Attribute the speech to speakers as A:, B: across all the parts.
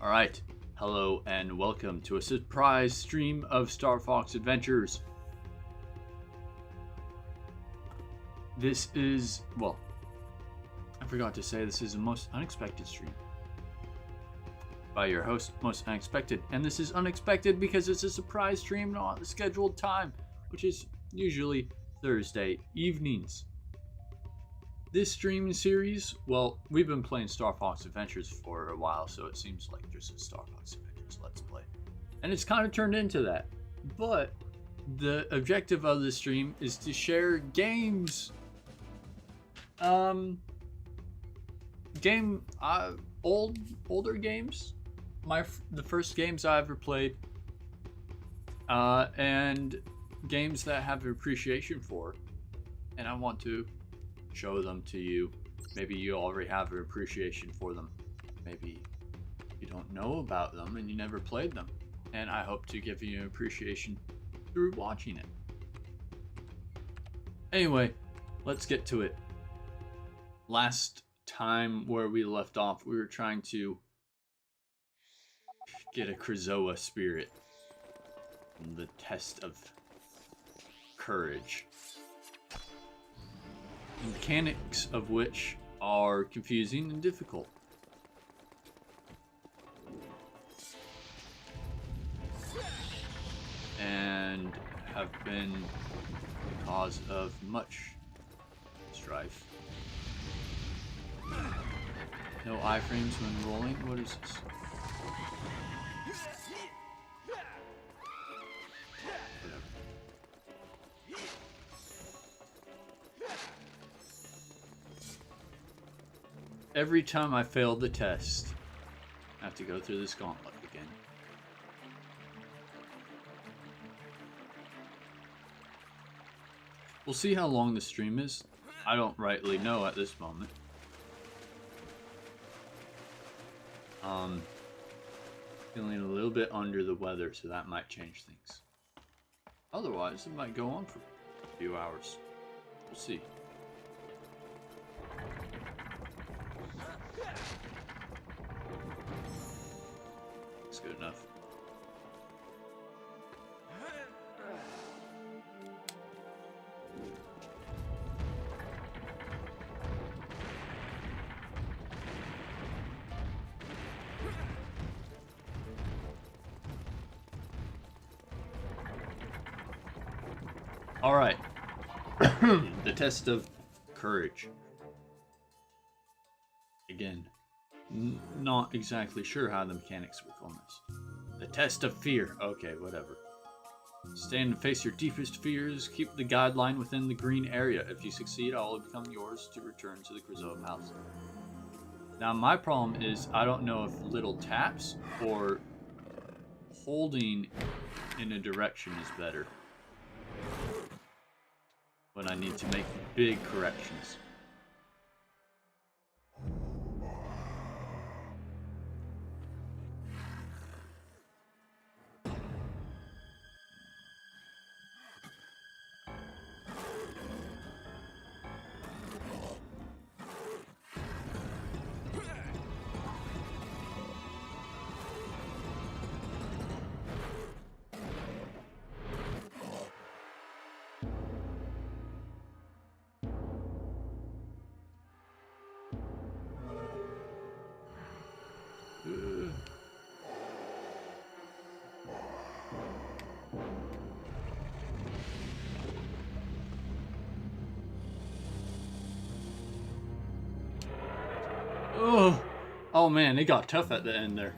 A: Alright, hello and welcome to a surprise stream of Star Fox Adventures. This is, well, I forgot to say this is the most unexpected stream. By your host, Most Unexpected. And this is unexpected because it's a surprise stream not the scheduled time, which is usually Thursday evenings. This streaming series, well, we've been playing Star Fox Adventures for a while, so it seems like there's a Star Fox Adventures Let's Play. And it's kind of turned into that. But the objective of this stream is to share games. Older games. The first games I ever played. And games that I have appreciation for. And I want to show them to you. Maybe you already have an appreciation for them. Maybe you don't know about them and you never played them. And I hope to give you an appreciation through watching it. Anyway, let's get to it. Last time where we left off, we were trying to get a Krazoa spirit. The test of courage. Mechanics of which are confusing and difficult. And have been the cause of much strife. No iframes when rolling? What is this? Every time I fail the test, I have to go through this gauntlet again. We'll see how long the stream is. I don't rightly know at this moment. Feeling a little bit under the weather, so that might change things. Otherwise, it might go on for a few hours. We'll see. That's good enough. All right. The test of courage. Again. Not exactly sure how the mechanics work on this. The test of fear. Okay, whatever. Stand and face your deepest fears. Keep the guideline within the green area. If you succeed, all will become yours to return to the Krazoa Palace. Now, my problem is I don't know if little taps or holding in a direction is better when I need to make big corrections. Oh man, it got tough at the end there.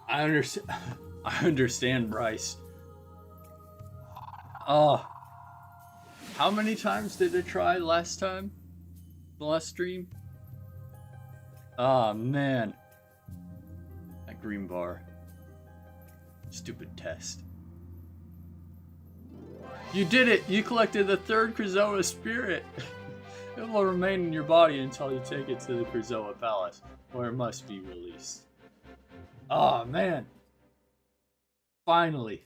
A: I understand, Bryce. How many times did I try last time? The last stream? Oh man. That green bar. Stupid test. You did it! You collected the third Krazoa spirit! It will remain in your body until you take it to the Krazoa Palace, where it must be released. Oh man! Finally!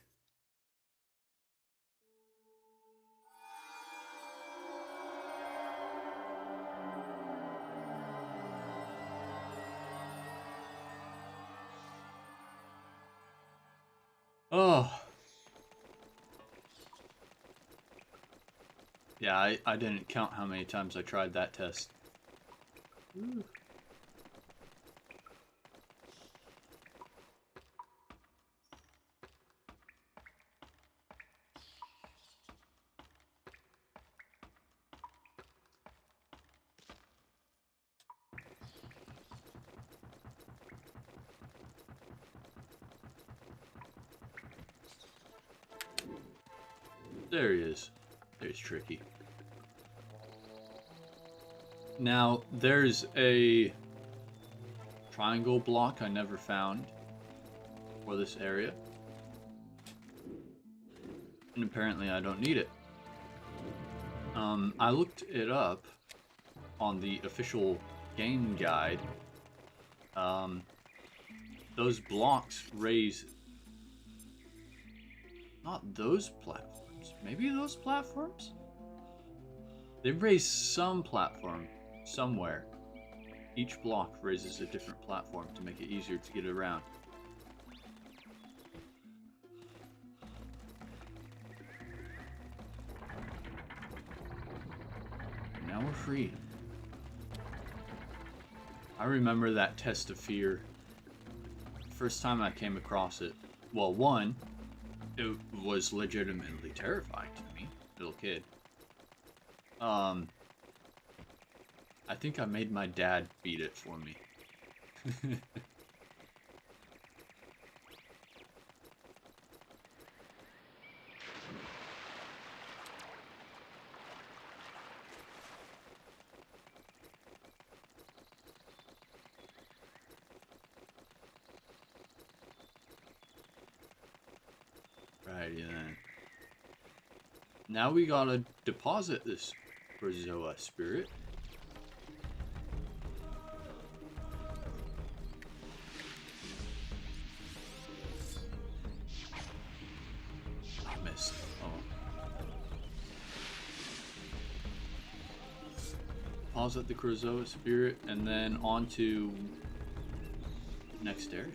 A: Oh. Yeah, I didn't count how many times I tried that test. Ooh. There he is. There's Tricky. Now, there's a triangle block I never found for this area. And apparently I don't need it. I looked it up on the official game guide. Those blocks raise... Not those platforms. Maybe those platforms? They raise some platform somewhere. Each block raises a different platform to make it easier to get around. Now we're free. I remember that test of fear. First time I came across it. Well, one, it was legitimately terrifying to me, little kid. I think I made my dad beat it for me. Righty then. Now we gotta deposit this Krazoa spirit. I missed. Oh. Deposit the Krazoa spirit and then on to next area.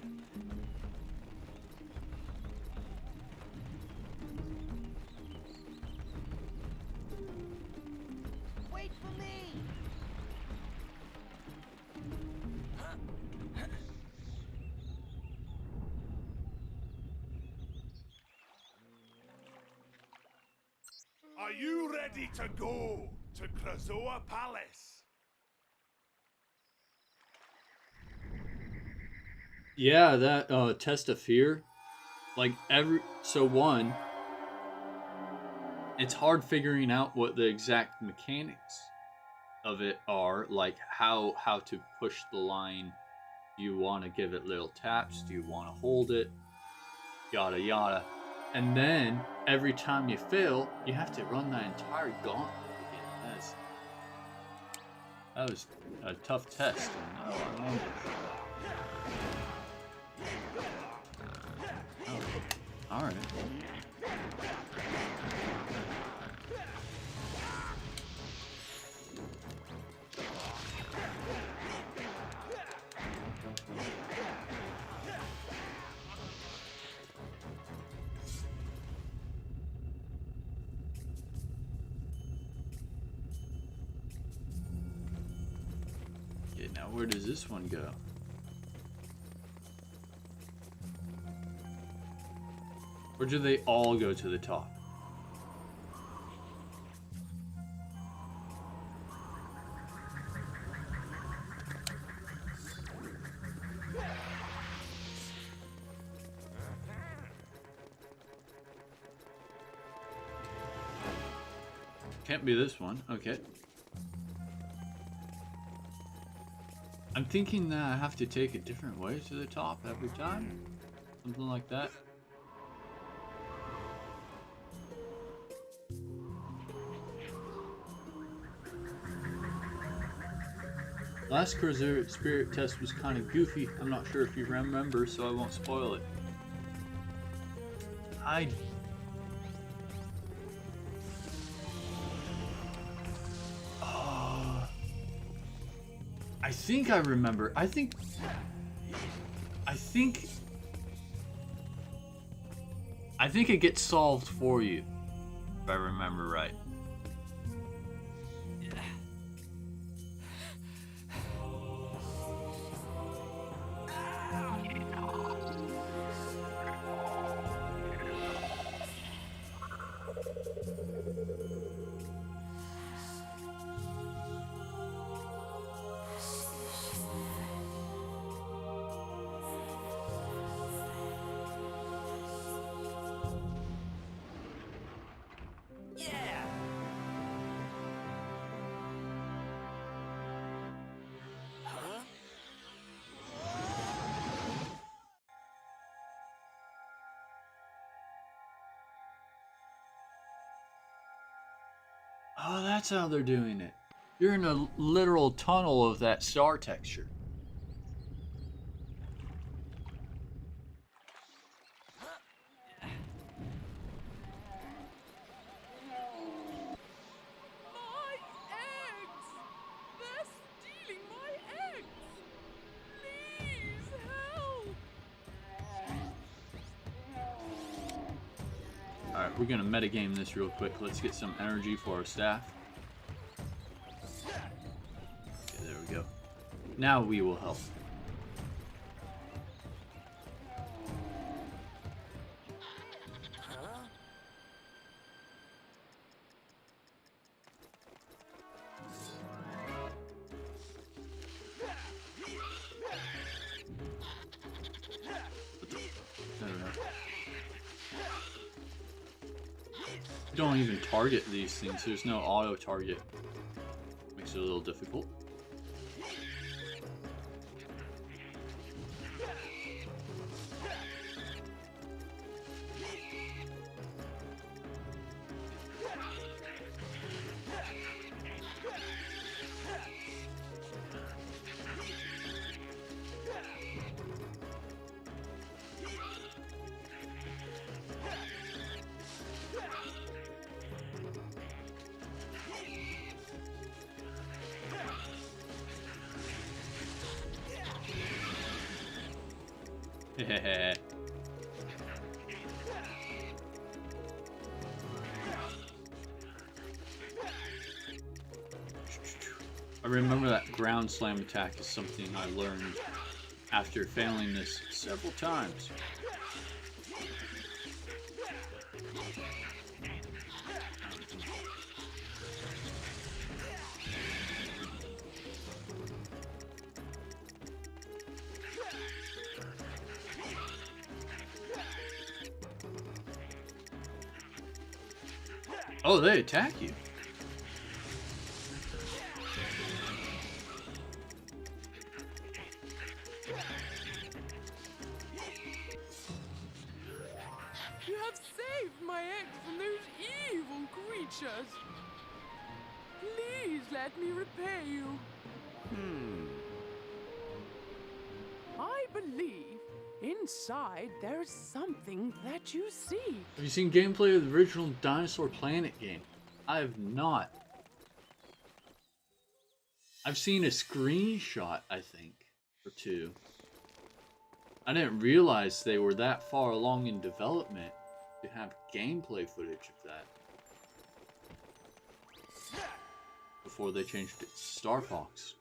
B: Are you ready to go to Krazoa Palace?
A: Yeah, that test of fear. Like one, it's hard figuring out what the exact mechanics of it are, like how to push the line. Do you want to give it little taps? Do you want to hold it? Yada yada. And then every time you fail, you have to run that entire gauntlet again. That was a tough test. And, oh, I learned it. Oh, all right. Okay, now where does this one go? Or do they all go to the top? Can't be this one. Okay. I'm thinking that I have to take a different way to the top every time. Something like that. Last Krazoa spirit test was kind of goofy. I'm not sure if you remember, so I won't spoil it. I think I remember. I think I think it gets solved for you, if I remember right. Oh, that's how they're doing it. You're in a literal tunnel of that star texture.
C: My eggs! They're stealing my eggs! Please help!
A: Alright, we're gonna metagame this real quick. Let's get some energy for our staff. Okay, there we go. Now we will help. There we go. Don't even target these things. There's no auto target. Makes it a little difficult. Hehehe. I remember that ground slam attack is something I learned after failing this several times. Oh, they attack you.
C: You have saved my eggs from those evil creatures. Please let me repay you. I believe inside there is something that you seek.
A: Have you seen gameplay of the original Dinosaur Planet game? I have not. I've seen a screenshot, I think, or two. I didn't realize they were that far along in development to have gameplay footage of that. Before they changed it to Star Fox.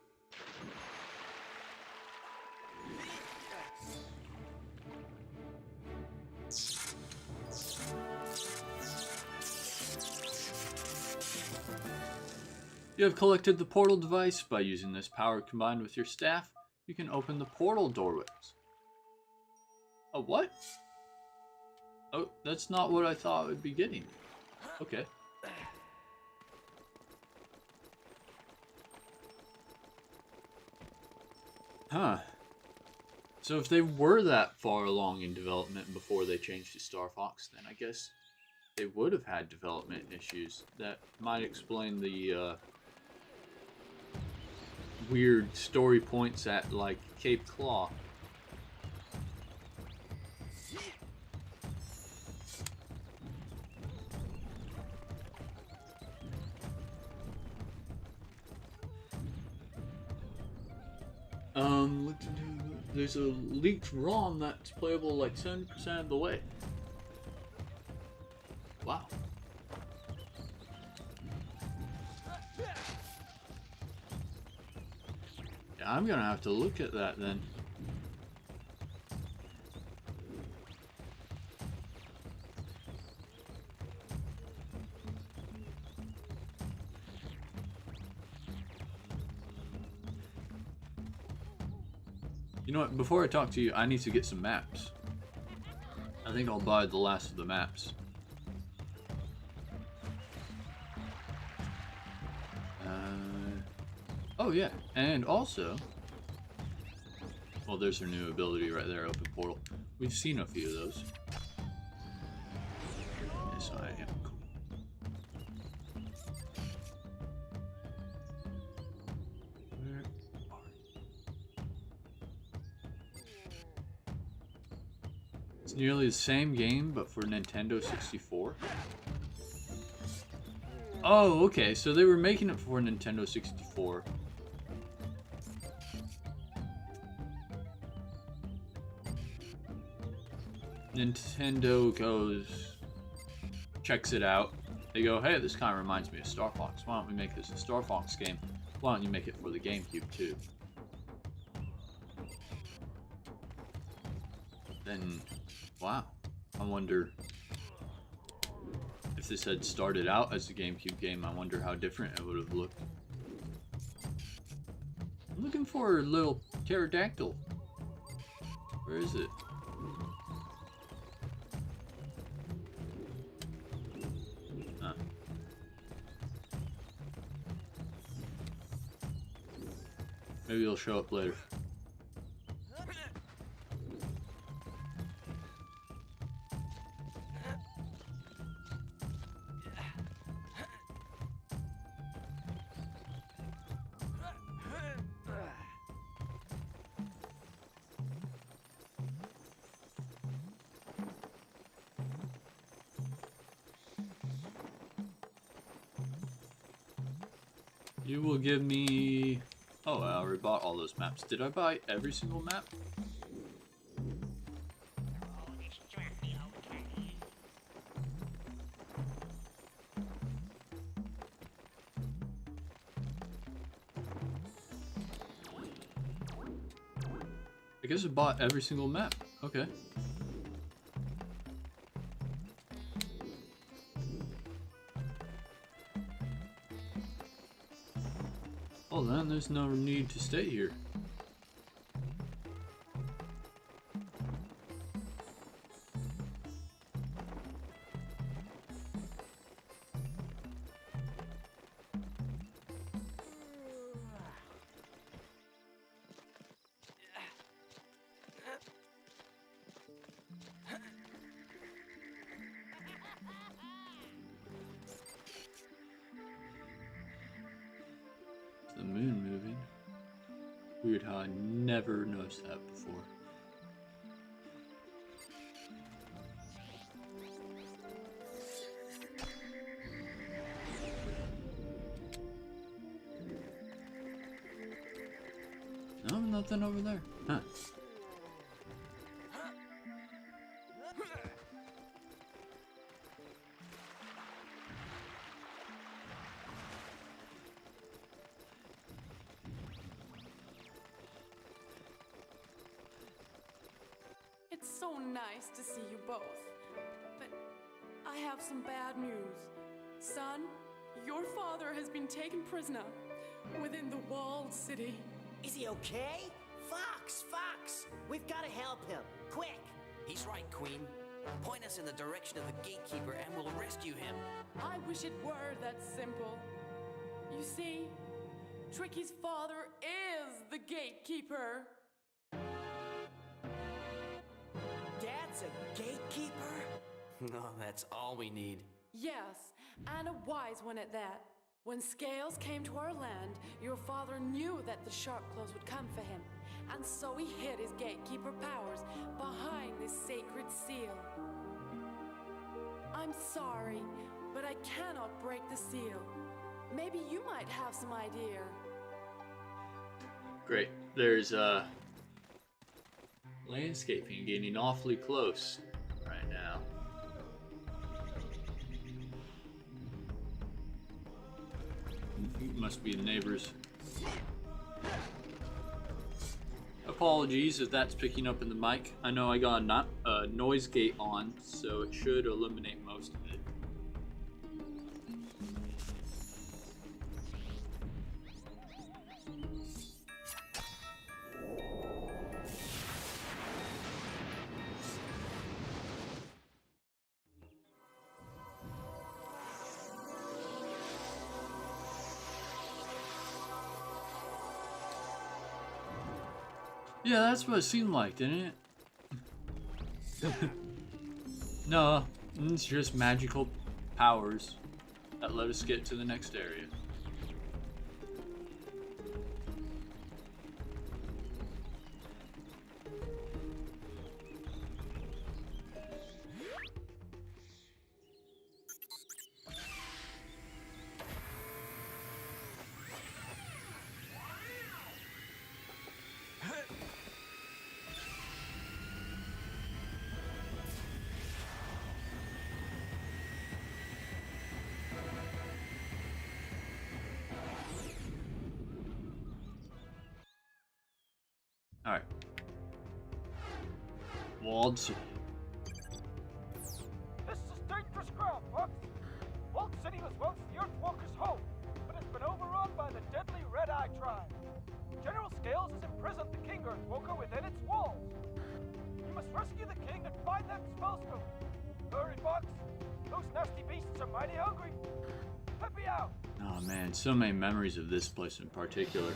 A: You have collected the portal device. By using this power combined with your staff, you can open the portal doorways. Oh, what? Oh, that's not what I thought I would be getting. Okay. Huh. So if they were that far along in development before they changed to Star Fox, then I guess they would have had development issues. That might explain the weird story points at, like, Cape Claw. There's a leaked ROM that's playable like 70% of the way. Wow. Yeah, I'm gonna have to look at that then. You know what? Before I talk to you, I need to get some maps. I think I'll buy the last of the maps. Oh yeah, and also, well, there's her new ability right there, open portal. We've seen a few of those. Yes, I am cool. Where are you? It's nearly the same game, but for Nintendo 64. Oh, okay, so they were making it for Nintendo 64. Nintendo checks it out. They go, hey, this kind of reminds me of Star Fox. Why don't we make this a Star Fox game? Why don't you make it for the GameCube too? Then, wow. I wonder if this had started out as a GameCube game, I wonder how different it would have looked. I'm looking for a little pterodactyl. Where is it? Huh. Maybe it'll show up later. You will give me... Oh, I already bought all those maps. Did I buy every single map? I guess I bought every single map. Okay. Well then, there's no need to stay here. The moon moving. Weird how I never noticed that before. No, nothing over there. Huh.
C: It's so nice to see you both. But I have some bad news. Son, your father has been taken prisoner within the walled city.
D: Is he okay? Fox! We've got to help him. Quick!
E: He's right, Queen. Point us in the direction of the gatekeeper and we'll rescue him.
C: I wish it were that simple. You see, Tricky's father is the gatekeeper.
D: Dad's a gatekeeper?
E: No, that's all we need.
C: Yes, and a wise one at that. When Scales came to our land, your father knew that the Sharpclaws would come for him, and so he hid his gatekeeper powers behind this sacred seal. I'm sorry, but I cannot break the seal. Maybe you might have some idea.
A: Great. There's landscaping getting awfully close right now. must be the neighbors. Apologies if that's picking up in the mic. I know I got a noise gate on, so it should eliminate most of it. Yeah, that's what it seemed like, didn't it? No, it's just magical powers that let us get to the next area. Alright. Walled City.
F: This is dangerous ground, Fox. Walled City was once the Earthwalkers' home, but it's been overrun by the deadly Red Eye tribe. General Scales has imprisoned the King Earthwalker within its walls. You must rescue the king and find that spellstone. Hurry, Fox. Those nasty beasts are mighty hungry. Let me out.
A: Oh man, so many memories of this place in particular.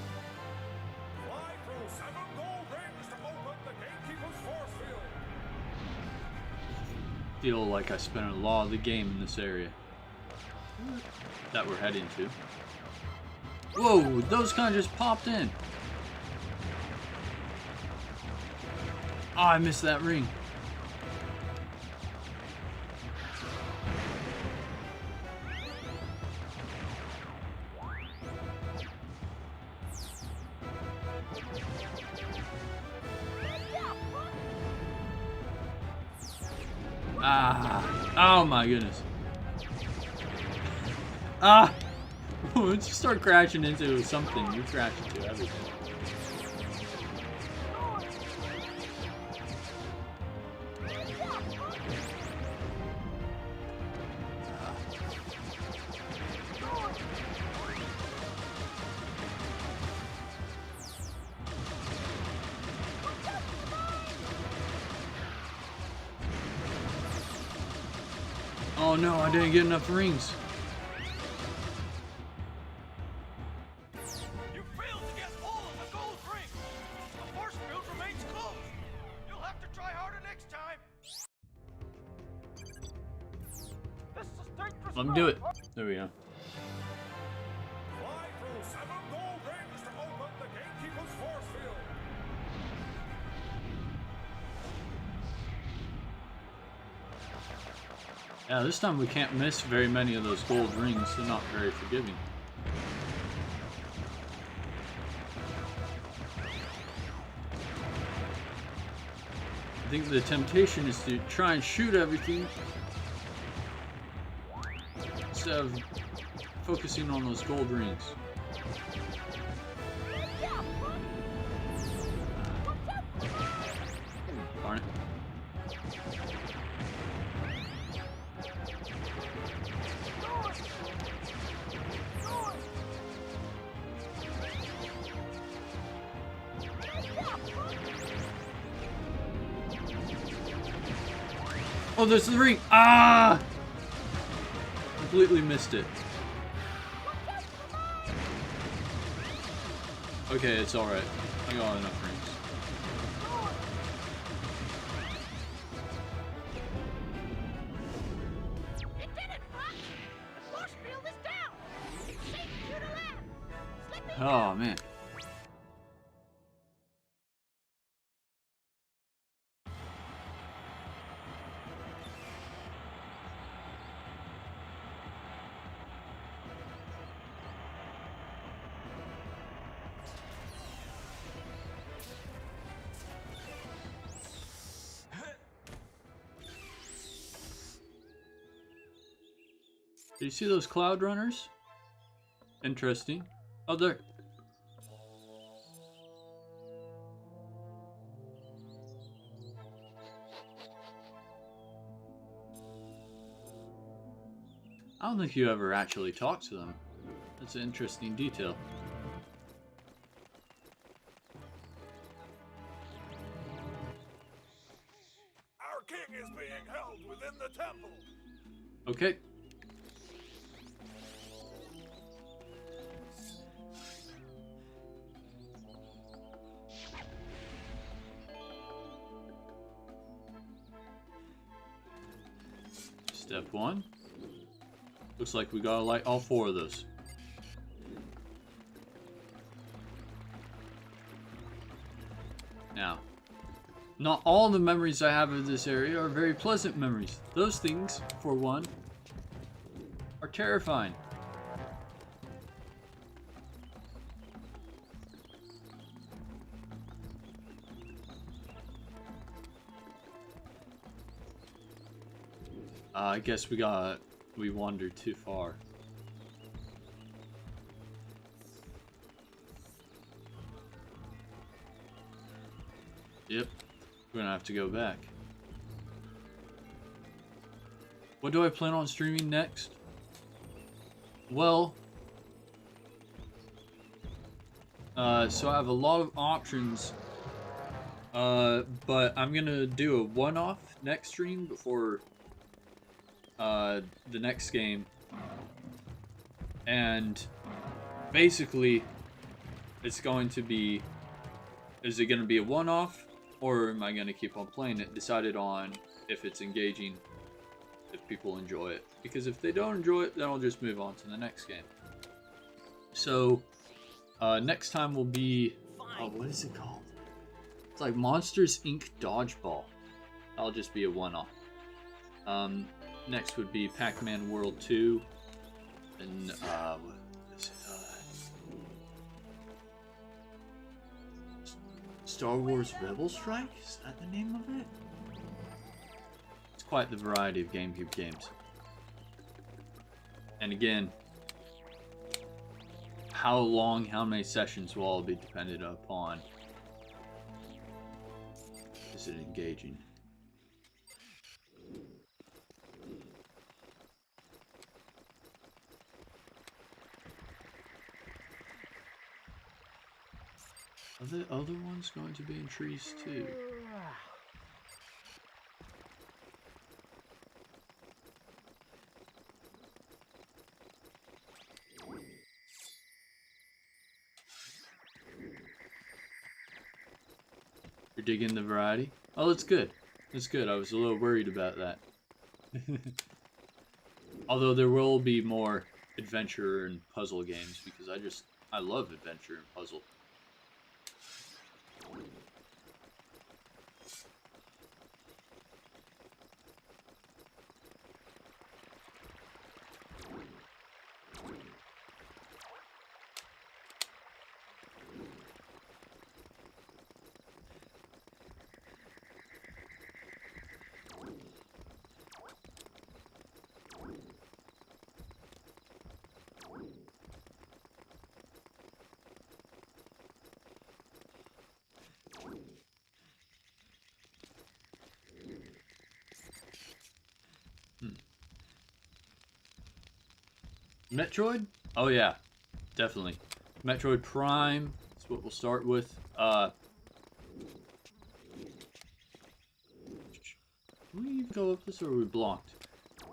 B: Fly through 7 gold rings to open the gatekeeper's force field.
A: Feel like I spent a lot of the game in this area that we're heading to. Whoa, those kind of just popped in. Oh, I missed that ring. Ah, oh my goodness. Ah, once you start crashing into something, you crash into everything. Oh no, I didn't get enough rings.
F: You failed to get all of the gold rings. The force field remains closed. You'll have to try harder next time. This is dangerous.
A: Let me do it. There we go.
B: Fly through 7 gold rings to open the gatekeeper's force field.
A: Yeah, this time we can't miss very many of those gold rings. They're not very forgiving. I think the temptation is to try and shoot everything instead of focusing on those gold rings. Darn it. Oh, there's the ring! Ah! Completely missed it. Okay, it's alright. I got enough rings.
G: It did it, Fox! The force field is down! It's safe for you to land! Slipping
A: Oh, man. Do you see those cloud runners? Interesting. Oh, there. I don't think you ever actually talked to them. That's an interesting detail.
B: Our king is being held within the temple.
A: Okay. Step 1. Looks like we gotta light all 4 of those. Now, not all the memories I have of this area are very pleasant memories. Those things, for one, are terrifying. I guess we wandered too far. Yep, we're gonna have to go back. What do I plan on streaming next? Well, so I have a lot of options, but I'm gonna do a one-off next stream before the next game, and basically it's going to be, is it going to be a one-off, or am I going to keep on playing it? Decided on if it's engaging, if people enjoy it, because if they don't enjoy it, then I'll just move on to the next game. So next time will be, oh, what is it called? It's like Monsters Inc. Dodgeball. That'll just be a one-off. Next would be Pac-Man World 2, and what is it? Star Wars Rebel Strike? Is that the name of it? It's quite the variety of GameCube games. And again, how long, how many sessions will all be dependent upon. Is it engaging? Are the other ones going to be in trees too? You're digging the variety? Oh, that's good. That's good. I was a little worried about that. Although there will be more adventure and puzzle games, because I love adventure and puzzle. Metroid? Oh yeah, definitely. Metroid Prime, that's what we'll start with. Do we even go up this, or are we blocked?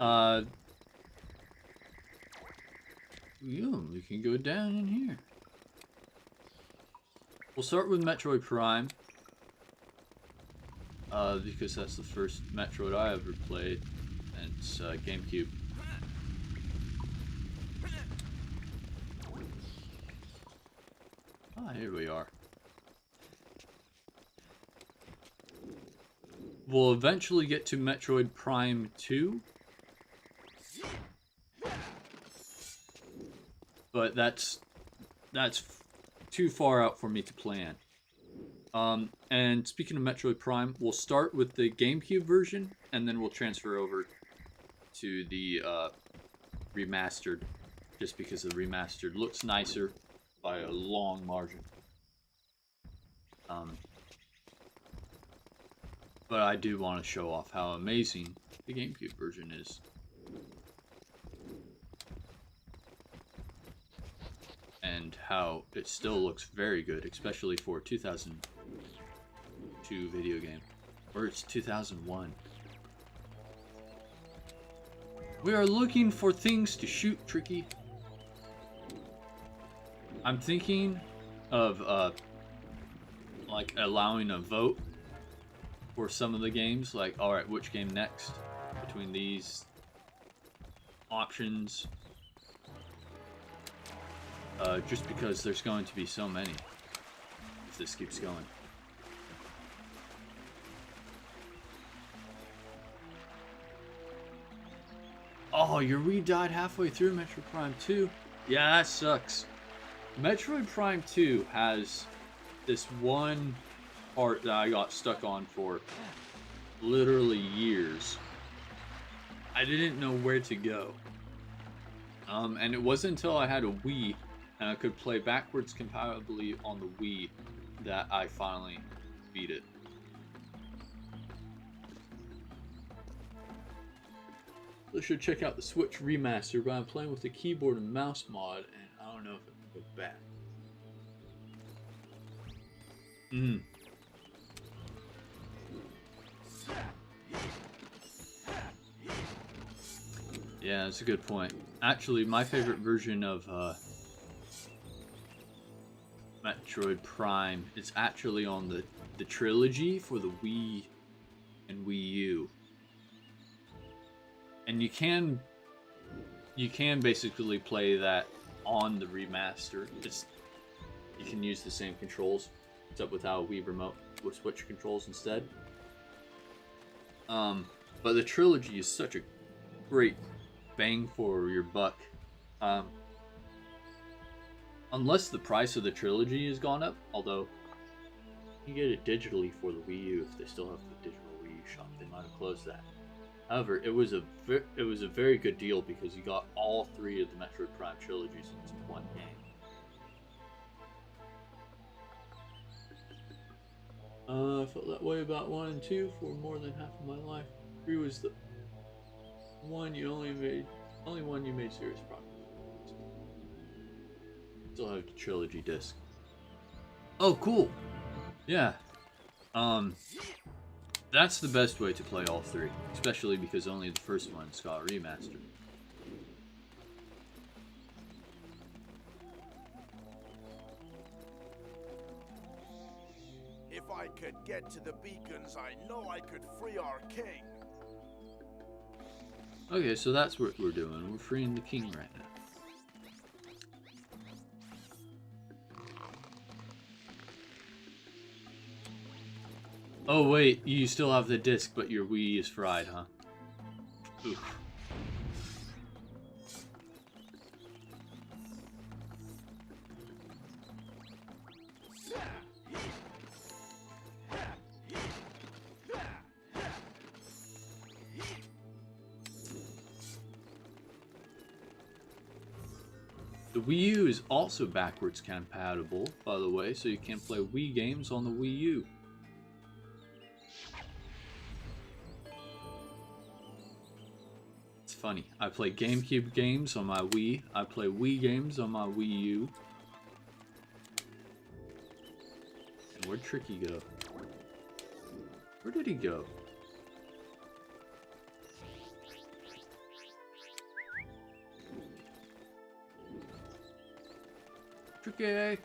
A: Yeah, we can go down in here. We'll start with Metroid Prime. Because that's the first Metroid I ever played, and it's GameCube. Ah, here we are. We'll eventually get to Metroid Prime 2. But that's too far out for me to plan. And speaking of Metroid Prime, we'll start with the GameCube version, and then we'll transfer over to the remastered, just because the remastered looks nicer, by a long margin. But I do want to show off how amazing the GameCube version is. And how it still looks very good, especially for a 2002 video game. Or it's 2001. We are looking for things to shoot, Tricky. I'm thinking of like allowing a vote for some of the games, like, alright, which game next between these options, just because there's going to be so many if this keeps going. Oh, your Wii died halfway through Metroid Prime 2? Yeah, that sucks. Metroid Prime 2 has this one part that I got stuck on for literally years. I didn't know where to go. And it wasn't until I had a Wii and I could play backwards compatibly on the Wii that I finally beat it. I should check out the Switch remaster, but I'm playing with the keyboard and mouse mod, and I don't know if it can go back. Yeah, that's a good point. Actually, my favorite version of Metroid Prime is actually on the trilogy for the Wii and Wii U. And you can basically play that on the remaster. You can use the same controls, except without a Wii remote with Switch controls instead. But the trilogy is such a great bang for your buck. Unless the price of the trilogy has gone up, although you get it digitally for the Wii U if they still have the digital Wii U shop. They might have closed that. However, it was a very good deal because you got all three of the Metroid Prime trilogies into one game. I felt that way about 1 and 2 for more than half of my life. 3 was the only one you made serious progress. Still have the trilogy disc. Oh, cool. Yeah. That's the best way to play all three, especially because only the first one's got remastered.
B: If I could get to the beacons, I know I could free our king.
A: Okay, so that's what we're doing. We're freeing the king right now. Oh wait, you still have the disc, but your Wii is fried, huh? Oof. The Wii U is also backwards compatible, by the way, so you can play Wii games on the Wii U. It's funny, I play GameCube games on my Wii, I play Wii games on my Wii U. And where'd Tricky go? Where did he go? Tricky!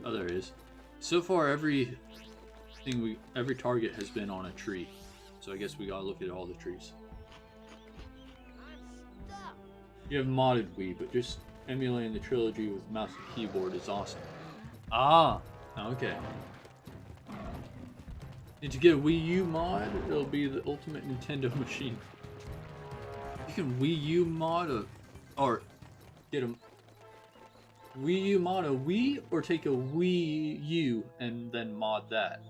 A: Oh, there he is. So far, every target has been on a tree. So I guess we gotta look at all the trees. You have modded Wii, but just emulating the trilogy with mouse and keyboard is awesome. Ah, okay. Did you get a Wii U mod? It'll be the ultimate Nintendo machine. You can Wii U mod or get a Wii U mod a Wii, or take a Wii U and then mod that.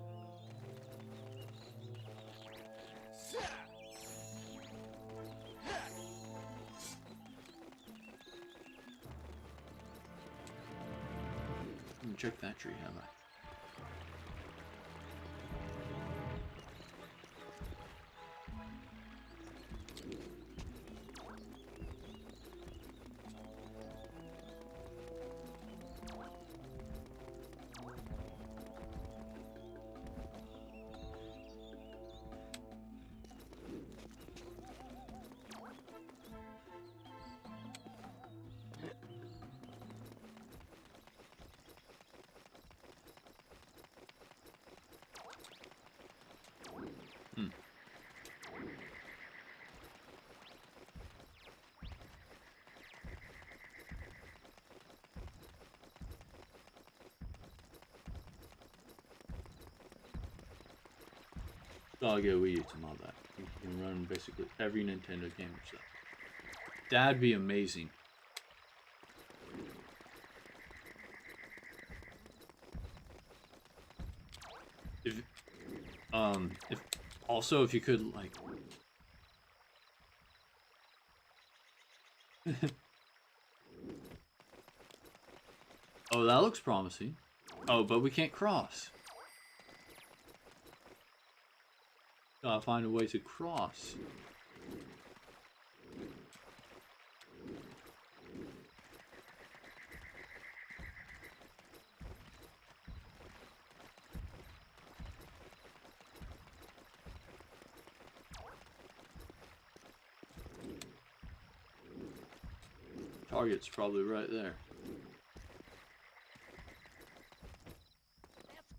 A: check that tree, have I? I'll get Wii U and all that. You can run basically every Nintendo game or so. That'd be amazing. If also if you could like oh, that looks promising. Oh, but we can't cross. Gotta find a way to cross. Target's probably right there.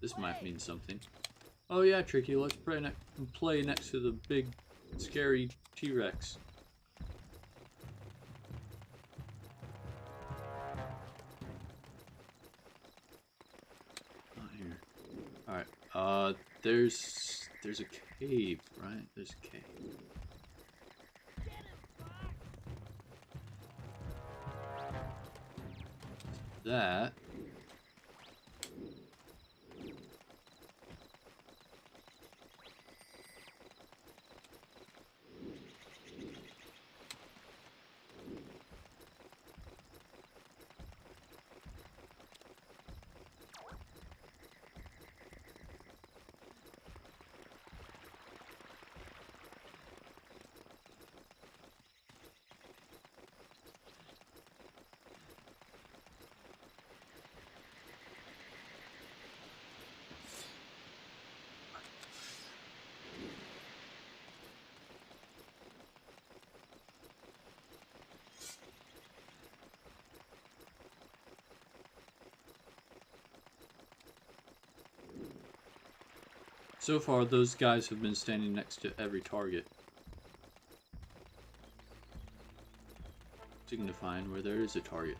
A: This might mean something. Oh yeah, Tricky, let's play next to the big, scary T-Rex. Not here. Alright, there's a cave, right? There's a cave. That. So far, those guys have been standing next to every target, signifying where there is a target.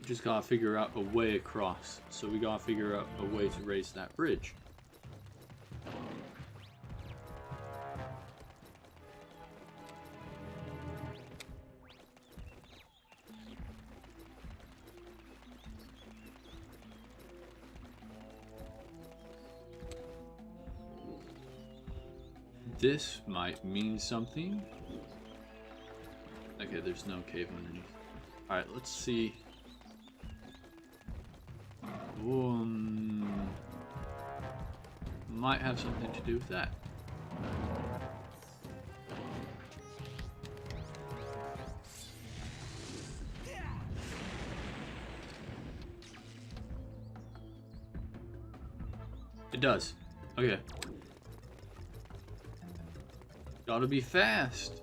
A: Just gotta figure out a way across. So we gotta figure out a way to raise that bridge. This might mean something. Okay, there's no cave underneath. Alright, let's see. Might have something to do with that. It does. Okay. Gotta be fast.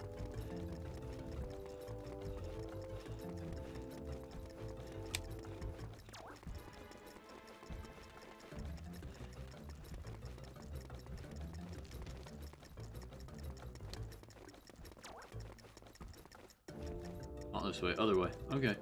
A: Not this way, other way. Okay.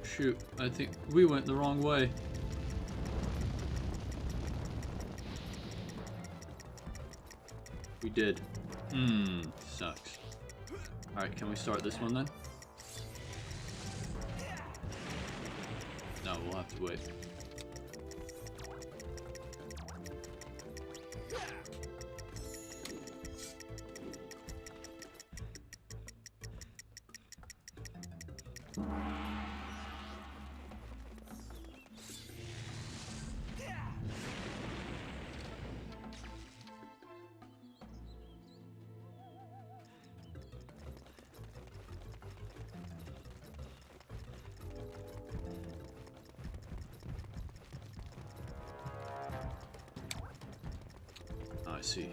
A: shoot. I think we went the wrong way. We did. Sucks. Alright, can we start this one then? No, we'll have to wait. I see.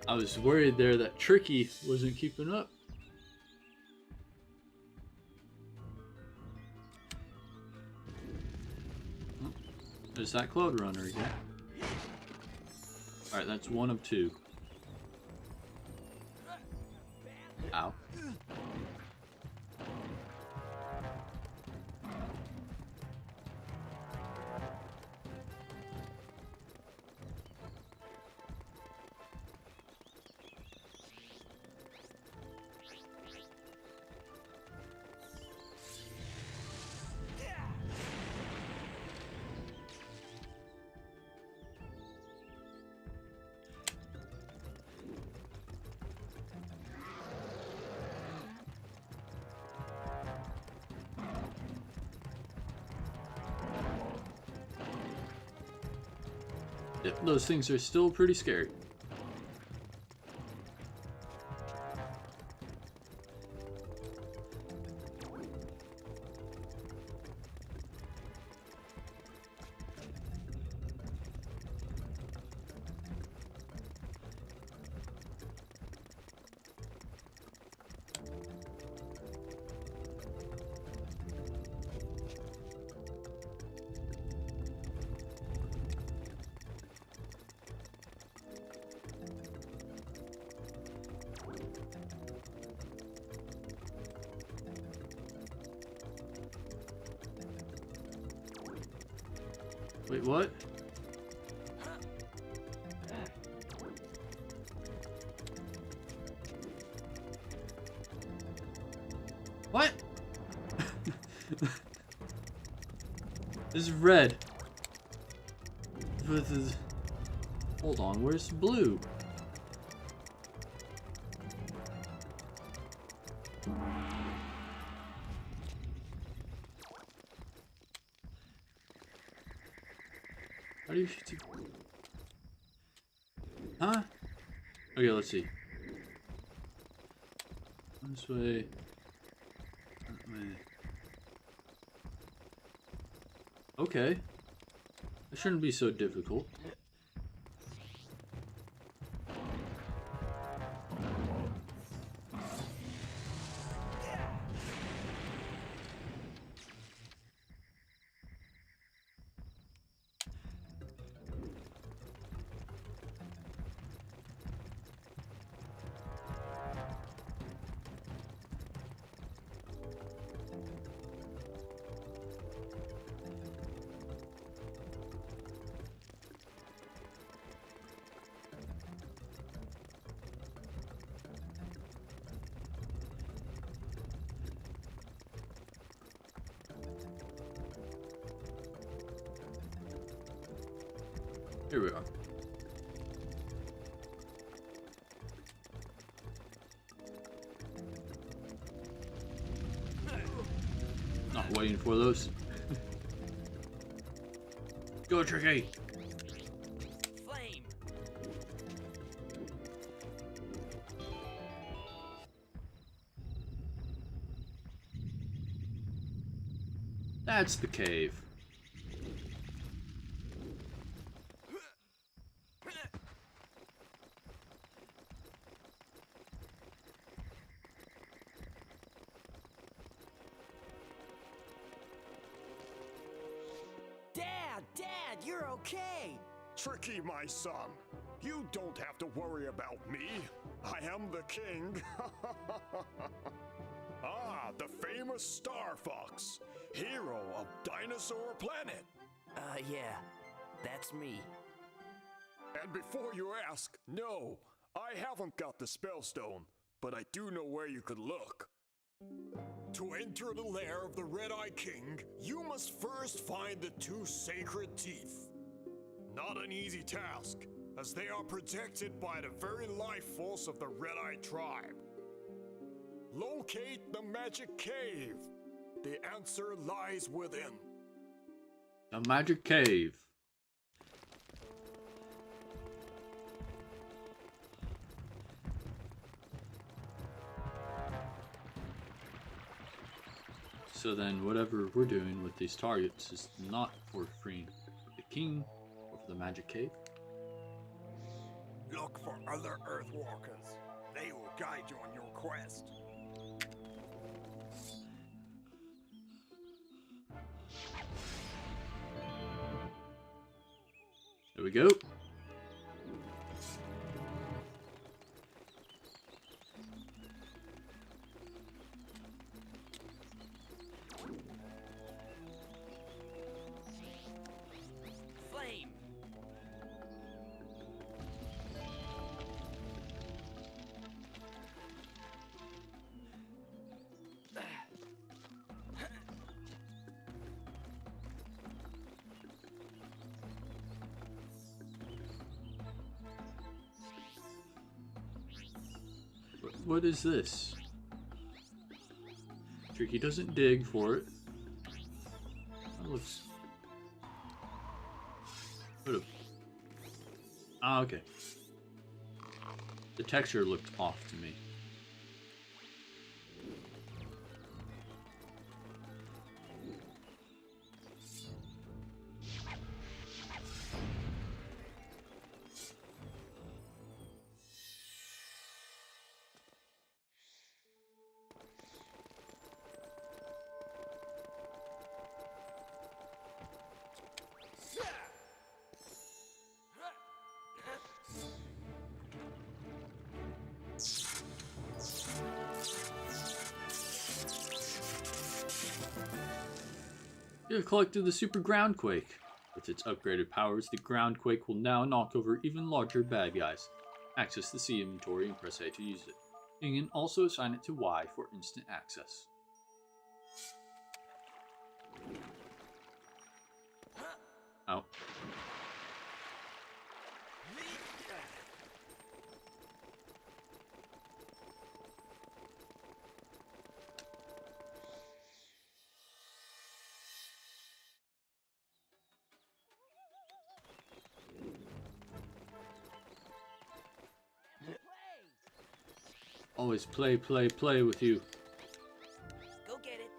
A: I was worried there that Tricky wasn't keeping up. Oh, there's that Cloud Runner again. Alright, that's one of two. Ow. Yep, those things are still pretty scary. Wait, what? What? This is red. Hold on, where's blue? How do you shoot? Huh? Okay, let's see. This way. That way. Okay. It shouldn't be so difficult. Here we are. Not waiting for those. Go, Tricky!
E: Flame!
A: That's the cave.
D: Dad, you're okay.
H: Tricky, my son. You don't have to worry about me. I am the king. Ah, the famous Star Fox, hero of Dinosaur Planet.
E: Yeah, that's me.
H: And before you ask, no, I haven't got the Spellstone, but I do know where you could look. To enter the lair of the Red-Eye King, you must first find the two sacred teeth. Not an easy task, as they are protected by the very life force of the Red-Eye tribe. Locate the magic cave. The answer lies within.
A: A magic cave. So then whatever we're doing with these targets is not for freeing the king or for the magic cave.
B: Look for other Earthwalkers. They will guide you on your quest.
A: There we go.
E: Flame!
A: What is this? Tricky doesn't dig for it. That looks... What a... Ah, okay. The texture looked off to me. You have collected the Super Groundquake. With its upgraded powers, the Groundquake will now knock over even larger bad guys. Access the C inventory and press A to use it. You can also assign it to Y for instant access. Oh. Always play, play, play with you.
E: Go get it.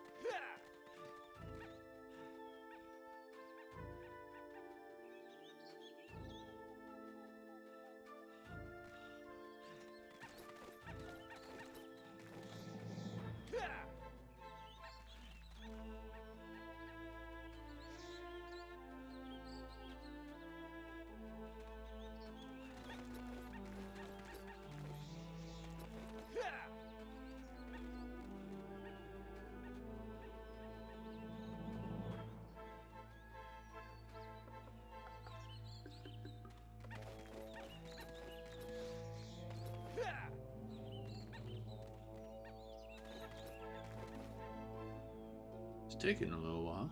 A: It's taking a little while.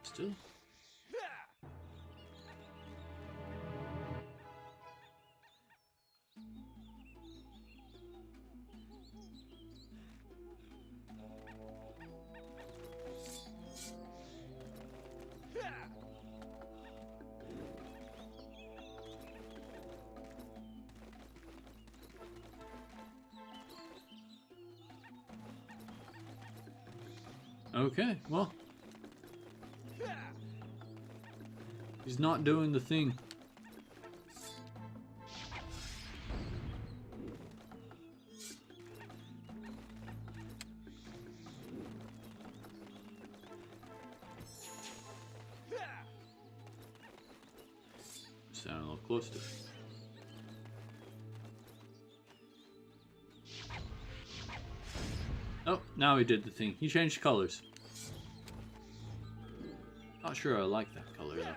A: Still. Okay, well. He's not doing the thing. Sound a little close to it. Oh, now he did the thing. He changed colors. Not sure I like that color though.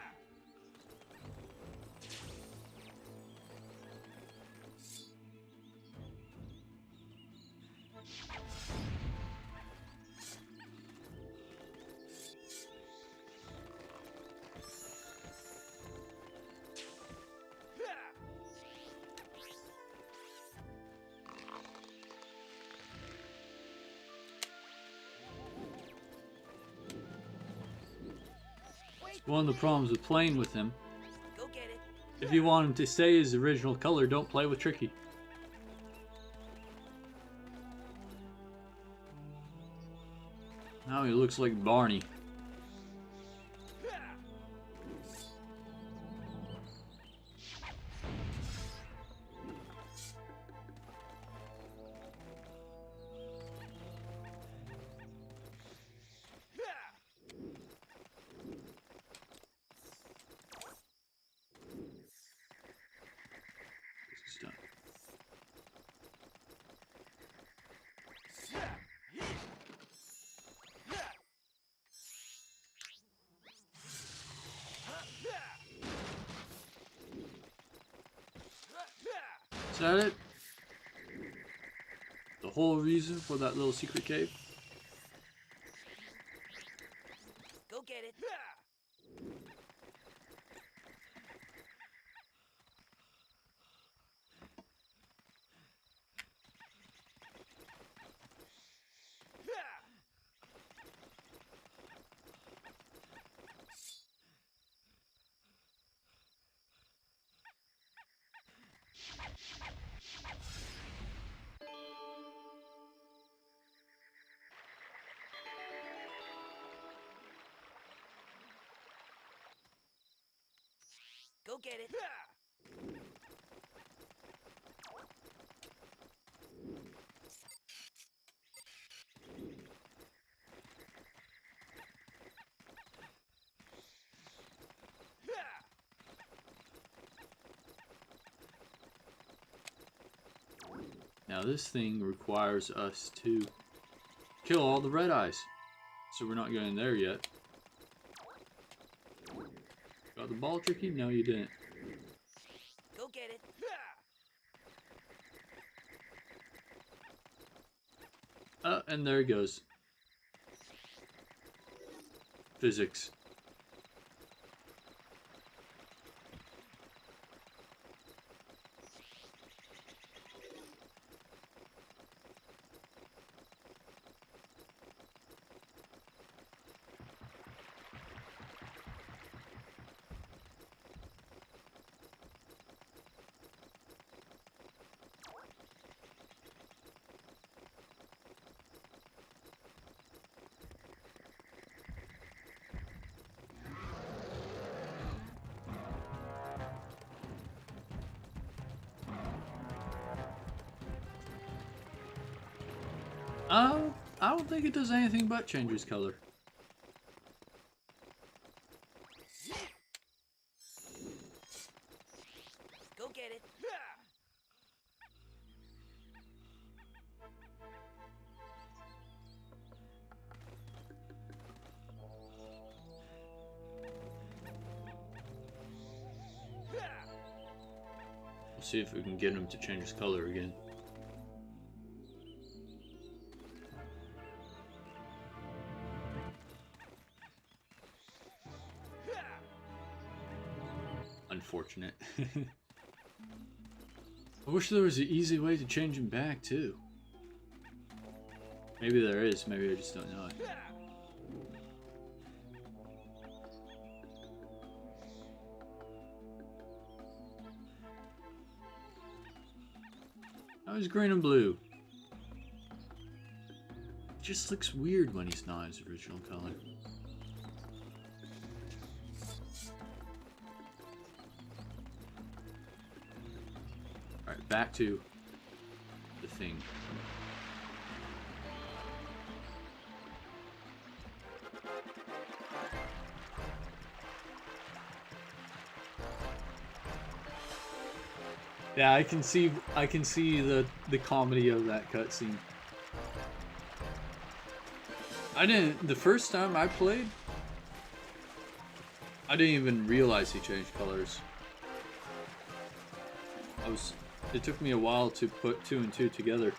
A: One of the problems with playing with him,
E: Go get it.
A: if you want him to stay his original color, don't play with Tricky. Now he looks like Barney. This is done. Is that it? The whole reason for that little secret cave?
E: Go get it. Go get it.
A: Now this thing requires us to kill all the red eyes. So we're not going there yet. Got the ball, Tricky? No, you didn't.
E: Go get it.
A: And there he goes. Physics. I don't think it does anything but change his color.
E: Go get it.
A: We'll see if we can get him to change his color again. Unfortunate. I wish there was an easy way to change him back too. Maybe there is, maybe I just don't know it. Now he's green and blue. just looks weird when he's not his original color. Alright, back to the thing. Yeah, I can see the comedy of that cutscene. The first time I played, I didn't even realize he changed colors. It took me a while to put 2 and 2 together.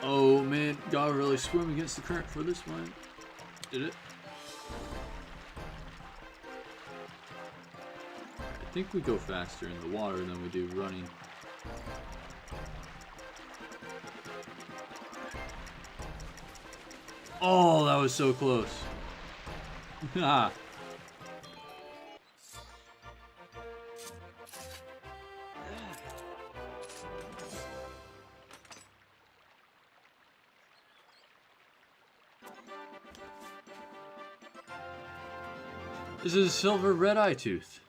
A: Oh man, gotta really swim against the current for this one. Did it? I think we go faster in the water than we do running. Oh, that was so close. Ah. This is a silver red-eye tooth.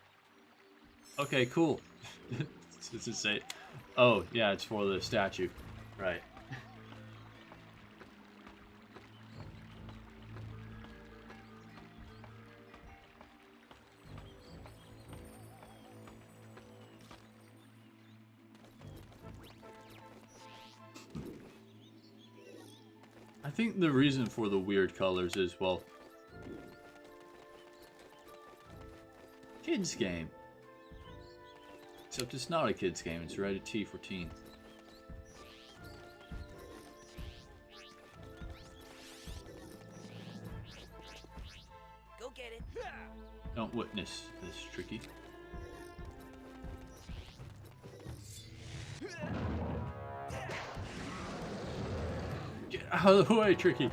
A: Okay, cool. Does it say? Oh, yeah, it's for the statue. Right. I think the reason for the weird colors is, well, kids game. Except it's not a kids game, it's rated T for teen.
E: Go get it.
A: Don't witness this, Tricky. Get out of the way, Tricky.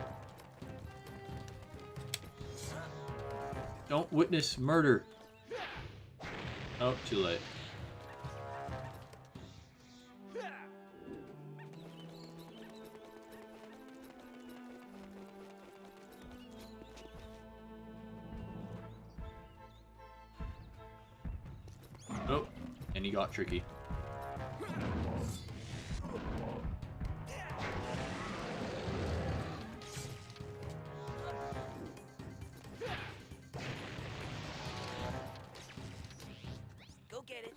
A: Don't witness murder. Oh, too late. Oh, and he got Tricky.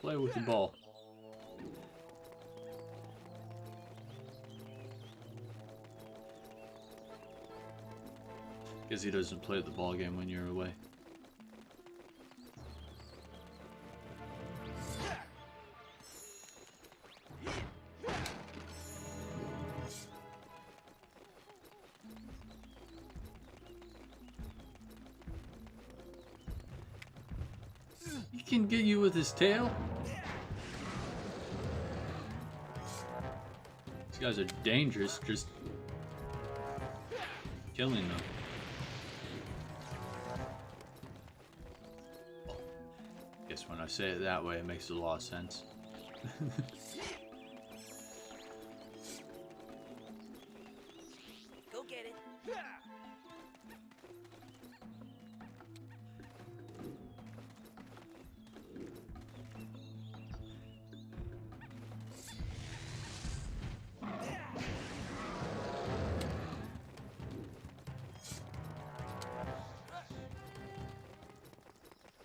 A: Play with the ball. Because he doesn't play the ball game when you're away. He can get you with his tail. These guys are dangerous, just killing them. Guess when I say it that way, it makes a lot of sense.
E: Go get it.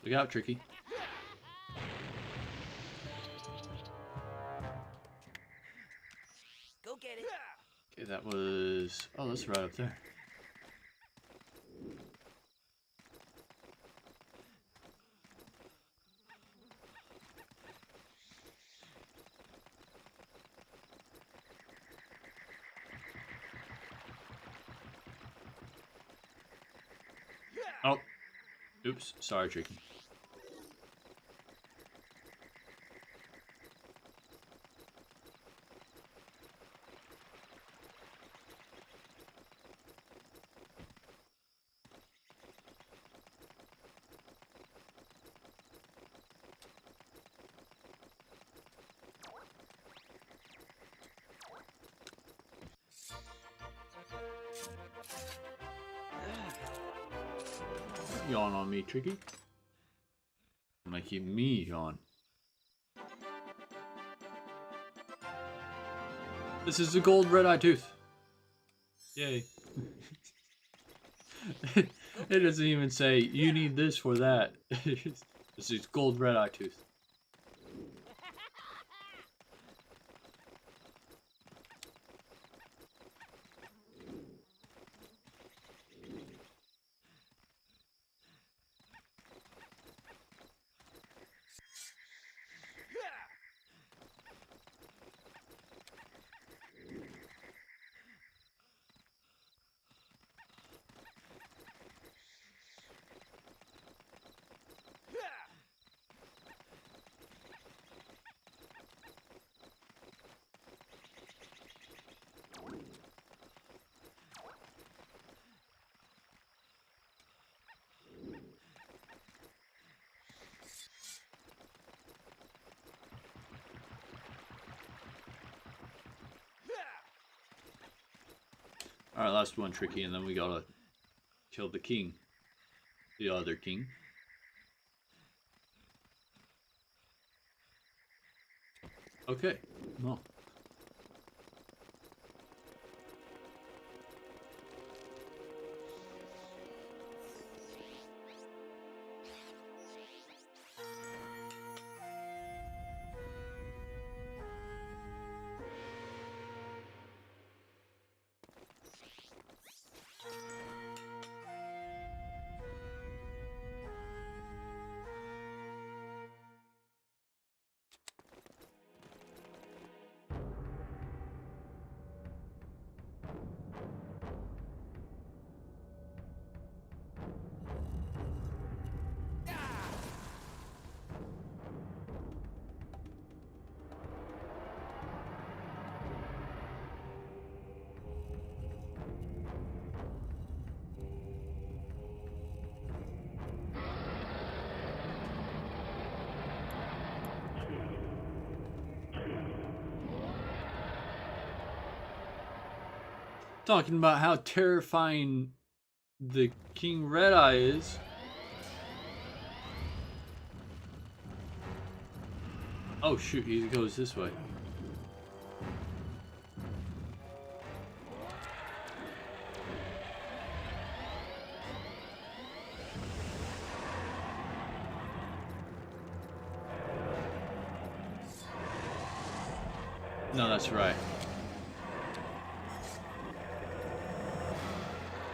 A: Look out, Tricky.
E: Go get it.
A: Okay, that was... Oh, that's right up there. Oops, sorry, Tricky. Yawn on me, Tricky. Making me yawn. This is the gold red-eye tooth. Yay. It doesn't even say you need this for that. This is gold red-eye tooth. Alright, last one, Tricky, and then we gotta kill the king. The other king. Okay, well. Talking about how terrifying the King Red-Eye is. Oh shoot, he goes this way. No, that's right.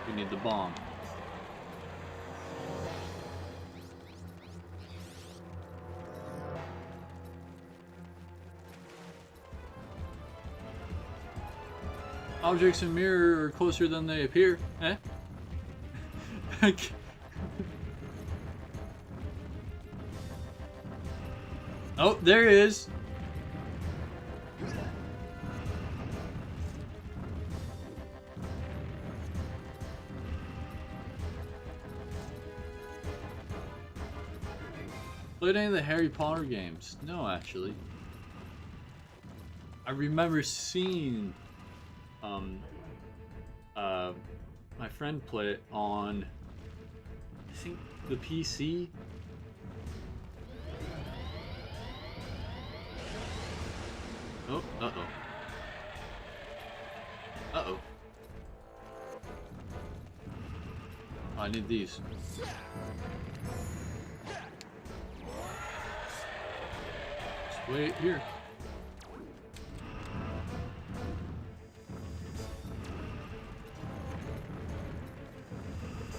A: We need the bomb. Objects in mirror are closer than they appear. Eh? Oh, there he is. Played any of the Harry Potter games? No, actually. I remember seeing my friend play it on, I think, the PC. Oh, uh-oh. Uh-oh. Oh, I need these. Just wait here.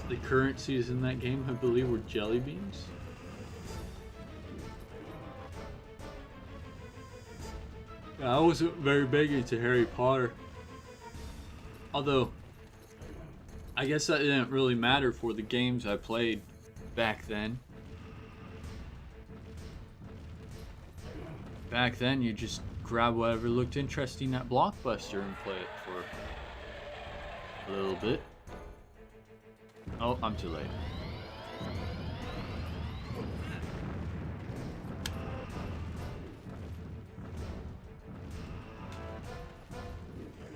A: The currencies in that game, I believe, were jelly beans. Yeah, I wasn't very big into Harry Potter. Although, I guess that didn't really matter for the games I played. back then. Back then, you just grab whatever looked interesting at Blockbuster and play it for a little bit. Oh, I'm too late.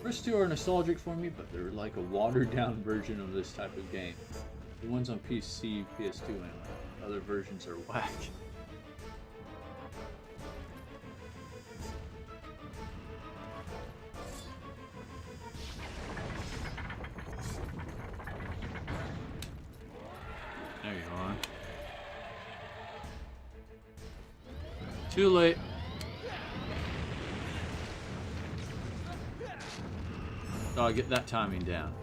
A: First two are nostalgic for me, but they're like a watered-down version of this type of game. The ones on PC, PS2, anyway. Other versions are whack. There you are. Too late. Gotta get that timing down.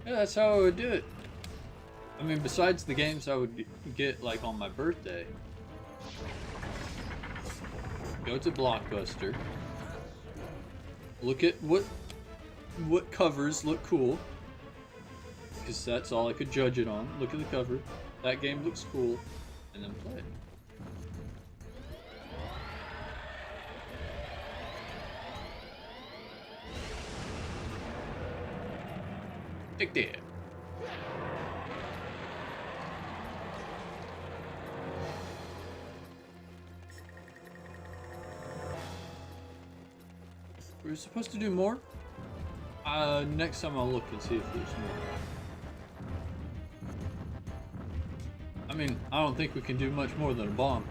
A: Yeah, that's how I would do it. I mean, besides the games I would get like on my birthday, go to Blockbuster, look at what covers look cool, because that's all I could judge it on. Look at the cover. That game looks cool, and then play it. Take that. We're supposed to do more? Next time I'll look and see if there's more. I mean, I don't think we can do much more than a bomb.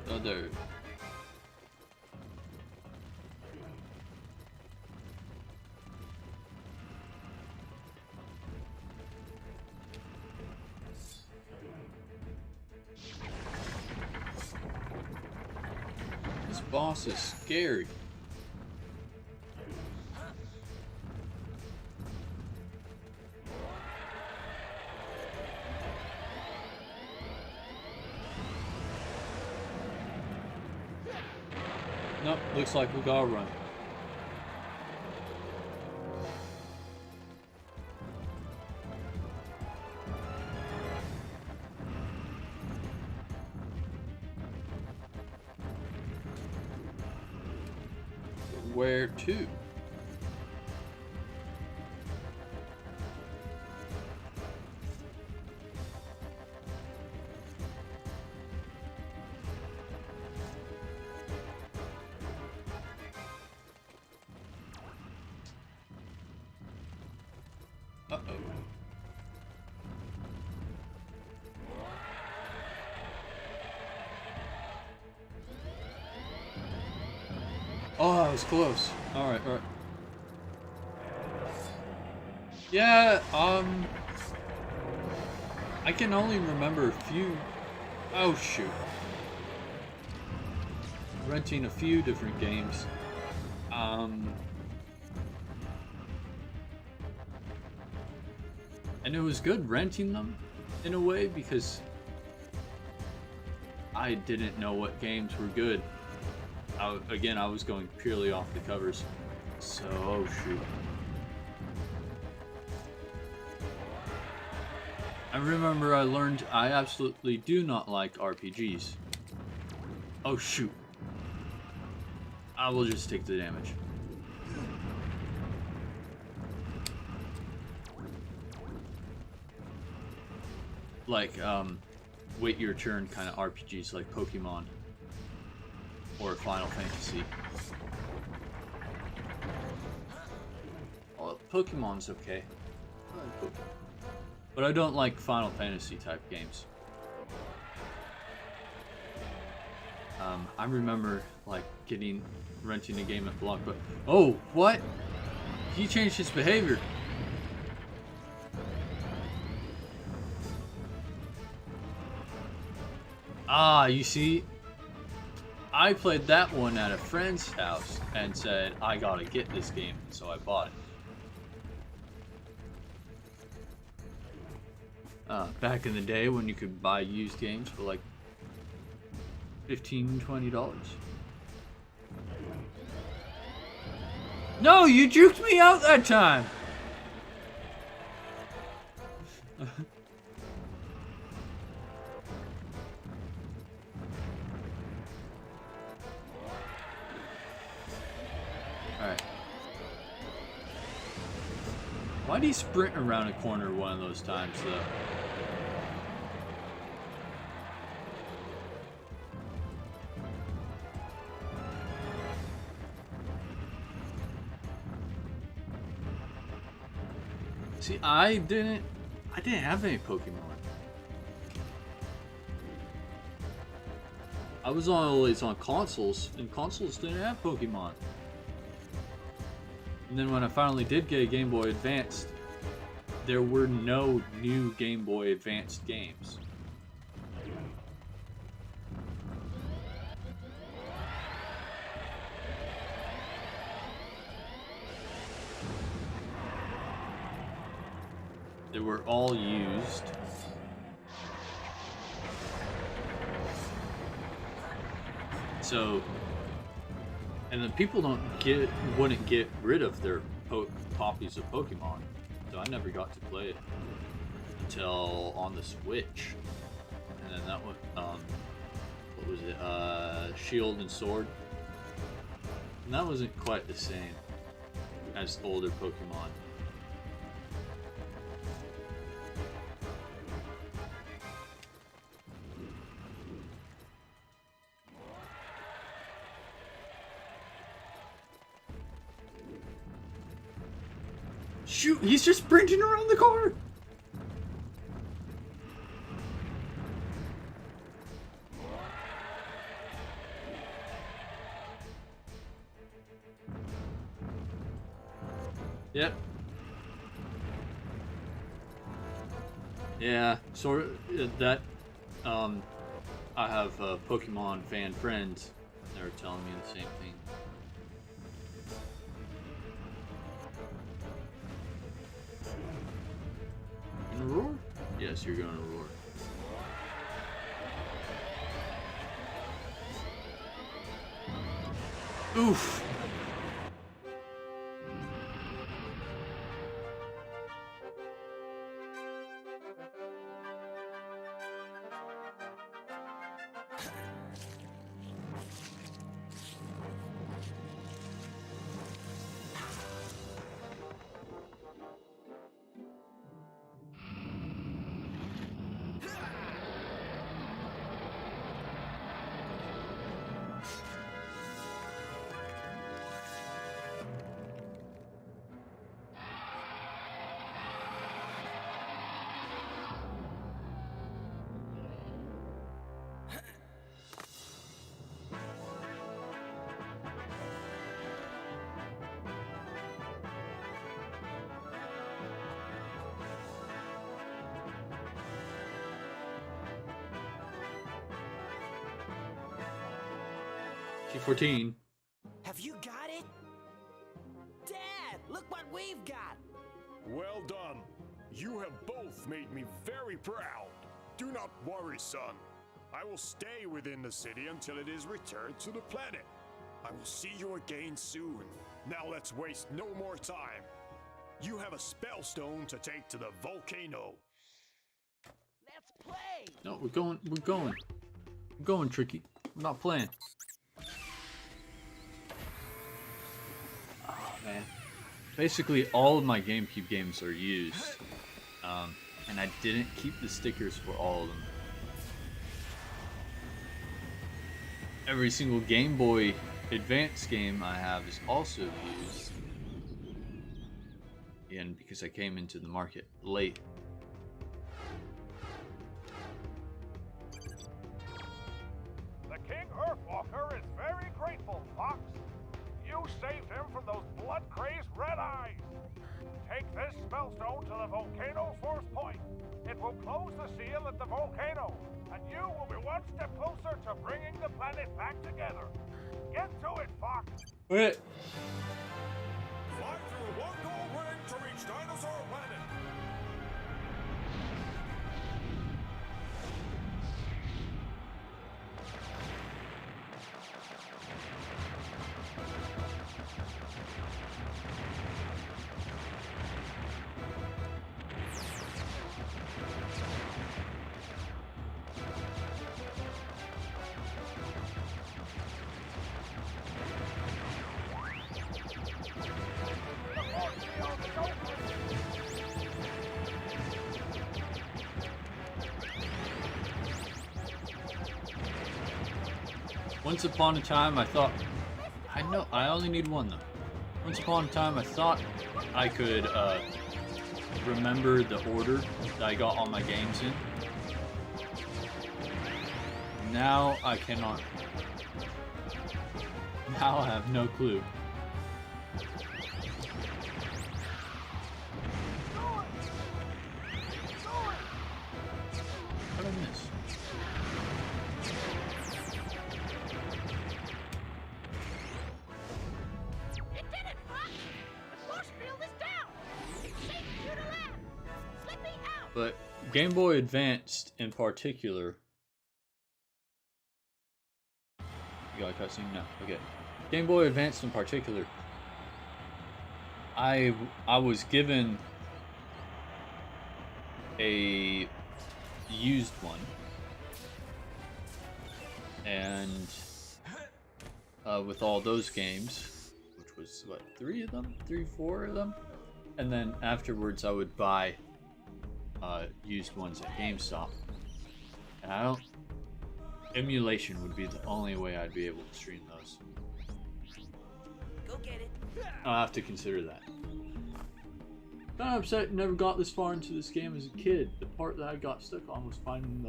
A: Oh, there. This boss is scary. Nope, looks like we gotta run. Where to? Uh-oh. Oh, that was close. Alright, alright. Yeah, I can only remember a few. Oh, shoot. Renting a few different games. And it was good renting them in a way because I didn't know what games were good. Again, I was going purely off the covers. So, oh shoot. I remember I learned I absolutely do not like RPGs. Oh shoot. I will just take the damage. Like, wait your turn kind of RPGs like Pokemon. Or Final Fantasy. Well, Pokemon's okay. I like Pokemon. But I don't like Final Fantasy type games. I remember like renting a game at Blockbuster. Oh, what? He changed his behavior. Ah, you see? I played that one at a friend's house and said, I gotta get this game, so I bought it. Back in the day when you could buy used games for like $15, $20. No, you juked me out that time! Alright. Why'd he sprint around a corner one of those times, though? See, I didn't have any Pokemon. I was always on consoles, and consoles didn't have Pokemon. And then when I finally did get a Game Boy Advanced, there were no new Game Boy Advanced games. They were all used. So, and then people wouldn't get rid of their copies of Pokemon. So I never got to play it until on the Switch. And then that one, what was it? Shield and Sword. And that wasn't quite the same as older Pokemon. Shoot, he's just sprinting around the car! Yep. Yeah, sort of, that, I have Pokemon fan friends that are telling me the same thing. Roar? Yes, you're going to roar. Oof. G14.
D: Have you got it? Dad, look what we've got!
H: Well done. You have both made me very proud. Do not worry, son. I will stay within the city until it is returned to the planet. I will see you again soon. Now let's waste no more time. You have a spell stone to take to the volcano.
G: Let's play!
A: No, we're going, Tricky. We're not playing. Oh, man. Basically, all of my GameCube games are used. And I didn't keep the stickers for all of them. Every single Game Boy Advance game I have is also used. And because I came into the market late.
F: The King Earthwalker is very grateful, Fox. You saved him from those blood-crazed red eyes. take this spellstone to the volcano's fourth point. It will close the seal at the volcano, and you will be one step closer to bringing the planet back together. Get to it, Fox!
A: Wait.
H: Fly through one gold ring to reach Dinosaur Planet.
A: Once upon a time, I thought... I only need one, though. Once upon a time, I thought I could, remember the order that I got all my games in. Now, I cannot. Now, I have no clue. What did I miss?
G: You did it, Fox! The force field is down! It's safe for you to land! Slip me out!
A: But Game Boy Advanced in particular. You got a cutscene? No. Okay. Game Boy Advanced in particular. I was given a used one, and with all those games, which was what, 4 of them, and then afterwards I would buy used ones at GameStop, and I don't. Emulation would be the only way I'd be able to stream those.
E: Go get it.
A: I'll have to consider that. Kind of upset never got this far into this game as a kid. The part that I got stuck on was finding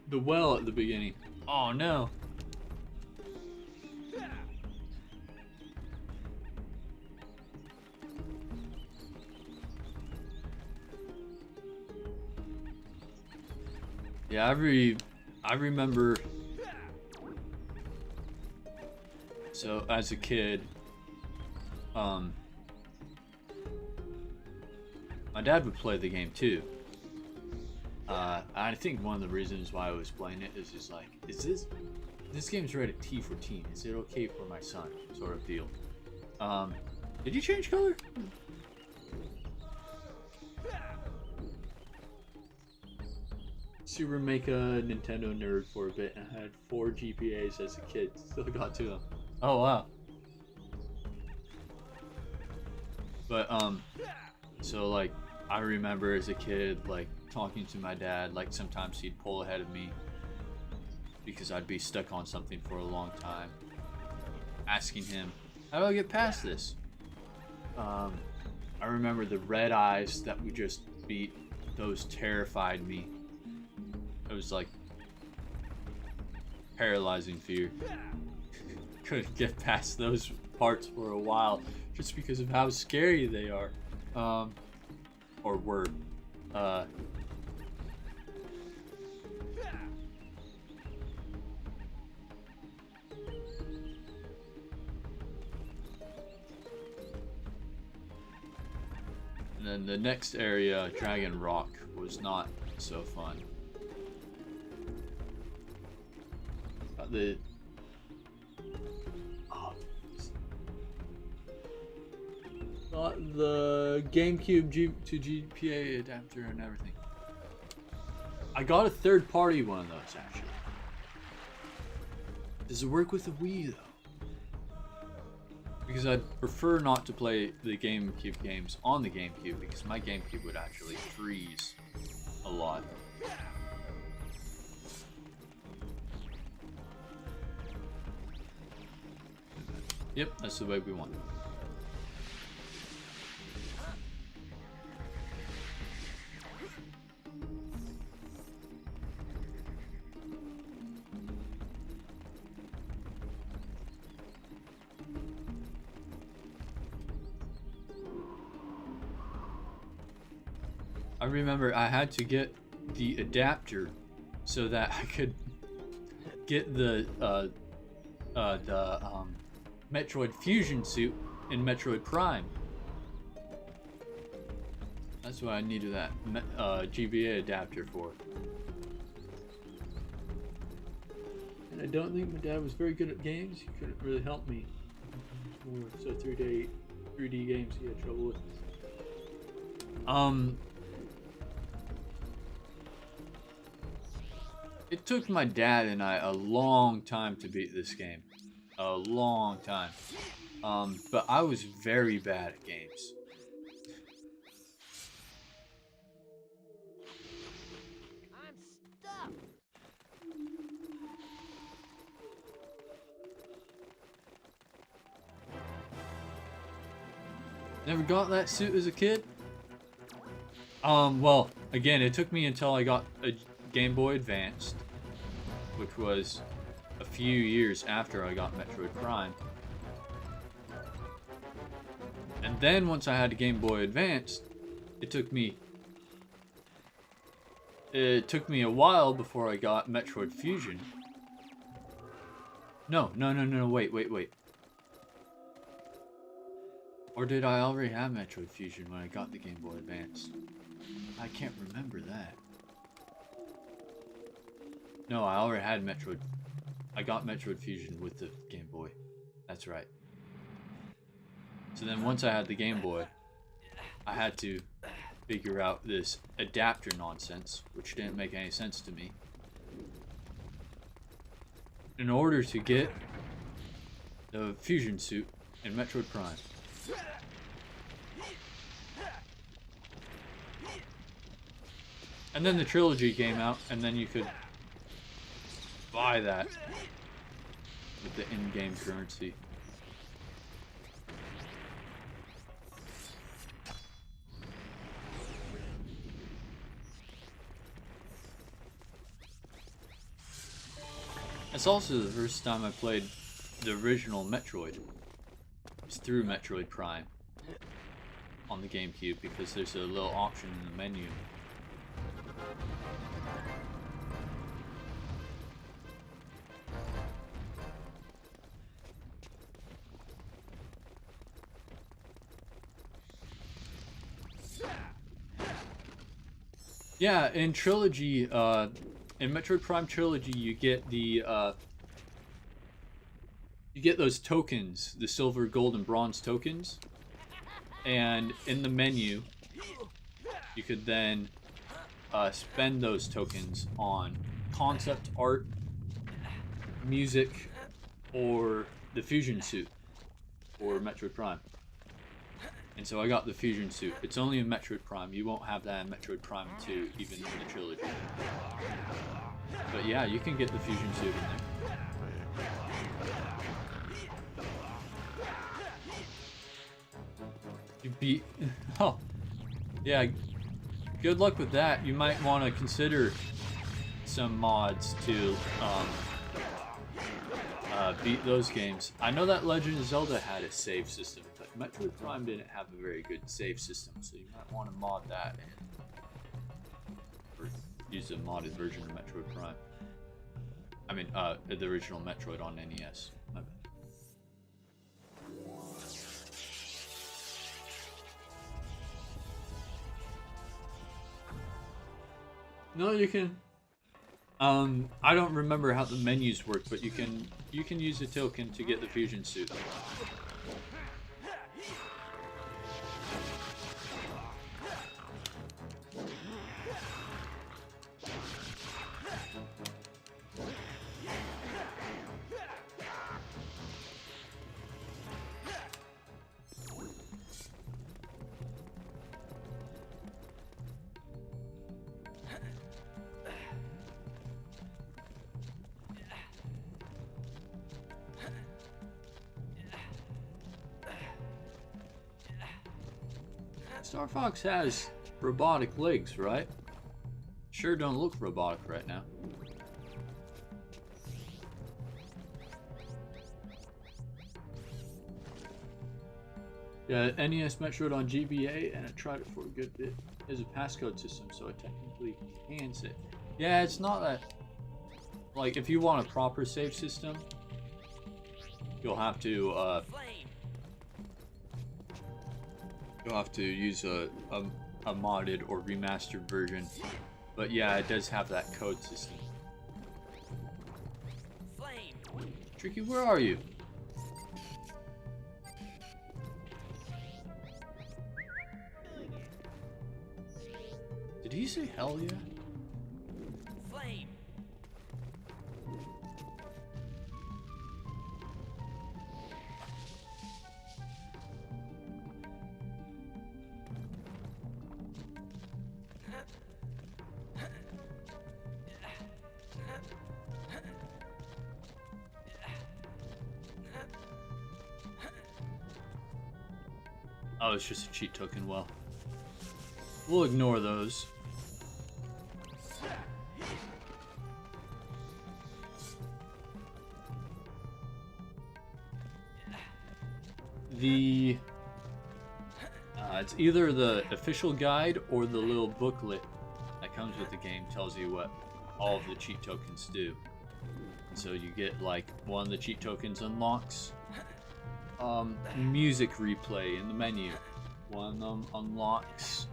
A: the well at the beginning. Oh no. Yeah, I remember. So as a kid, my dad would play the game too. I think one of the reasons why I was playing it is just like, is this game's rated T for teen? Is it okay for my son? Sort of deal. Did you change color? Super make a Nintendo nerd for a bit, and I had 4 GPAs as a kid. Still got 2 of them. Oh wow. But so like I remember as a kid like talking to my dad, like sometimes he'd pull ahead of me because I'd be stuck on something for a long time, asking him, how do I get past this? I remember the red eyes that we just beat. Those terrified me. It was like paralyzing fear. Couldn't get past those parts for a while just because of how scary they are. Or were. And then the next area, Dragon Rock, was not so fun. The GameCube to GPA adapter and everything. I got a third-party one of those actually. Does it work with the Wii though? Because I'd prefer not to play the GameCube games on the GameCube because my GameCube would actually freeze a lot. Yep, that's the way we want it. I remember I had to get the adapter so that I could get the Metroid Fusion suit in Metroid Prime. That's what I needed that GBA adapter for. And I don't think my dad was very good at games. He couldn't really help me. So 3D games he had trouble with. It took my dad and I a long time to beat this game. A long time. But I was very bad at games.
G: I'm stuck.
A: Never got that suit as a kid? Well, again, it took me until I got a Game Boy Advanced, which was a few years after I got Metroid Prime. And then once I had a Game Boy Advanced, it took me a while before I got Metroid Fusion. No, wait. Or did I already have Metroid Fusion when I got the Game Boy Advance? I can't remember that. No, I already had Metroid. I got Metroid Fusion with the Game Boy. That's right. So then once I had the Game Boy, I had to figure out this adapter nonsense, which didn't make any sense to me, in order to get the Fusion suit in Metroid Prime. And then the trilogy came out, and then you could buy that with the in-game currency. It's also the first time I played the original Metroid. It's through Metroid Prime on the GameCube, because there's a little option in the menu. Yeah, in Trilogy, in Metroid Prime Trilogy, you get the, you get those tokens, the silver, gold, and bronze tokens. And in the menu, you could then spend those tokens on concept art, music, or the Fusion suit for Metroid Prime. And so I got the Fusion suit. It's only in Metroid Prime. You won't have that in Metroid Prime 2, even in the trilogy. But yeah, you can get the Fusion suit in there. You beat... Oh. Yeah, good luck with that. You might want to consider some mods to beat those games. I know that Legend of Zelda had a save system, but Metroid Prime didn't have a very good save system, so you might want to mod that or use a modded version of Metroid Prime. I mean, the original Metroid on NES. My bad. No, you can. I don't remember how the menus work, but you can use a token to get the Fusion suit. Star Fox has robotic legs, right? Sure don't look robotic right now. Yeah, NES Metroid on GBA, and I tried it for a good bit. There's a passcode system, so it technically can save. Yeah, it's not that. Like, if you want a proper save system, you'll have to use a modded or remastered version. But yeah, it does have that code system. Tricky, where are you? Did he say hell yeah?
E: Flame.
A: Oh, it's just a cheat token. Well, we'll ignore those. It's either the official guide or the little booklet that comes with the game tells you what all of the cheat tokens do. So you get, like, one of the cheat tokens unlocks music replay in the menu. One of them unlocks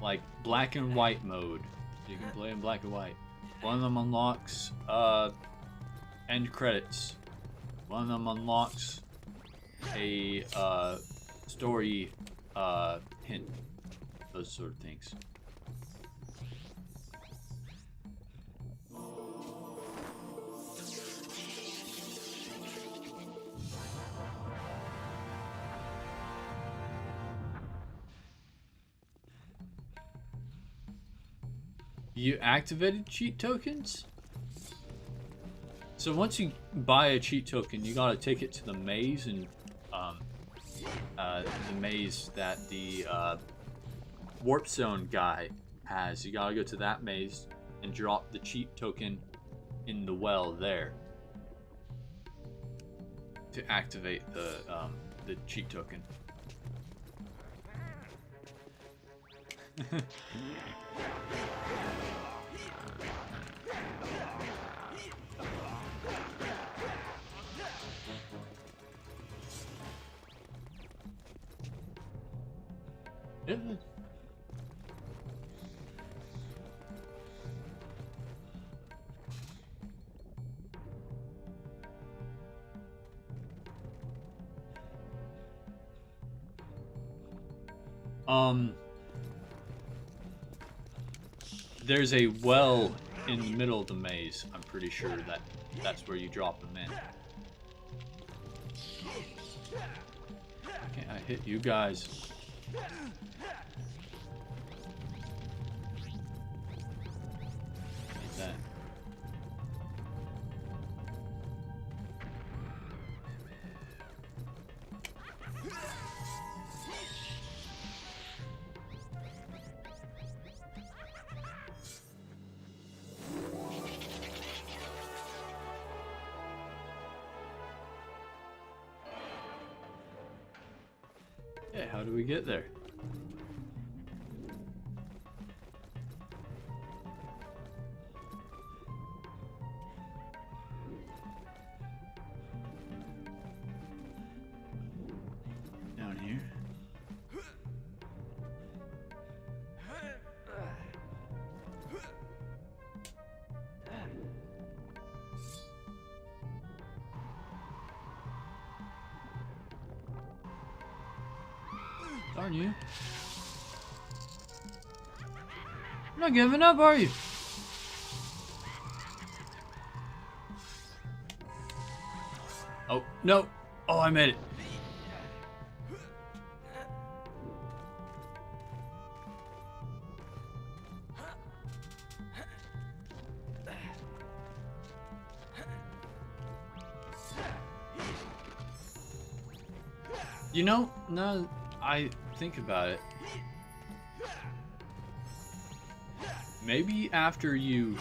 A: like black and white mode. You can play in black and white. One of them unlocks end credits. One of them unlocks a story hint. Those sort of things. You activated cheat tokens? So once you buy a cheat token, you gotta take it to the maze, and the maze that the warp zone guy has. You gotta go to that maze and drop the cheat token in the well there to activate the cheat token. Yeah. There's a well in the middle of the maze. I'm pretty sure that that's where you drop them in. Can't I hit you guys? Like that. Yeah, how do we get there? Down here. Darn you. You're not giving up, are you? Oh, no. Oh, I made it. You know, now I think about it, maybe after you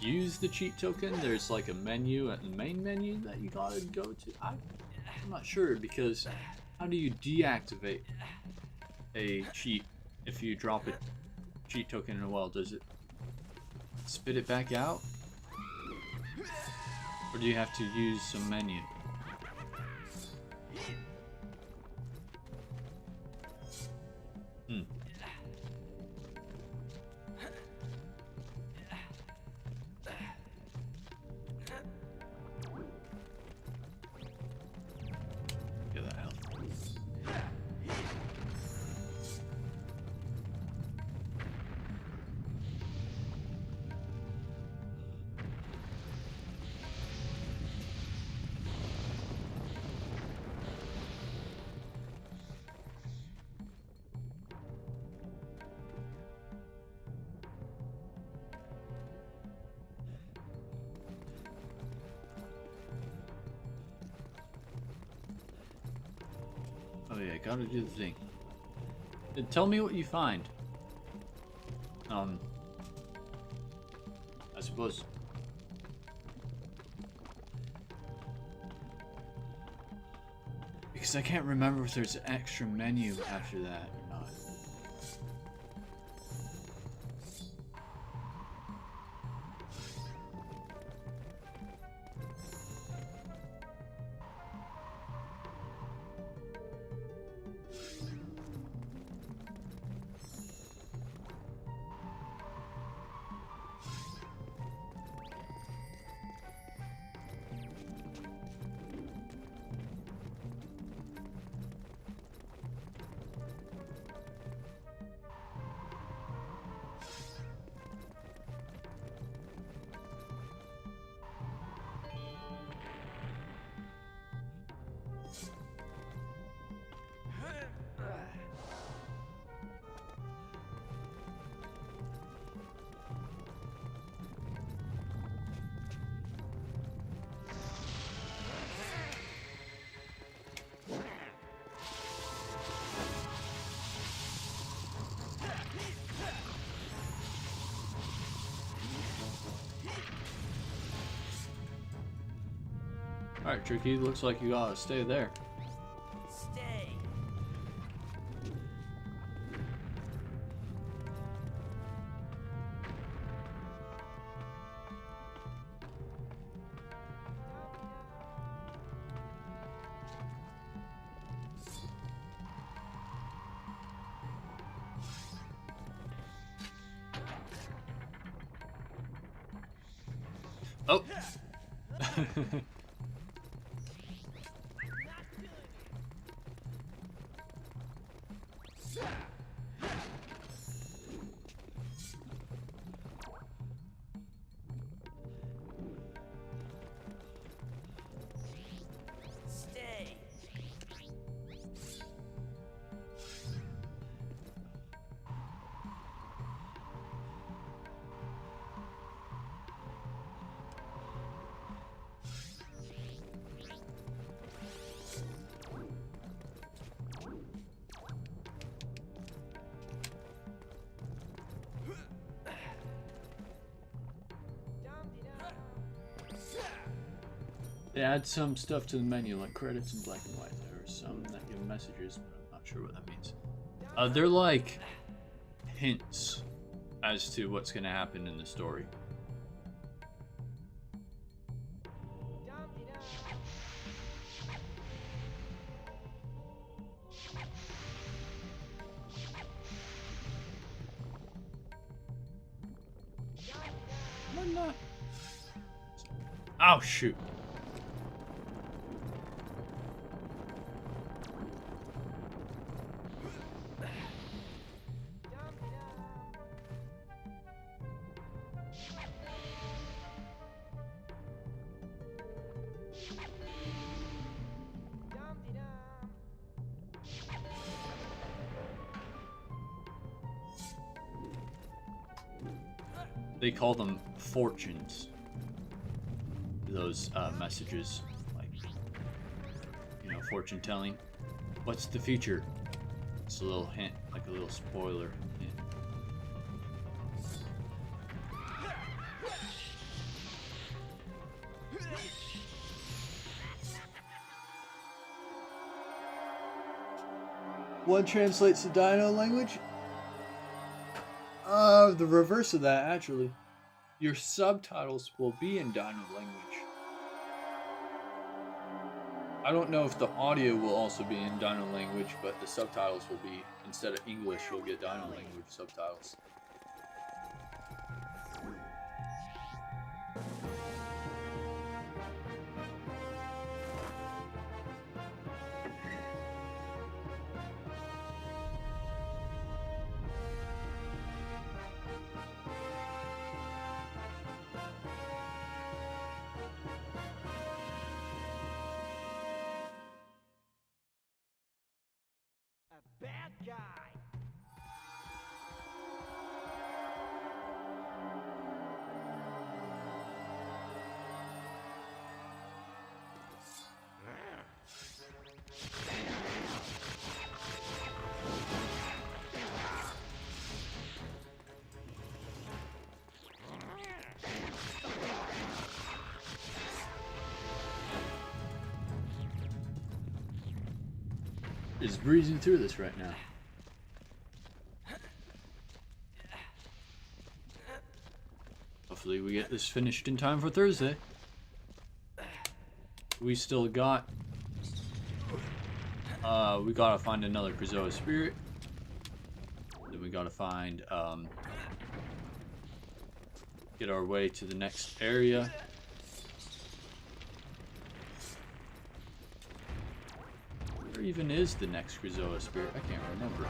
A: use the cheat token, there's like a menu at the main menu that you gotta go to. I'm not sure, because how do you deactivate a cheat. If you drop a cheat token in a well, does it spit it back out? Or do you have to use some menu? Get that health. Oh yeah, gotta do the thing. Tell me what you find. I suppose. Because I can't remember if there's an extra menu after that or not. Alright, Tricky, looks like you gotta stay there.
E: Stay.
A: Oh!
E: Stay.
A: They add some stuff to the menu, like credits in black and white. There are some that give messages, but I'm not sure what that means. They're like hints as to what's going to happen in the story. I'm not. Oh, shoot. They call them fortunes. Those messages, like, you know, fortune telling. What's the future? It's a little hint, like a little spoiler hint. One translates to Dino language. The reverse of that, actually. Your subtitles will be in Dino language. I don't know if the audio will also be in Dino language, but the subtitles will be, instead of English, you'll get Dino language subtitles.
D: A bad guy.
A: Just breezing through this right now. Hopefully we get this finished in time for Thursday. We still got... we gotta find another Krazoa spirit. Then we gotta find... get our way to the next area. Where even is the next Krazoa spirit? I can't remember.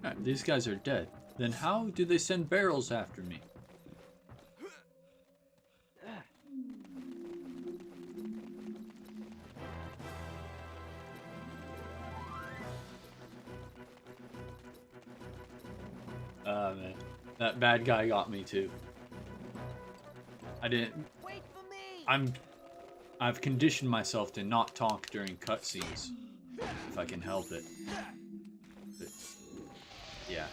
A: Alright, these guys are dead. Then how do they send barrels after me? Man. That bad guy got me too. I didn't...
D: Wait for me.
A: I've conditioned myself to not talk during cutscenes. If I can help it. But, yeah,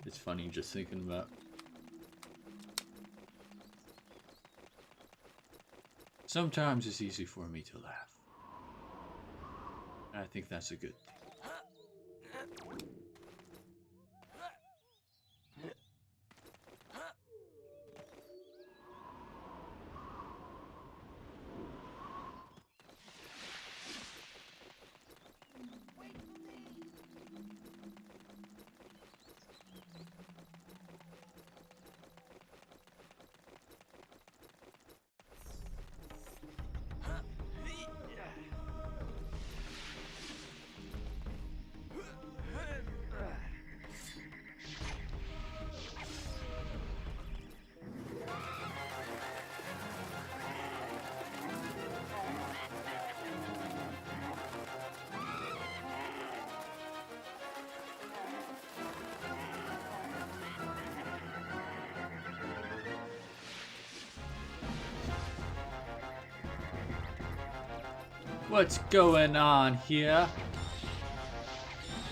A: it's funny just thinking about. Sometimes it's easy for me to laugh. And I think that's a good thing. What's going on here?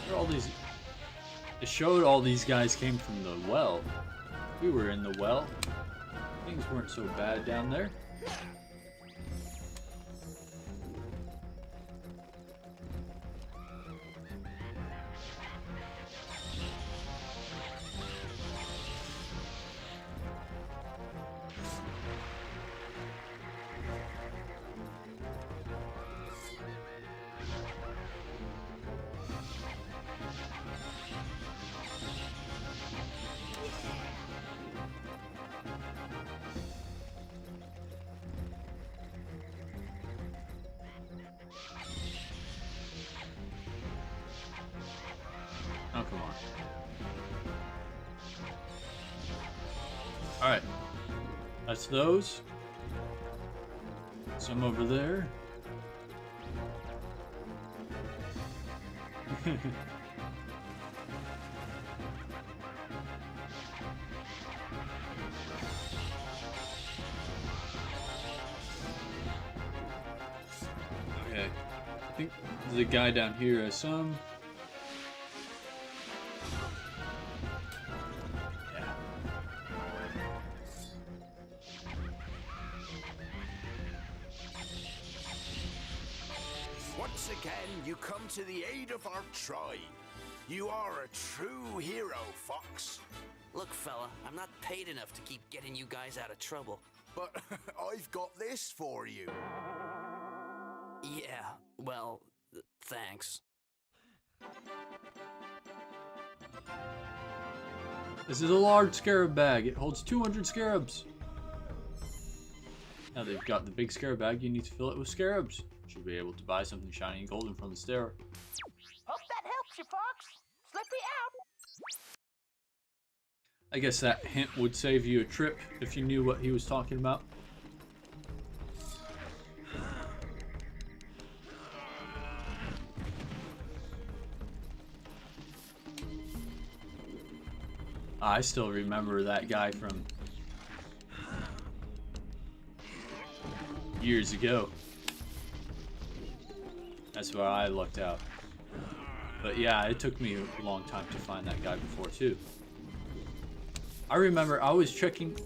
A: Where are all these? It showed all these guys came from the well. We were in the well. Things weren't so bad down there. That's those. Some over there. Okay. I think the guy down here has some. Yeah.
B: Once again, you come to the aid of our tribe. You are a true hero, Fox.
E: Look, fella, I'm not paid enough to keep getting you guys out of trouble.
B: But I've got this for you.
E: Yeah, well, thanks.
A: This is a large scarab bag. It holds 200 scarabs. Now they've got the big scarab bag, you need to fill it with scarabs. Should be able to buy something shiny and golden from the store.
G: Hope that helps you, Fox. Slippy out.
A: I guess that hint would save you a trip if you knew what he was talking about. I still remember that guy from years ago. That's where I looked out. But yeah, it took me a long time to find that guy before too. I remember I was checking,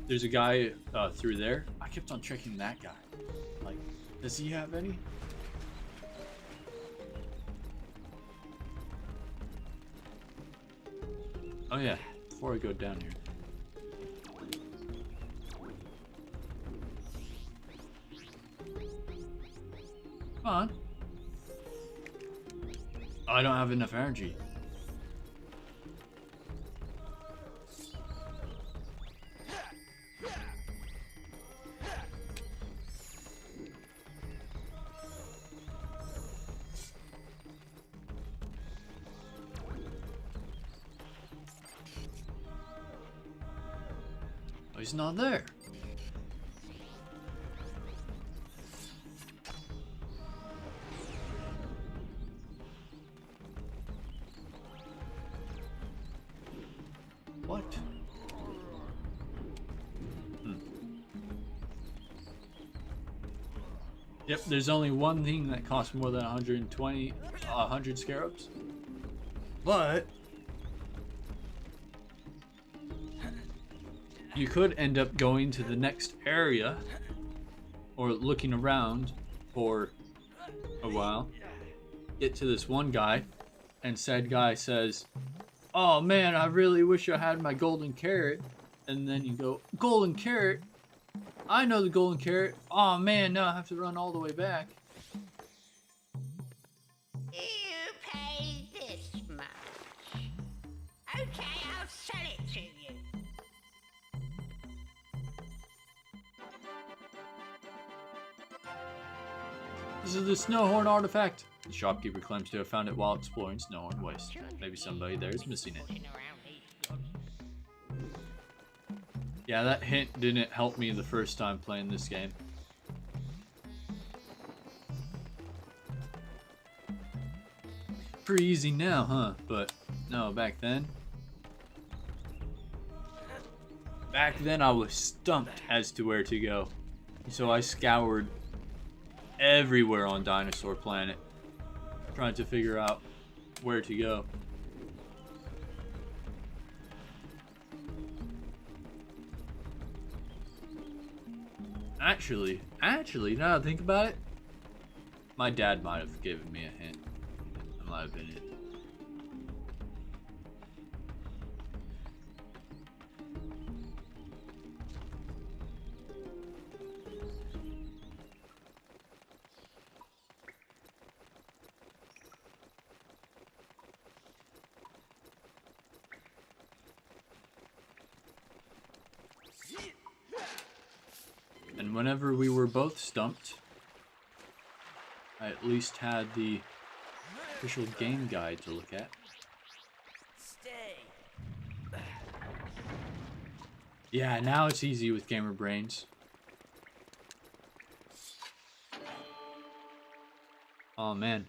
A: there's a guy through there. I kept on checking that guy. Like, does he have any? Oh yeah, before I go down here. Come on. I don't have enough energy. Oh, he's not there. What? Yep, there's only one thing that costs more than 100 scarabs. But you could end up going to the next area or looking around for a while, get to this one guy, and said guy says, "Oh man, I really wish I had my golden carrot." And then you go, "Golden carrot? I know the golden carrot. Oh man, now I have to run all the way back."
G: You pay this much. Okay, I'll sell it to you.
A: This is the Snowhorn artifact. The shopkeeper claims to have found it while exploring Snowhorn Waste. Maybe somebody there is missing it. Yeah, that hint didn't help me the first time playing this game. Pretty easy now, huh? But no, back then. Back then I was stumped as to where to go. So I scoured everywhere on Dinosaur Planet, trying to figure out where to go. Actually, now that I think about it, my dad might have given me a hint. That might have been it. And whenever we were both stumped, I at least had the official game guide to look at.
E: Stay.
A: Yeah, now it's easy with gamer brains. Oh man.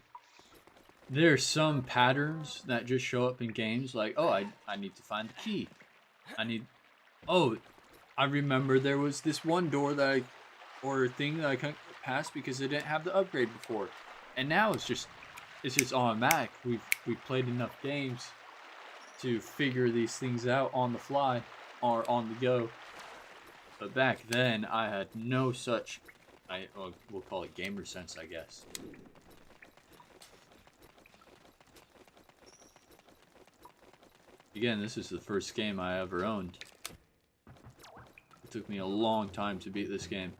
A: There's some patterns that just show up in games like, oh, I need to find the key. Oh, I remember there was this one door that or thing that I couldn't pass because it didn't have the upgrade before. And now it's just automatic. We've played enough games to figure these things out on the fly or on the go. But back then, I had no such, we'll call it gamer sense, I guess. Again, this is the first game I ever owned. It took me a long time to beat this game.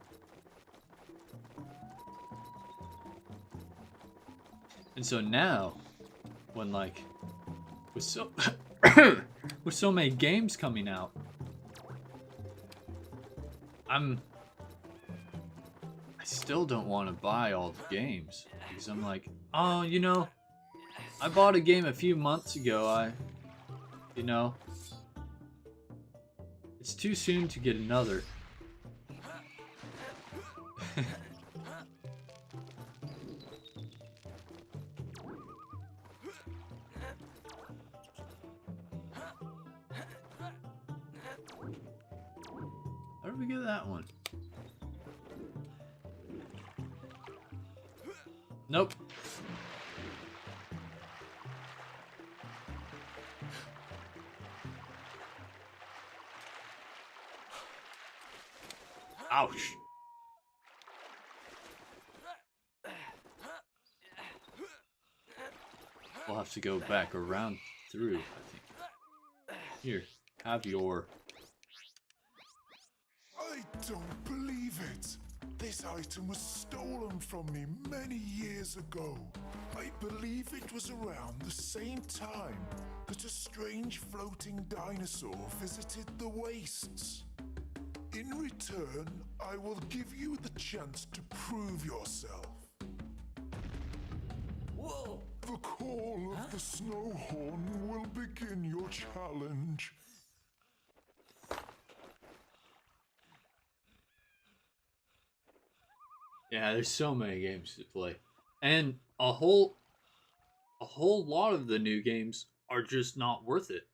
A: And so now, when like, with so with so many games coming out, I still don't want to buy all the games because I'm like, oh, you know, I bought a game a few months ago. You know, it's too soon to get another. How did we get that one? Nope. Ouch. We'll have to go back around through, I think. Here, have your...
I: I don't believe it. This item was stolen from me many years ago. I believe it was around the same time that a strange floating dinosaur visited the wastes. In return, I will give you the chance to prove yourself.
E: Whoa!
I: The call of the Snowhorn will begin your challenge.
A: Yeah, there's so many games to play. And a whole lot of the new games are just not worth it.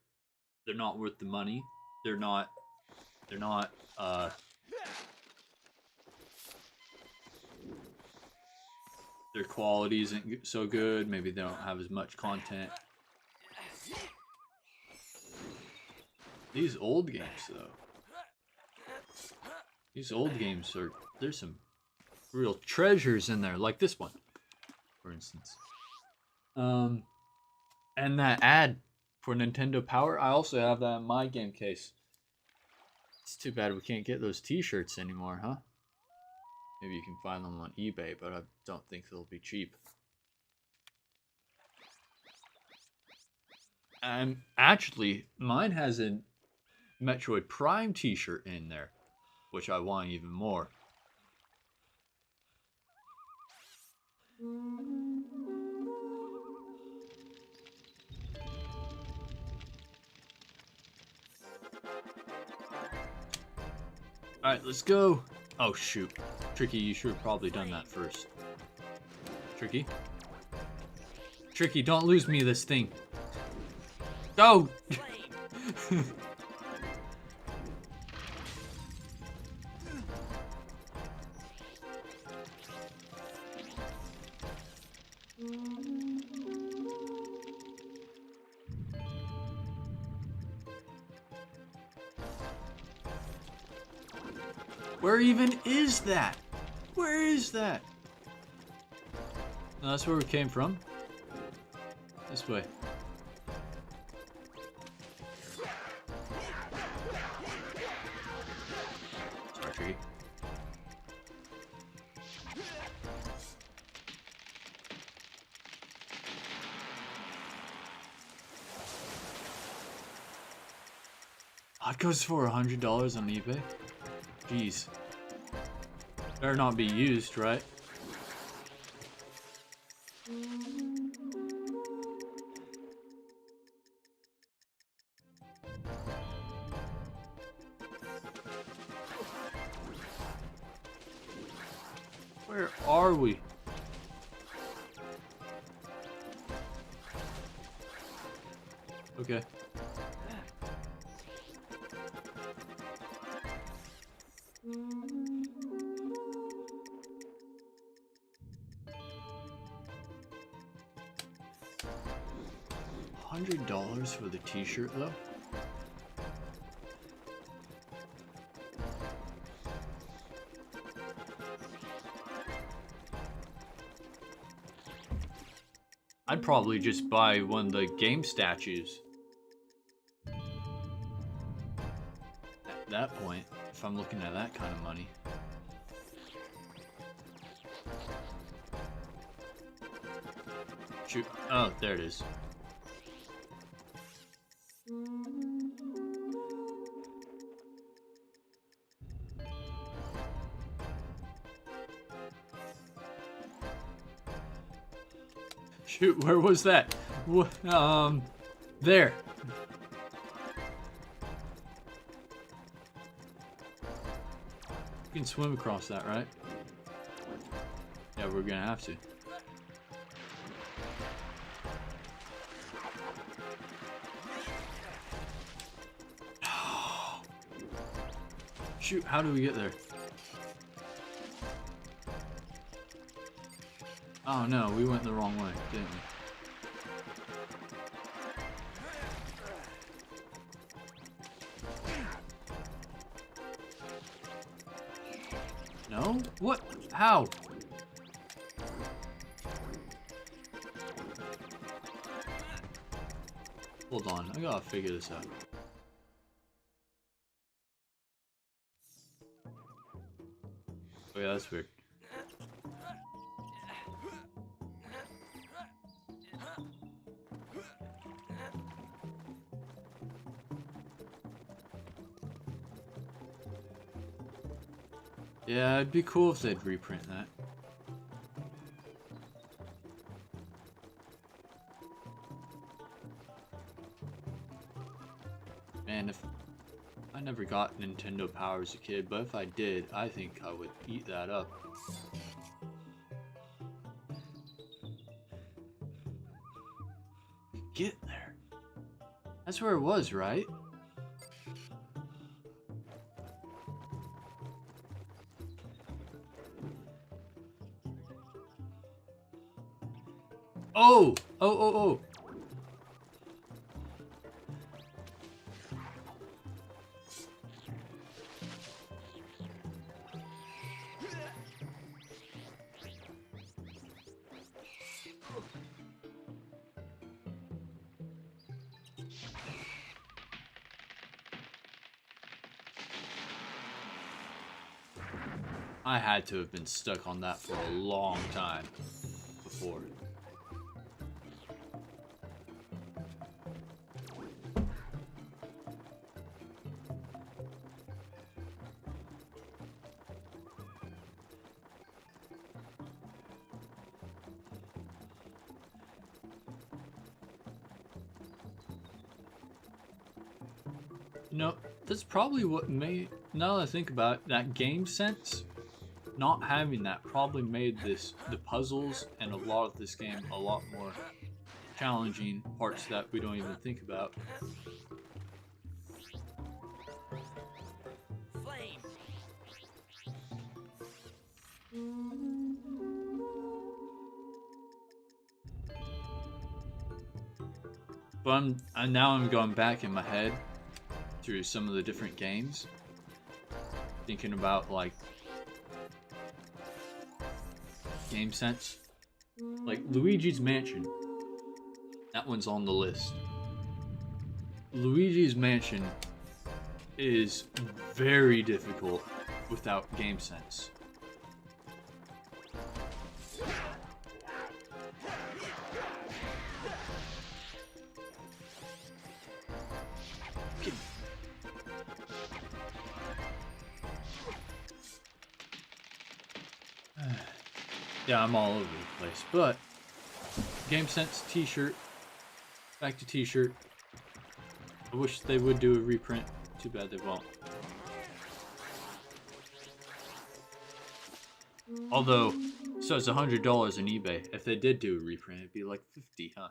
A: They're not worth the money. They're not their quality isn't so good. Maybe they don't have as much content. These old games, though. These old games there's some real treasures in there, like this one, for instance. And that ad for Nintendo Power, I also have that in my game case. It's too bad we can't get those t-shirts anymore, huh? Maybe you can find them on eBay, but I don't think they'll be cheap. And actually, mine has a Metroid Prime t-shirt in there, which I want even more. Alright, let's go. Oh, shoot. Tricky, you should have probably done that first. Tricky? Tricky, don't lose me this thing. Go! Where even is that? Where is that? No, that's where we came from. This way. Sorry, Tricky. That goes for $100 on eBay. Jeez. Better not be used, right? Where are we? Okay. $100 for the t-shirt though? I'd probably just buy one of the game statues. At that point, if I'm looking at that kind of money. Shoot. Oh, there it is. Shoot, where was that? There. You can swim across that, right? Yeah, we're gonna have to. Shoot, how do we get there? Oh no, we went the wrong way, didn't we? No? What? How? Hold on, I gotta figure this out. Oh yeah, that's weird. Yeah, it'd be cool if they'd reprint that. Man, if I never got Nintendo Power as a kid, but if I did, I think I would eat that up. Get there. That's where it was, right? Oh! Oh. I had to have been stuck on that for a long time before. No, that's probably what made, now that I think about it, that game sense, not having that probably made the puzzles and a lot of this game a lot more challenging, parts that we don't even think about.
E: Flame.
A: But I'm going back in my head through some of the different games, thinking about like game sense, like Luigi's Mansion. That one's on the list. Luigi's Mansion is very difficult without game sense. Yeah, I'm all over the place, but game sense t-shirt, back to t-shirt. I wish they would do a reprint. Too bad they won't. Although, so it's $100 on eBay. If they did do a reprint, it'd be like 50, huh?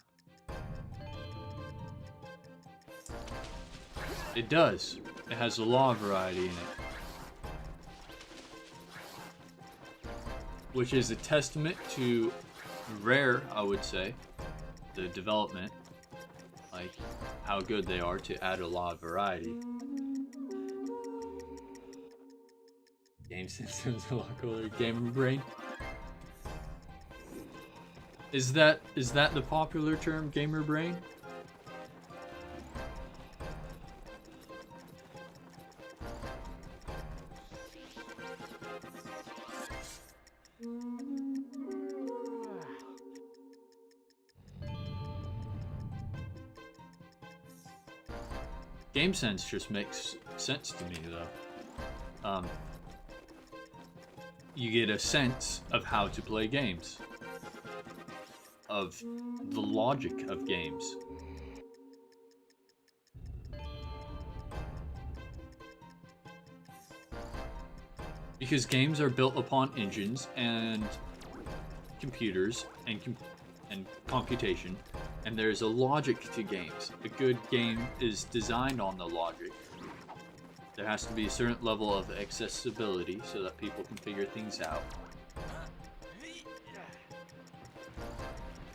A: It does. It has a law variety in it. Which is a testament to Rare, I would say, the development, like how good they are to add a lot of variety. Game systems a lot cooler. Gamer brain. Is that the popular term, gamer brain? Game sense just makes sense to me, though. You get a sense of how to play games, of the logic of games. Because games are built upon engines and computers and computation, and there's a logic to games. A good game is designed on the logic. There has to be a certain level of accessibility so that people can figure things out.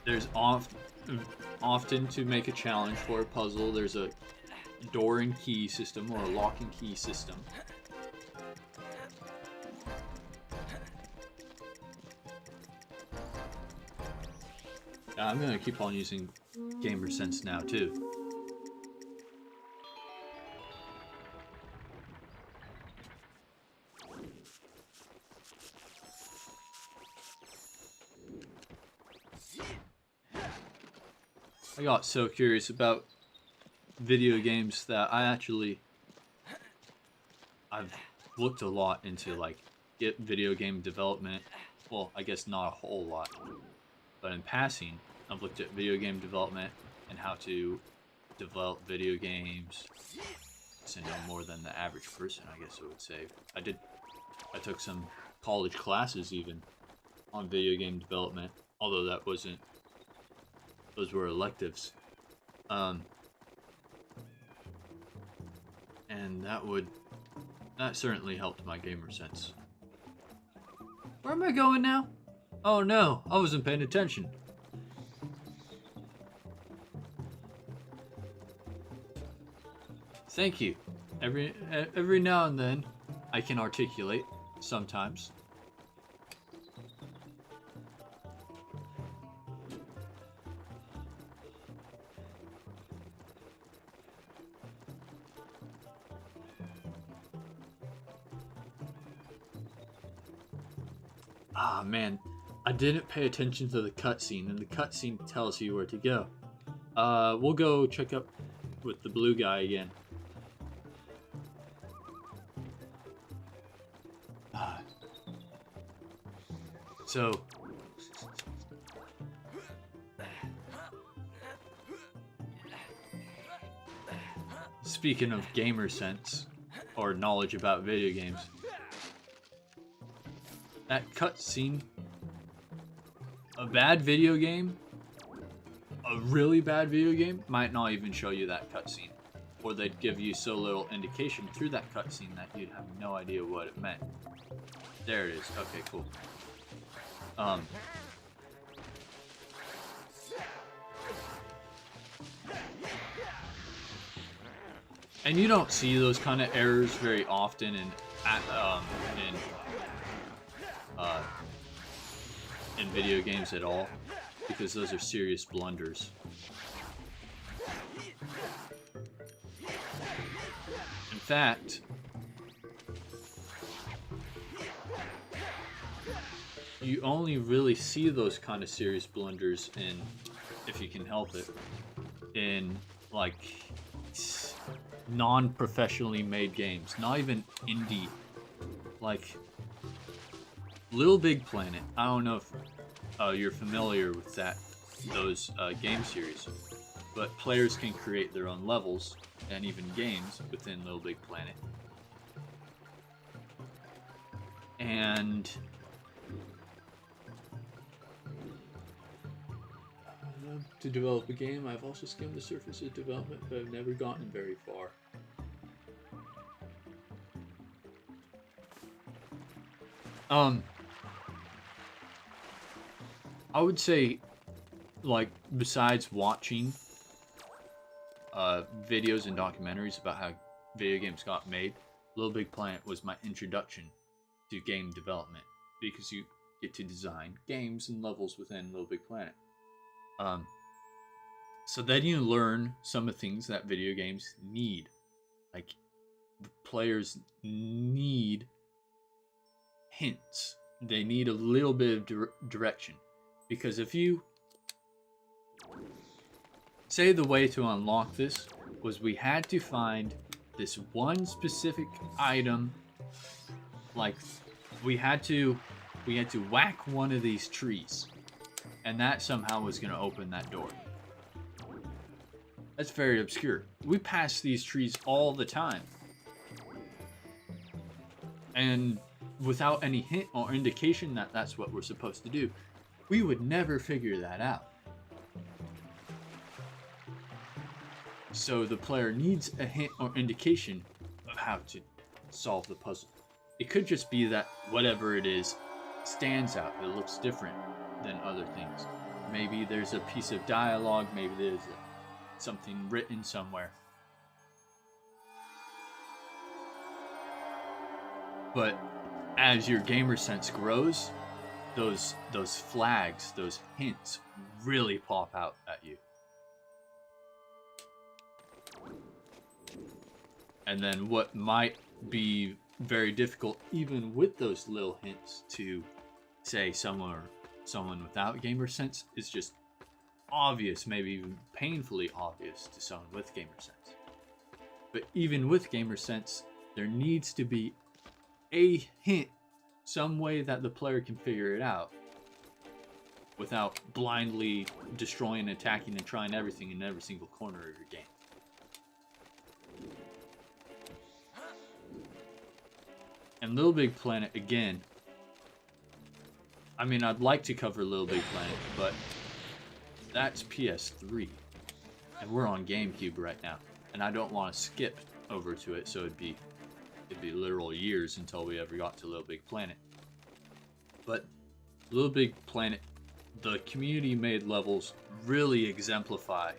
A: There's often to make a challenge for a puzzle, there's a door and key system or a lock and key system. I'm gonna keep on using gamer sense now too. I got so curious about video games that I've looked a lot into like video game development. Well, I guess not a whole lot, but in passing, I've looked at video game development and how to develop video games. To know more than the average person, I guess I would say. I took some college classes even on video game development, although those were electives. And that certainly helped my gamer sense. Where am I going now? Oh no, I wasn't paying attention. Thank you. Every now and then, I can articulate, sometimes. Ah man, I didn't pay attention to the cutscene, and the cutscene tells you where to go. We'll go check up with the blue guy again. So, speaking of gamer sense, or knowledge about video games, that cutscene, a bad video game, a really bad video game, might not even show you that cutscene. Or they'd give you so little indication through that cutscene that you'd have no idea what it meant. There it is. Okay, cool. And you don't see those kind of errors very often in video games at all, because those are serious blunders. In fact, you only really see those kind of serious blunders in, if you can help it, in like non-professionally made games, not even indie, like Little Big Planet. I don't know if you're familiar with those game series, but players can create their own levels and even games within Little Big Planet. And to develop a game. I've also skimmed the surface of development, but I've never gotten very far. I would say, like, besides watching videos and documentaries about how video games got made, Little Big Planet was my introduction to game development, because you get to design games and levels within Little Big Planet. So then you learn some of the things that video games need. Like, the players need hints. They need a little bit of direction. Because if you... Say the way to unlock this was we had to find this one specific item. Like, we had to whack one of these trees. And that somehow was going to open that door. That's very obscure. We pass these trees all the time. And without any hint or indication that that's what we're supposed to do, we would never figure that out. So the player needs a hint or indication of how to solve the puzzle. It could just be that whatever it is stands out. It looks different than other things. Maybe there's a piece of dialogue. Maybe there's something written somewhere. But as your gamer sense grows, those flags, those hints really pop out at you. And then what might be very difficult, even with those little hints, to say someone without gamer sense, is just obvious, maybe even painfully obvious to someone with gamer sense. But even with gamer sense, there needs to be a hint, some way that the player can figure it out without blindly destroying, attacking, and trying everything in every single corner of your game. And Little Big Planet, again, I mean, I'd like to cover Little Big Planet, but that's PS3, and we're on GameCube right now, and I don't want to skip over to it, so it'd be literal years until we ever got to Little Big Planet. But Little Big Planet, the community-made levels really exemplify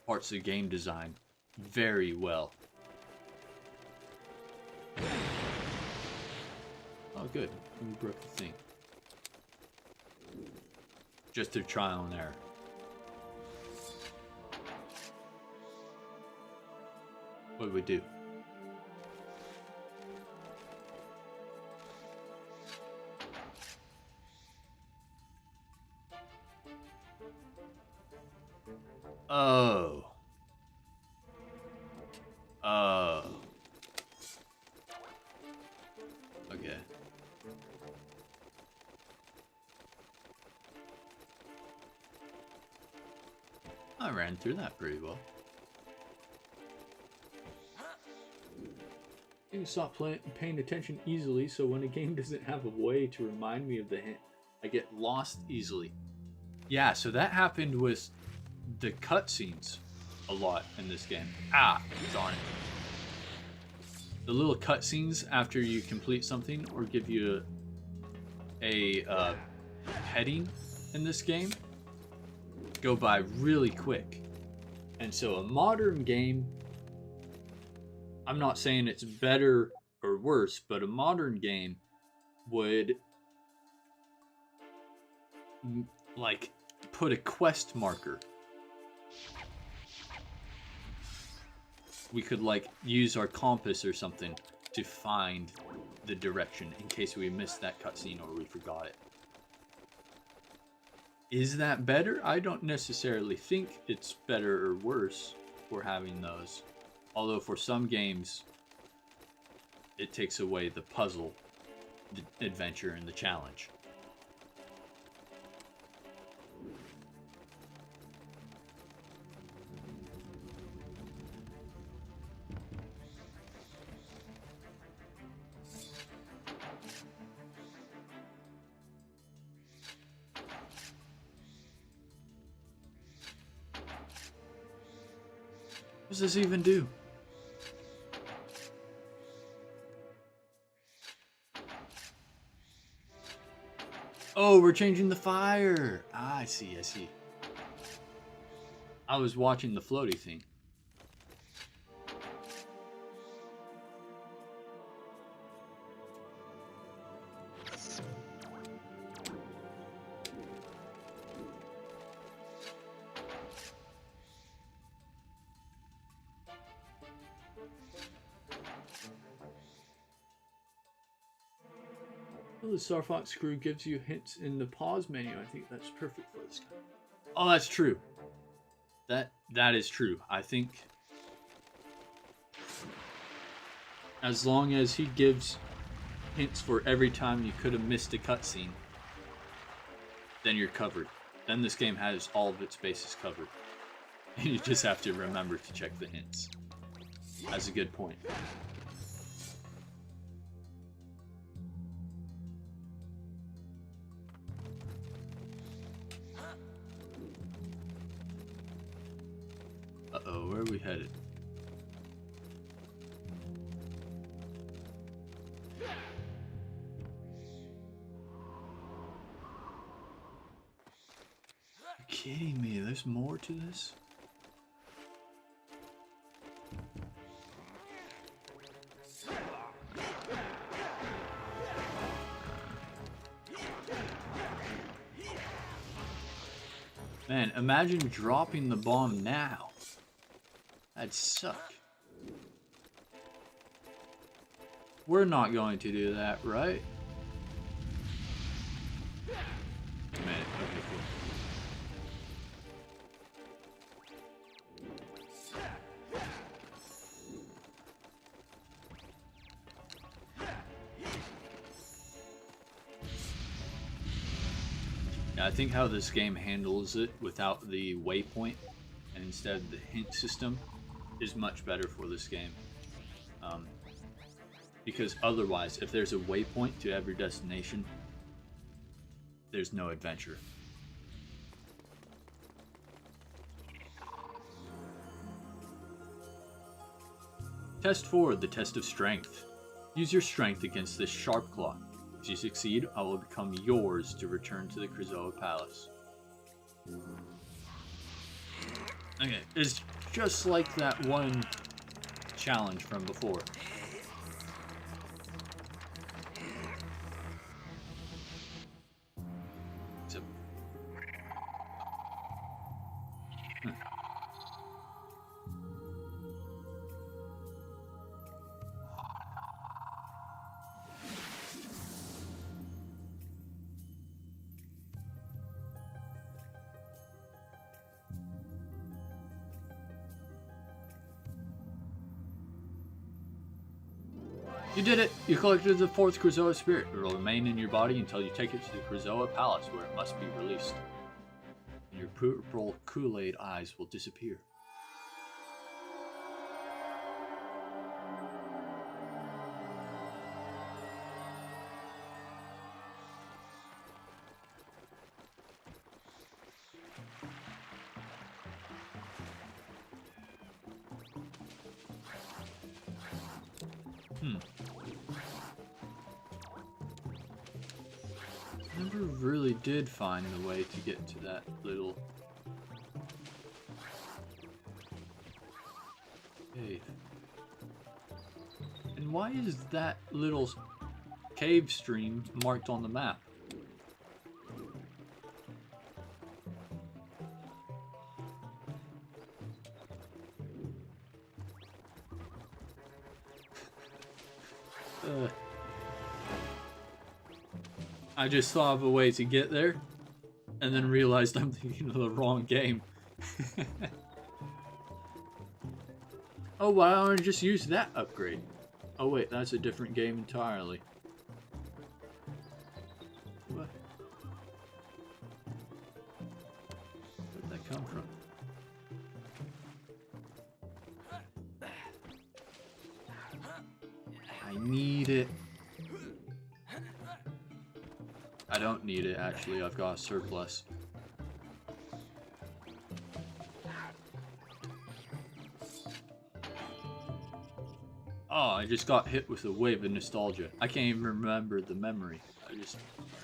A: parts of game design very well. Oh, good. We broke the thing. Just through trial and error. What do we do? Oh. Oh. Okay. I ran through that pretty well. You stop paying attention easily, so when a game doesn't have a way to remind me of the hint, I get lost easily. Yeah, so that happened with the cutscenes a lot in this game. Ah, darn it. The little cutscenes after you complete something or give you a heading in this game go by really quick. And so a modern game, I'm not saying it's better or worse, but a modern game would like put a quest marker. We could like use our compass or something to find the direction in case we missed that cutscene or we forgot it. Is that better? I don't necessarily think it's better or worse for having those. Although for some games, it takes away the puzzle, the adventure, and the challenge. What does this even do? Oh, we're changing the fire. Ah, I see, I see. I was watching the floaty thing. Well, the Star Fox crew gives you hints in the pause menu. I think that's perfect for this guy. Oh, that's true. That is true. I think as long as he gives hints for every time you could have missed a cutscene, then you're covered. Then this game has all of its bases covered. And you just have to remember to check the hints. That's a good point. Uh-oh, where are we headed? You're kidding me, there's more to this? Man, imagine dropping the bomb now. That'd suck. We're not going to do that, right? Man, okay, cool. Yeah, I think how this game handles it without the waypoint and instead the hint system is much better for this game. Because otherwise, if there's a waypoint to every destination, there's no adventure. Test 4, the test of strength. Use your strength against this sharp claw. If you succeed, I will become yours to return to the Krazoa Palace. Okay, it's just like that one challenge from before. Except... You did it! You collected the 4th Krazoa spirit. It will remain in your body until you take it to the Krazoa Palace, where it must be released. And your purple Kool-Aid eyes will disappear. Never really did find the way to get to that little cave. And why is that little cave stream marked on the map? I just thought of a way to get there, and then realized I'm thinking of the wrong game. Oh, why don't I just use that upgrade? Oh wait, that's a different game entirely. What? Where'd that come from? I need it. I don't need it, actually. I've got a surplus. Oh, I just got hit with a wave of nostalgia. I can't even remember the memory. I just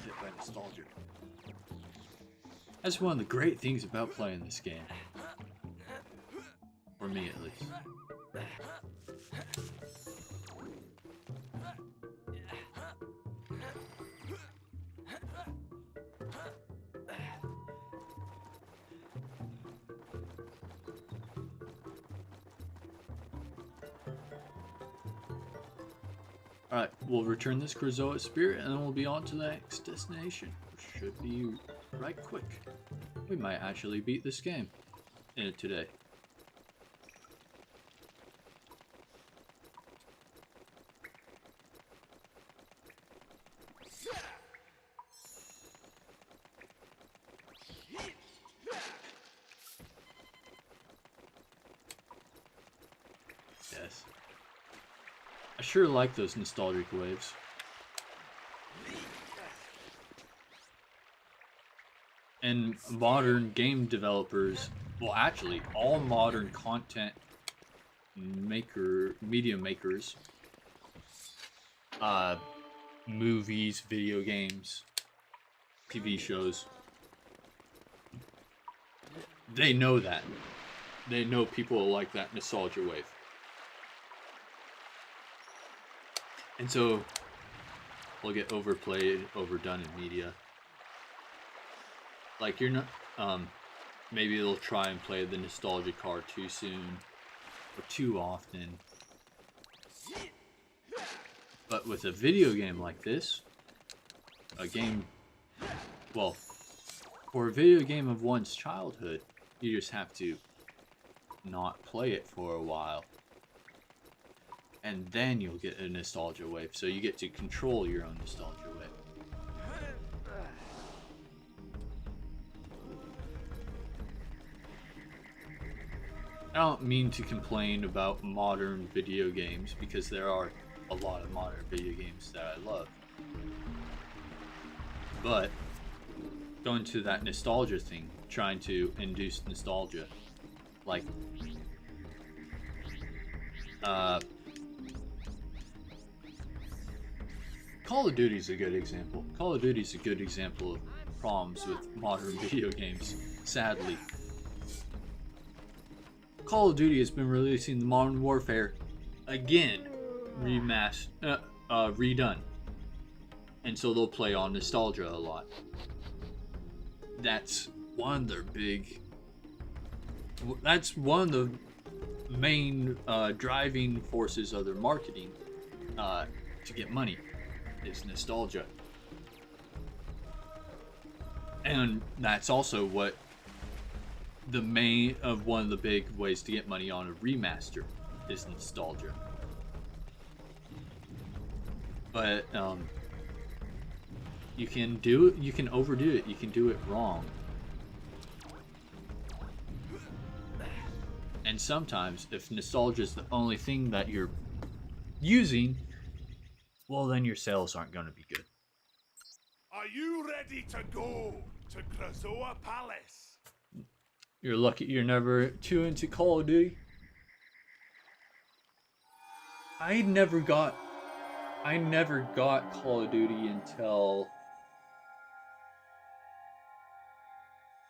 A: hit by nostalgia. That's one of the great things about playing this game. For me, at least. Alright, we'll return this Krazoa spirit and then we'll be on to the next destination, which should be right quick. We might actually beat this game today. Yes. I sure like those nostalgic waves. And modern game developers, well actually all modern content media makers, movies, video games, TV shows, they know that. They know people like that nostalgia wave. And so, we'll get overplayed, overdone in media. Like, you're not, maybe they'll try and play the nostalgia card too soon, or too often. But with a video game like this, a game, well, for a video game of one's childhood, you just have to not play it for a while. And then you'll get a nostalgia wave, so you get to control your own nostalgia wave. I don't mean to complain about modern video games, because there are a lot of modern video games that I love. But going to that nostalgia thing, trying to induce nostalgia, like Call of Duty is a good example. Call of Duty is a good example of problems with modern video games, sadly. Call of Duty has been releasing the Modern Warfare again, redone. And so they'll play on nostalgia a lot. That's one of their that's one of the main driving forces of their marketing to get money. Is nostalgia. And that's also what one of the big ways to get money on a remaster is nostalgia. But you can overdo it, you can do it wrong. And sometimes if nostalgia is the only thing that you're using, well, then your sales aren't going to be good.
I: Are you ready to go to Krazoa Palace?
A: You're lucky you're never too into Call of Duty. I never got Call of Duty until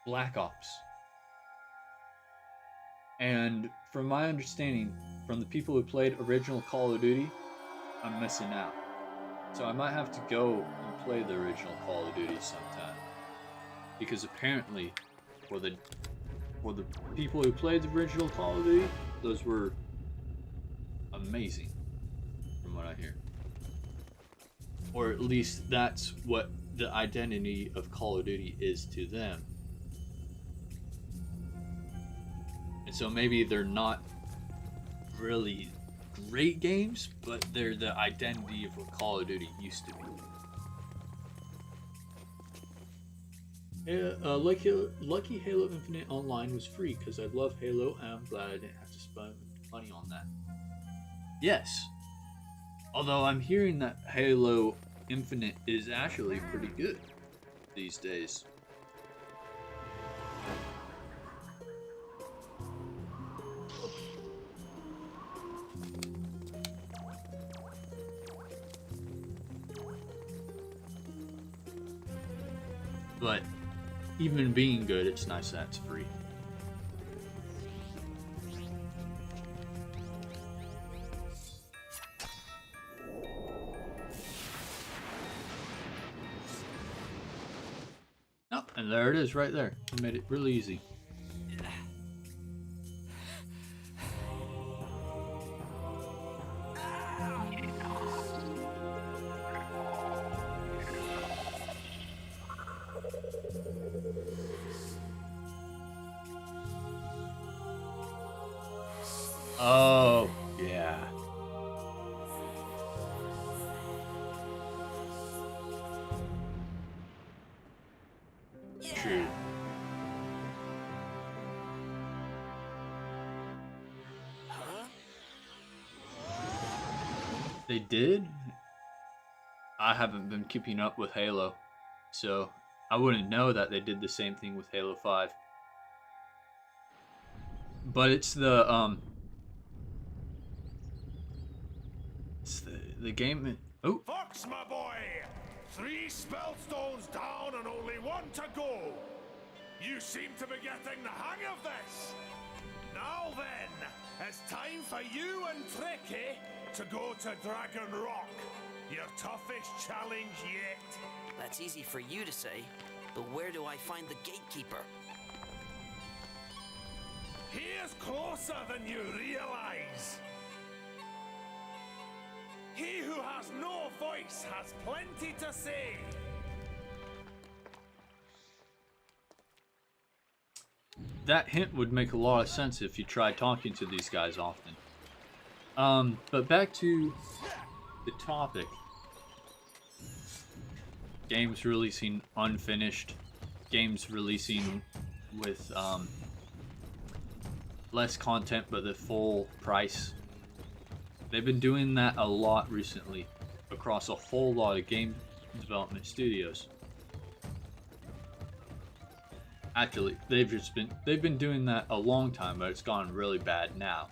A: Black Ops. And from my understanding, from the people who played original Call of Duty, I'm missing out. So I might have to go and play the original Call of Duty sometime. Because apparently, for the people who played the original Call of Duty, those were amazing, from what I hear. Or at least that's what the identity of Call of Duty is to them. And so maybe they're not really great games, but they're the identity of what Call of Duty used to be. Lucky Halo Infinite Online was free because I love Halo and I'm glad I didn't have to spend money on that. Yes. Although I'm hearing that Halo Infinite is actually pretty good these days. But even being good, it's nice that it's free. Oh, and there it is right there. They made it really easy. Oh, yeah. True. They did? I haven't been keeping up with Halo, so I wouldn't know that they did the same thing with Halo 5. But it's the game. Oh,
B: Fox, my boy! 3 spellstones down and only 1 to go. You seem to be getting the hang of this. Now then, it's time for you and Tricky to go to Dragon Rock. Your toughest challenge yet.
E: That's easy for you to say, but where do I find the gatekeeper?
B: He is closer than you realize. He who has no voice has plenty to say.
A: that hint would make a lot of sense if you tried talking to these guys often. But back to the topic. Games releasing unfinished. Games releasing with less content but the full price. They've been doing that a lot recently across a whole lot of game development studios. Actually, they've been doing that a long time, but it's gone really bad now.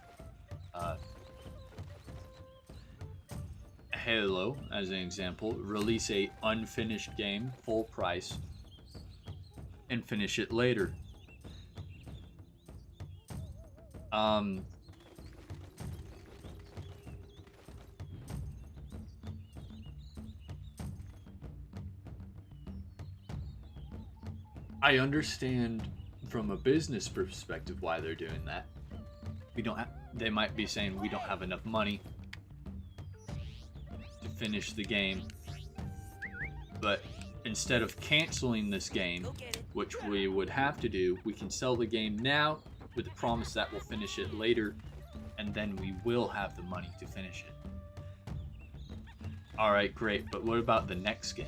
A: Halo, as an example, release a unfinished game full price and finish it later. I understand from a business perspective why they're doing that. They might be saying we don't have enough money to finish the game. But instead of canceling this game, which we would have to do, we can sell the game now with the promise that we'll finish it later, and then we will have the money to finish it. Alright, great, but what about the next game?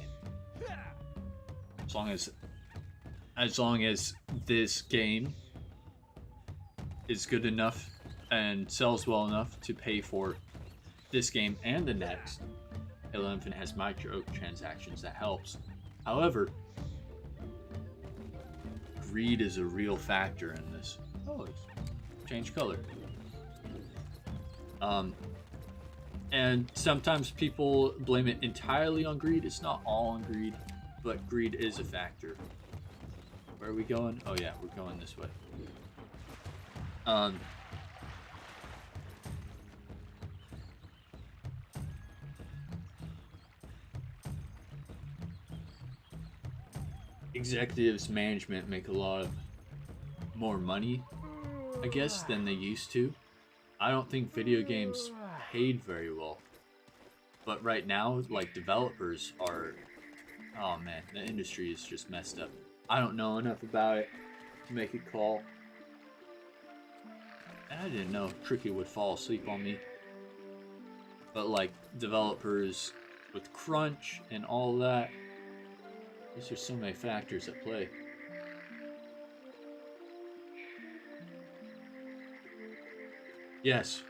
A: As long as this game is good enough and sells well enough to pay for this game and the next, Halo Infinite has microtransactions that helps. However, greed is a real factor in this. Oh, it's change color. And sometimes people blame it entirely on greed. It's not all on greed, but greed is a factor. Where are we going? Oh yeah, we're going this way. Executives, management make a lot of more money, I guess, than they used to. I don't think video games paid very well. But right now, like, developers are... Oh man, the industry is just messed up. I don't know enough about it to make a call. And I didn't know Tricky would fall asleep on me. But like, developers with crunch and all that, there's just so many factors at play. Yes,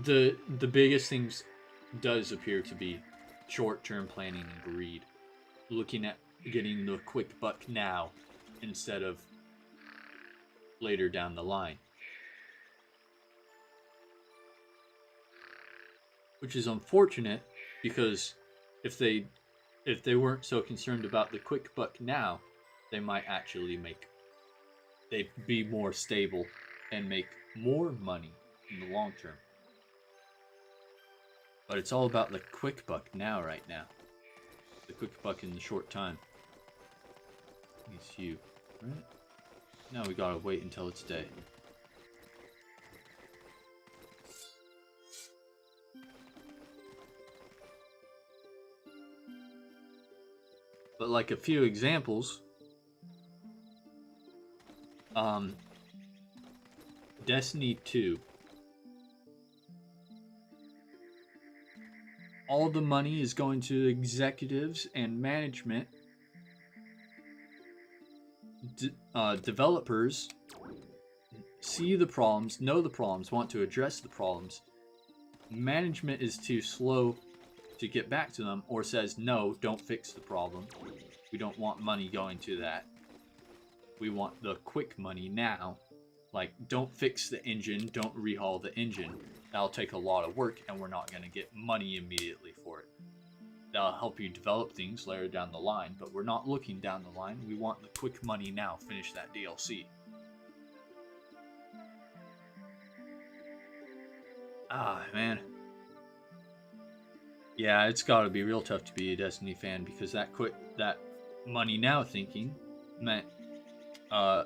A: the biggest things does appear to be short-term planning and greed. Looking at getting the quick buck now instead of later down the line. Which is unfortunate, because if they if they weren't so concerned about the quick buck now, they might actually they'd be more stable and make more money in the long term. But it's all about the quick buck now, right now. The quick buck in the short time. It's you, right? Now we gotta wait until it's day. But like a few examples, Destiny 2. All the money is going to executives and management. Developers see the problems, know the problems, want to address the problems. Management is too slow to get back to them, or says, no, don't fix the problem. We don't want money going to that. We want the quick money now. Like, don't fix the engine, don't rehaul the engine. That'll take a lot of work, and we're not going to get money immediately for it. That'll help you develop things later down the line, but we're not looking down the line. We want the quick money now. Finish that DLC. Ah, man. Yeah, it's got to be real tough to be a Destiny fan, because that money now thinking meant a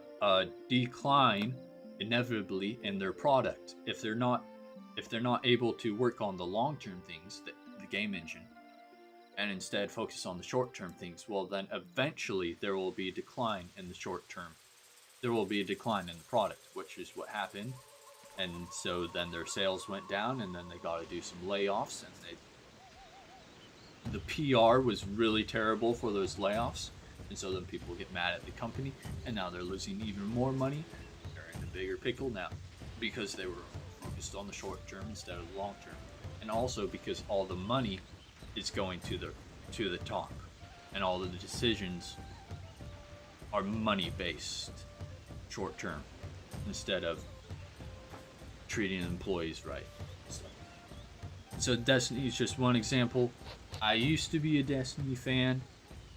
A: decline inevitably in their product if they're not able to work on the long-term things, the game engine, and instead focus on the short-term things. Well, then eventually there will be a decline in the short term. There will be a decline in the product, which is what happened. And so then their sales went down, and then they got to do some layoffs, and the PR was really terrible for those layoffs, and so then people get mad at the company, and now they're losing even more money. They're in a bigger pickle now because they were focused on the short term instead of the long term, and also because all the money is going to the top, and all of the decisions are money based, short term, instead of treating employees right. So Destiny is just one example. I used to be a Destiny fan.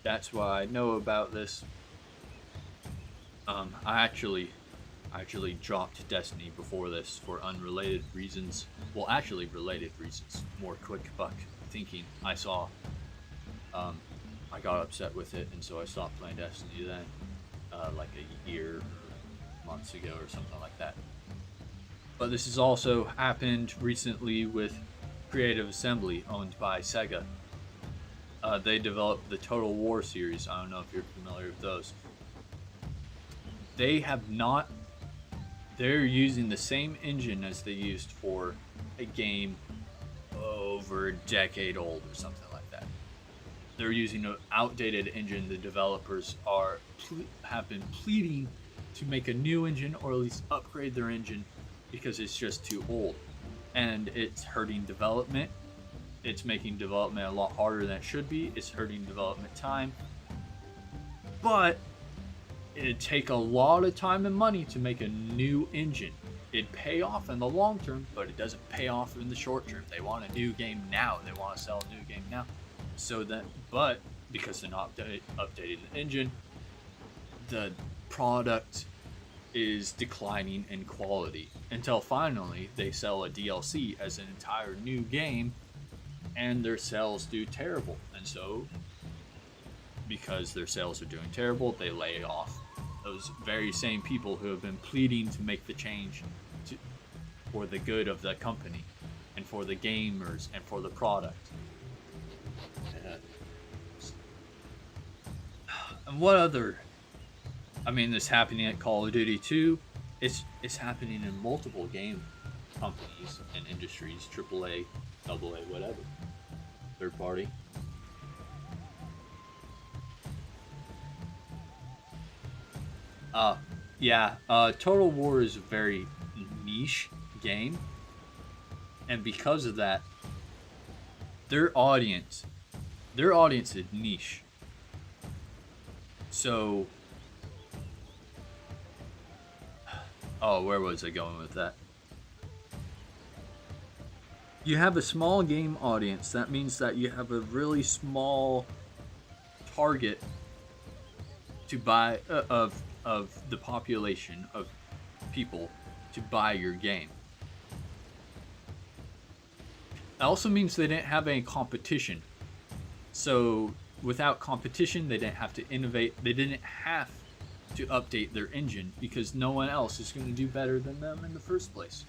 A: That's why I know about this. I actually dropped Destiny before this for unrelated reasons. Well, actually related reasons. More quick buck thinking. I saw. I got upset with it, and so I stopped playing Destiny then. Like a year, months ago, or something like that. But this has also happened recently with Creative Assembly, owned by Sega. They developed the Total War series. I don't know if you're familiar with those. They're using the same engine as they used for a game over a decade old or something like that. They're using an outdated engine. The developers have been pleading to make a new engine, or at least upgrade their engine, because it's just too old. And it's hurting development. It's making development a lot harder than it should be. It's hurting development time. But it'd take a lot of time and money to make a new engine. It'd pay off in the long term, but it doesn't pay off in the short term. They want a new game now. They want to sell a new game now. But because they're not updating the engine, the product is declining in quality until finally they sell a DLC as an entire new game, and their sales do terrible. And so, because their sales are doing terrible, they lay off those very same people who have been pleading to make the change for the good of the company and for the gamers and for the product. And what other? I mean, this happening at Call of Duty 2. It's happening in multiple game companies and industries, AAA, AA, whatever, third party. Total War is a very niche game, and because of that, their audience is niche. So, where was I going with that? You have a small game audience. That means that you have a really small target to buy of the population of people to buy your game. It also means they didn't have any competition. So without competition, they didn't have to innovate. They didn't have to update their engine because no one else is going to do better than them in the first place.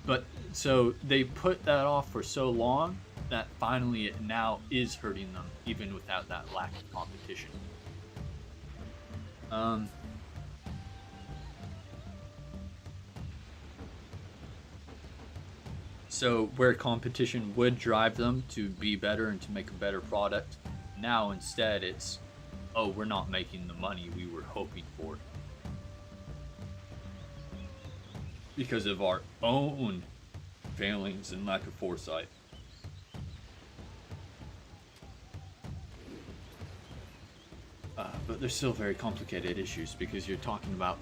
A: But so they put that off for so long that finally it now is hurting them, even without that lack of competition. So where competition would drive them to be better and to make a better product, now instead it's, oh, we're not making the money we were hoping for. Because of our own failings and lack of foresight. But they're still very complicated issues because you're talking about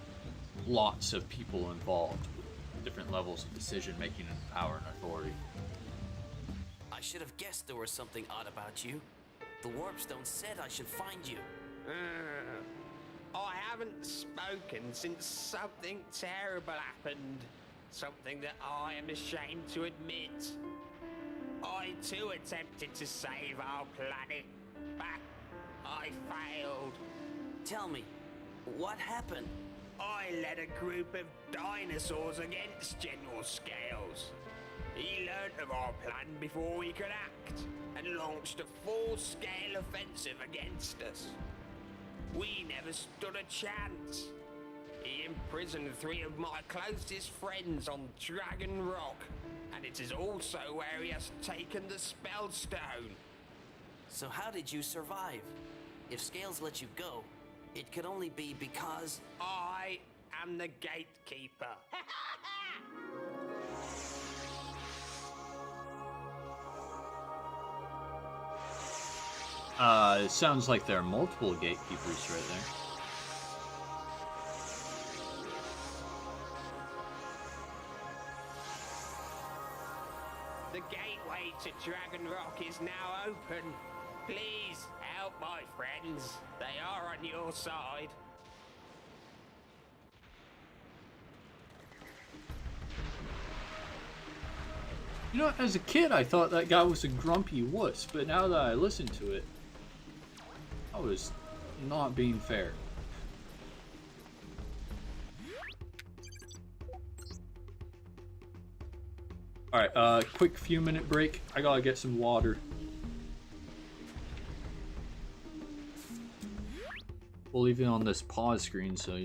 A: lots of people involved with different levels of decision making and power and authority.
E: I should have guessed there was something odd about you. The Warpstone said I should find you.
J: I haven't spoken since something terrible happened. Something that I am ashamed to admit. I too attempted to save our planet, but I failed.
E: Tell me, what happened?
J: I led a group of dinosaurs against General Scales. He learnt of our plan before we could act, and launched a full-scale offensive against us. We never stood a chance. He imprisoned 3 of my closest friends on Dragon Rock, and it is also where he has taken the Spellstone.
E: So how did you survive? If Scales let you go, it could only be because...
J: I am the gatekeeper.
A: It sounds like there are multiple gatekeepers right there.
J: The gateway to Dragon Rock is now open. Please help my friends. They are on your side.
A: You know, as a kid, I thought that guy was a grumpy wuss, but now that I listen to it, I was not being fair. Alright, quick few minute break. I gotta get some water. We'll leave it on this pause screen so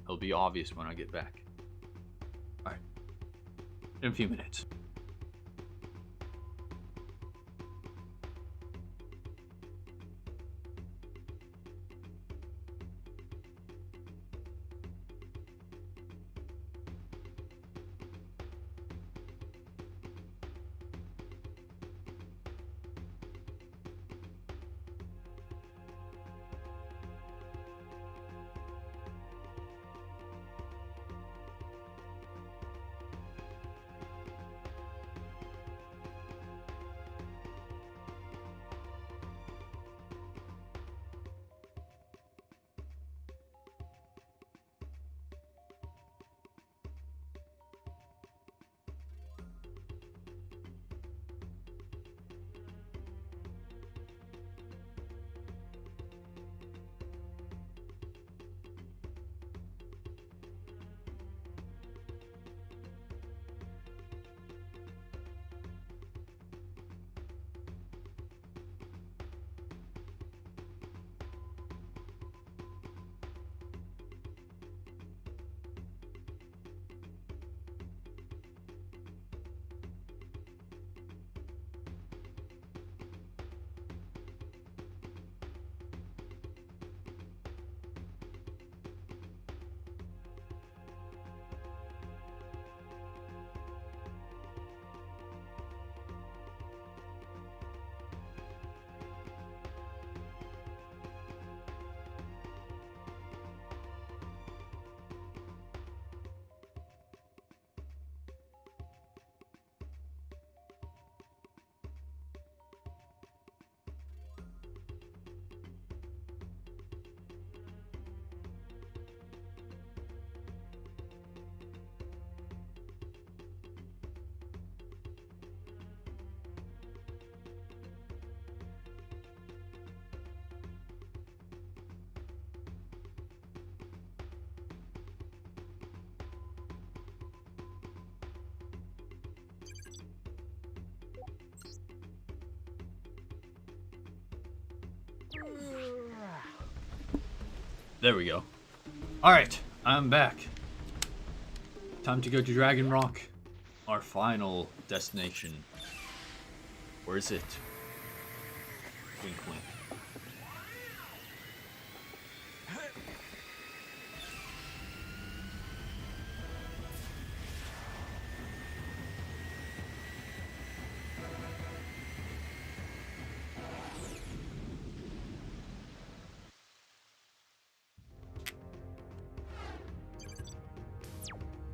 A: it'll be obvious when I get back. Alright, in a few minutes. There we go. Alright, I'm back. Time to go to Dragon Rock. Our final destination. Where is it? Wink wink.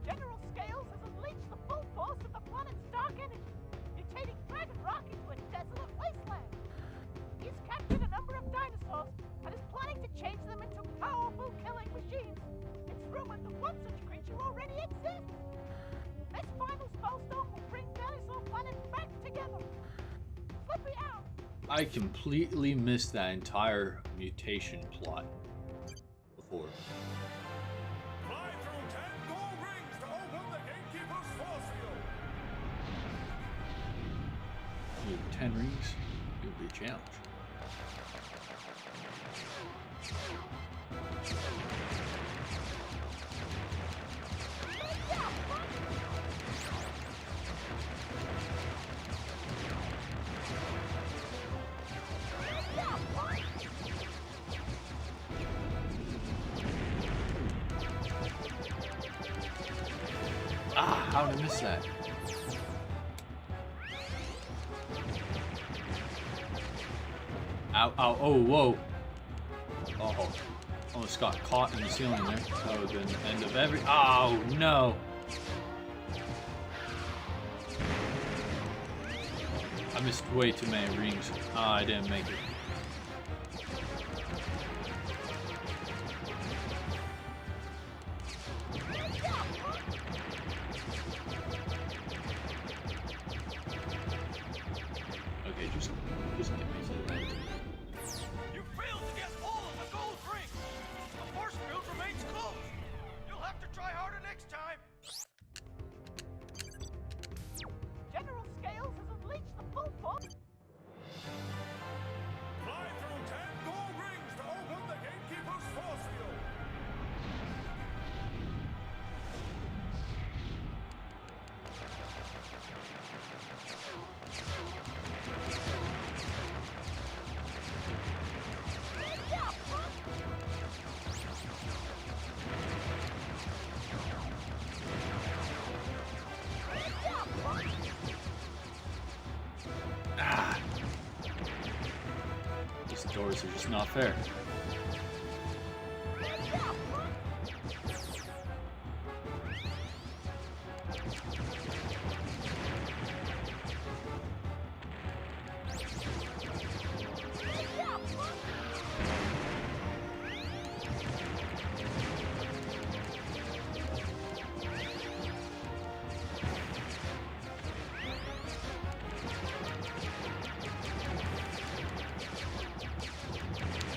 G: General Scales has unleashed the full force of the planet's dark energy, mutating Dragon Rock into a desolate wasteland. He's captured a number of dinosaurs and is planning to change them into powerful killing machines. It's rumored that one such creature already exists. This final spellstone will bring Dinosaur Planet back together. Slippy out!
A: I completely missed that entire mutation plot before.
B: Fly through 10 gold rings to open the gatekeeper's force field.
A: With 10 rings, it would be a challenge. Ah, how did I miss that? Ow, ow, oh, whoa. Oh, almost got caught in the ceiling there. That would have been the end of every. Oh, no. I missed way too many rings. Ah, I didn't make it. Okay, just get me to the end.
F: You failed to get all of the gold rings. The force field remains closed. You'll have to try harder next time.
G: General Scales has unleashed the full force.
B: Fly through 10 gold rings to open the gatekeeper's force field.
A: Ah. These doors are just not fair.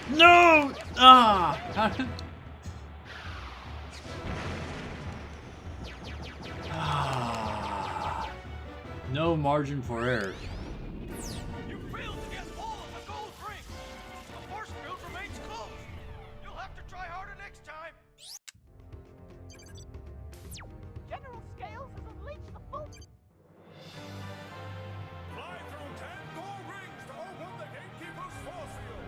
A: No! Ah! How did... Ah. No margin for error.
F: You failed to get all of the gold rings. The force field remains closed. You'll have to try harder next time.
G: General Scales has unleashed the full.
B: Fly through 10 gold rings to open the gatekeeper's force field.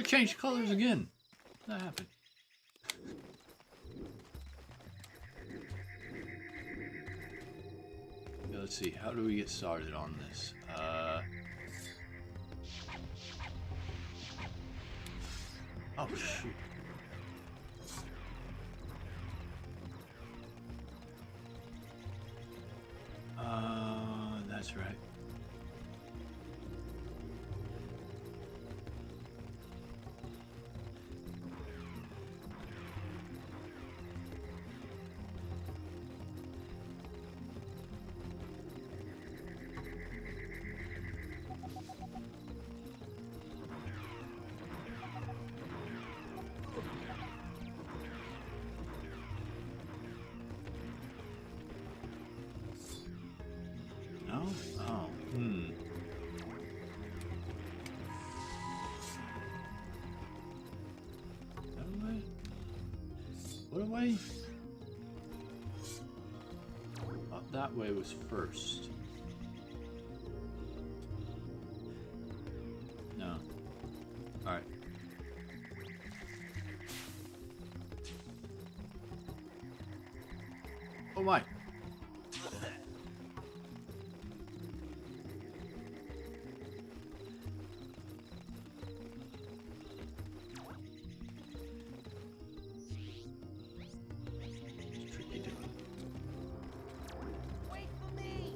A: it changed colors again. That happened. Yeah, let's see. How do we get started on this? Oh shoot. That's right. No? Oh, That way? What way? Oh, that way was first. No. Alright. Oh my!
G: Wait for me!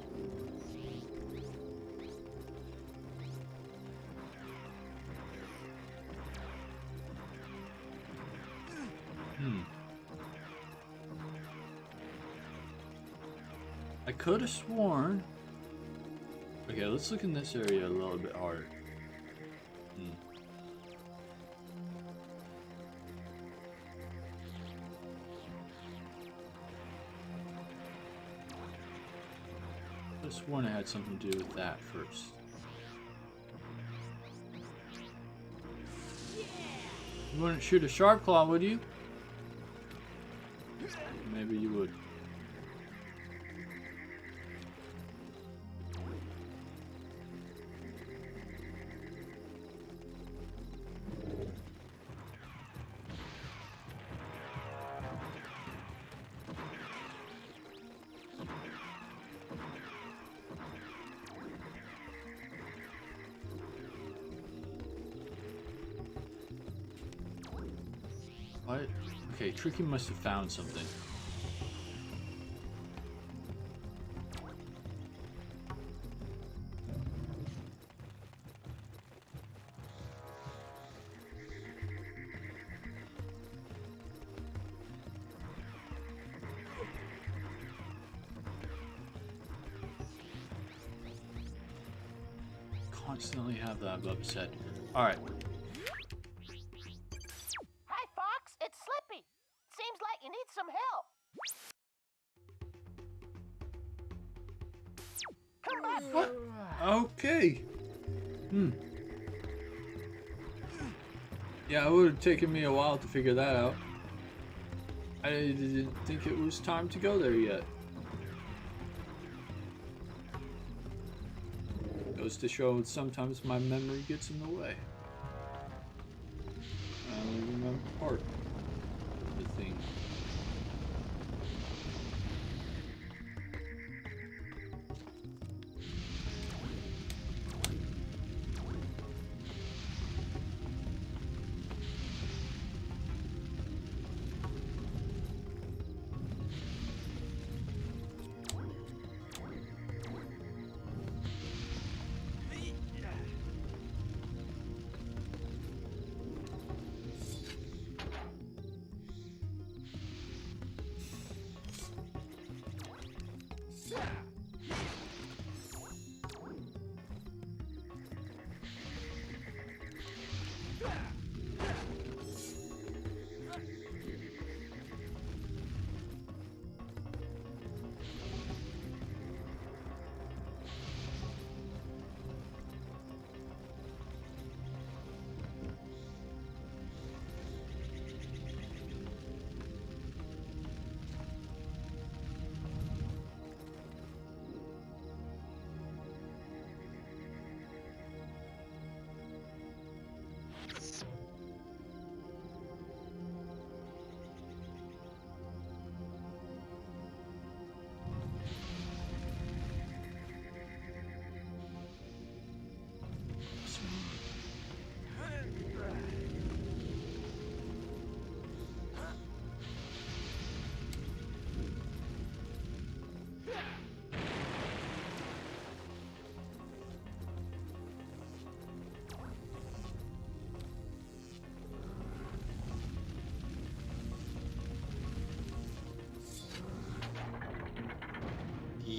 A: I could have sworn. Okay, let's look in this area a little bit harder. I could have sworn it had something to do with that first. You wouldn't shoot a sharp claw, would you? Maybe you would. What? Okay, Tricky must have found something. Constantly have that above his head. Alright.
G: Hi, Fox. It's Slippy. Seems like you need some help. Come back.
A: What? Okay. Yeah, it would have taken me a while to figure that out. I didn't think it was time to go there yet. Goes to show sometimes my memory gets in the way. I only remember part of the thing.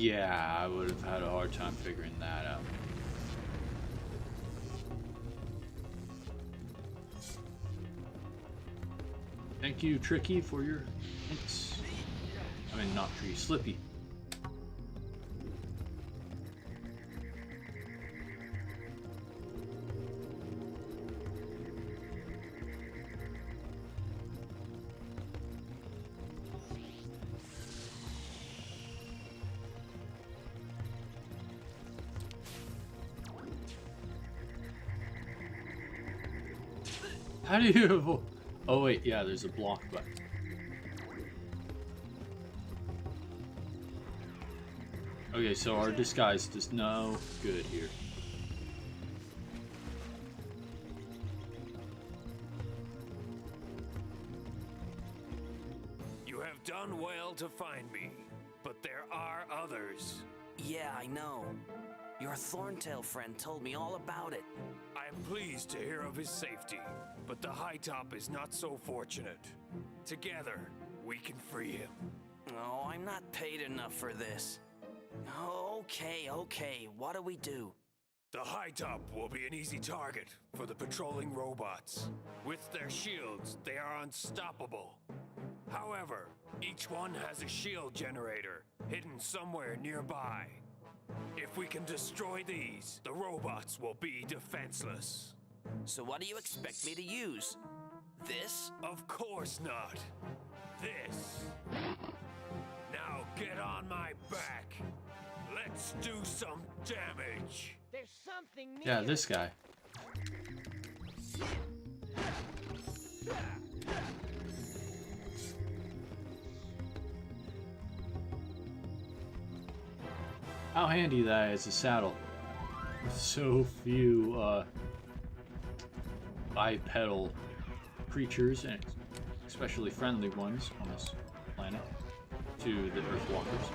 A: Yeah, I would have had a hard time figuring that out. Thank you, Tricky, for your hints. I mean, not Tricky, Slippy. How do you avoid? Oh wait, yeah, there's a block button. Okay, so our disguise does no good here.
J: You have done well to find me, but there are others.
E: Yeah, I know. Your Thorntail friend told me all about it.
J: I am pleased to hear of his safety, but the High Top is not so fortunate. Together, we can free him.
E: Oh, I'm not paid enough for this. Okay, what do we do?
J: The High Top will be an easy target for the patrolling robots. With their shields, they are unstoppable. However, each one has a shield generator hidden somewhere nearby. If we can destroy these, the robots will be defenseless.
E: So what do you expect me to use? This?
J: Of course not. This. Now get on my back. Let's do some damage.
G: There's something near.
A: Yeah, this guy. How handy that is, a saddle. So few bipedal creatures, and especially friendly ones on this planet, to the Earthwalkers.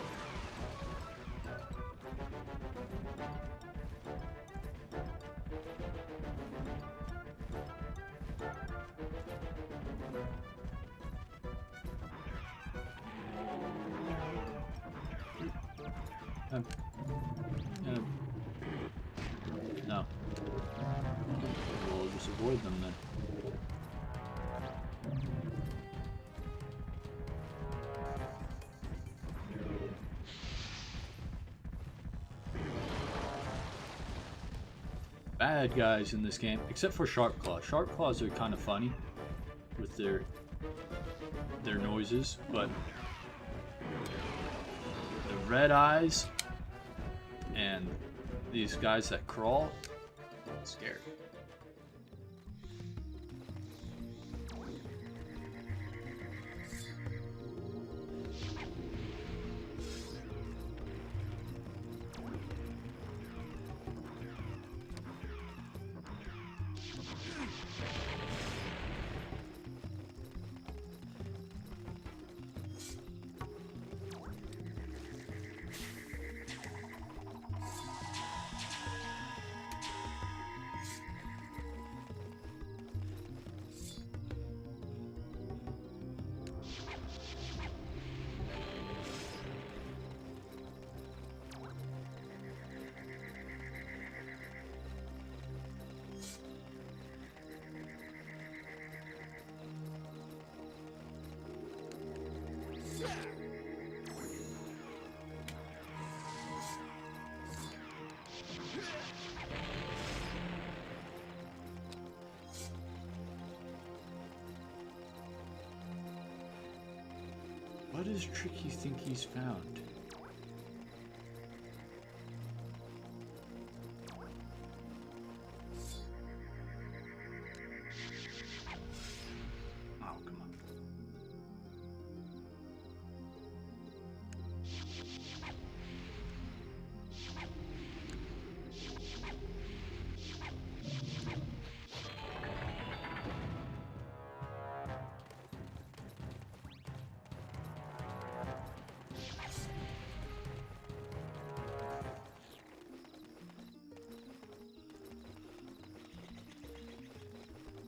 A: No. We'll just avoid them then. Bad guys in this game, except for Sharp Claws. Sharp Claws are kind of funny with their noises, but the red eyes and these guys that crawl, scary. What does Tricky think he's found? Oh, come on.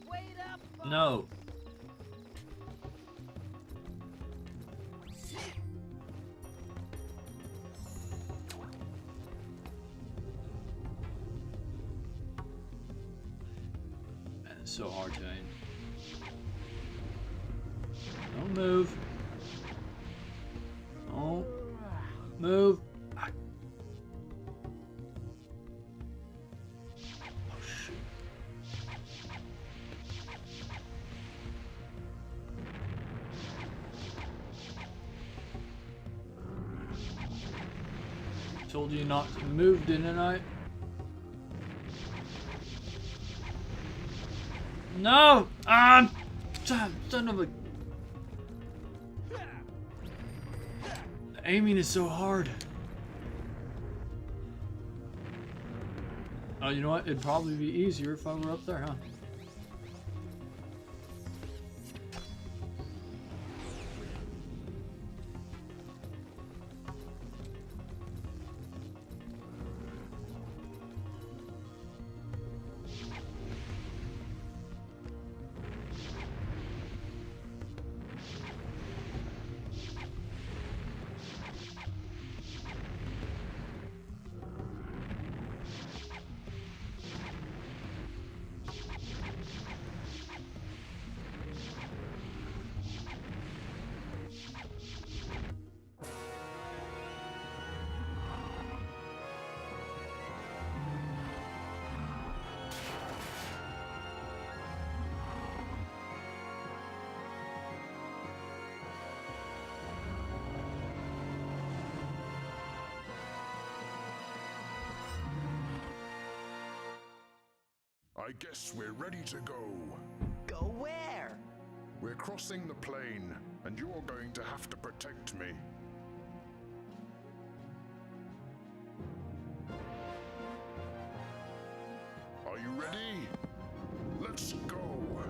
G: Wait up, folks.
A: No. so hard to aim. Don't move. Don't move. Ah. Oh shoot. Told you not to move, didn't I? No! Son of a... The aiming is so hard. Oh, you know what? It'd probably be easier if I were up there, huh?
I: I guess we're ready to go.
D: Go where?
I: We're crossing the plain, and you're going to have to protect me. Are you ready? Let's go.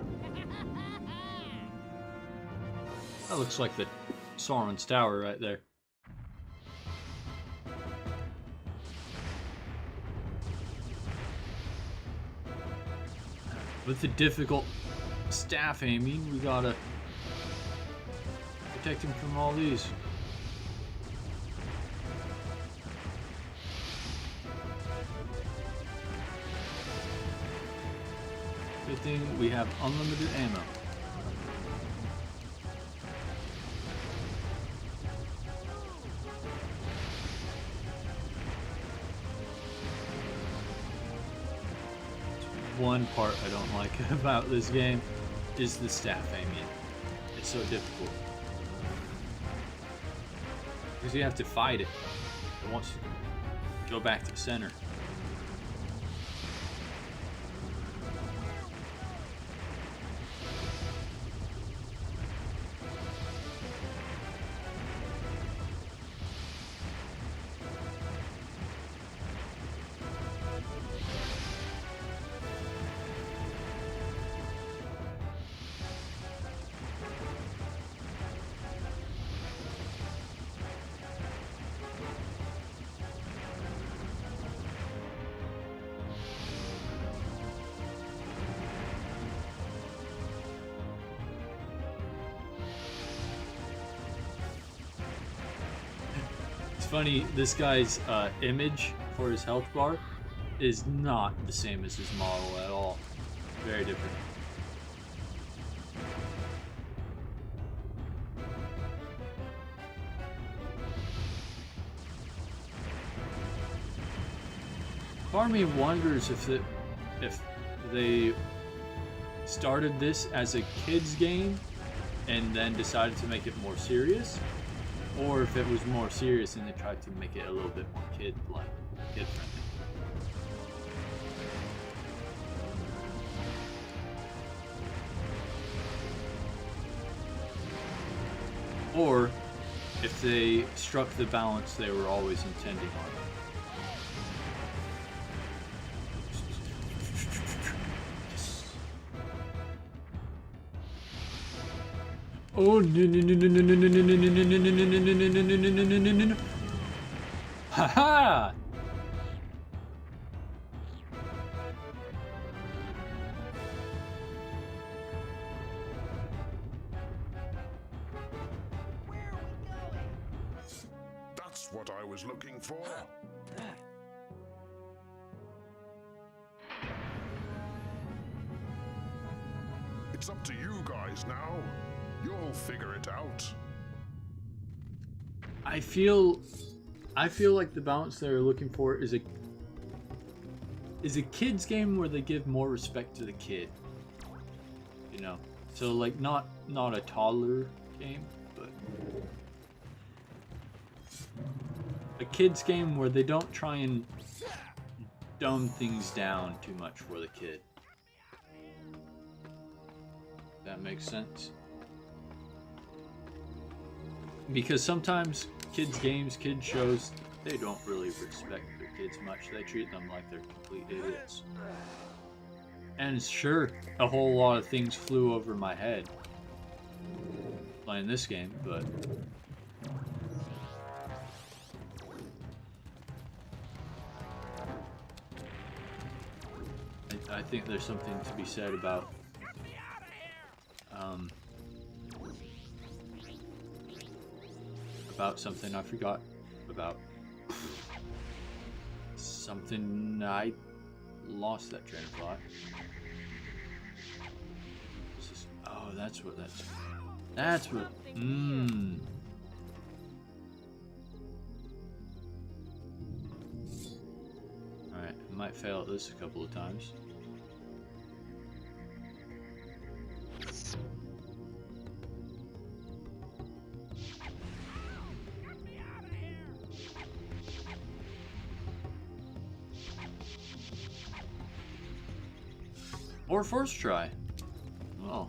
A: That looks like the Sauron's Tower right there. With the difficult staff aiming, we gotta protect him from all these. Good thing we have unlimited ammo. One part I don't like about this game is the staff aiming. It's so difficult. Because you have to fight it. It wants to go back to center. Funny, this guy's image for his health bar is not the same as his model at all. Very different. Part of me wonders if they started this as a kids game and then decided to make it more serious, or if it was more serious and they tried to make it a little bit more kid-like, kid-friendly. Or if they struck the balance they were always intending on. Oh no no no no no no no no no no no no no no no no no no. Ha ha!
I: That's what I was looking for. eyes now. You'll figure it out.
A: I feel like the balance they're looking for is a kid's game where they give more respect to the kid. You know, so like not a toddler game, but a kid's game where they don't try and dumb things down too much for the kid. That makes sense. Because sometimes kids games, kids shows, they don't really respect their kids much. They treat them like they're complete idiots. And sure, a whole lot of things flew over my head playing this game, but I think there's something to be said about something I forgot about. Something I lost that train of thought. Oh, that's what. Alright, I might fail at this a couple of times. Or first try. Oh.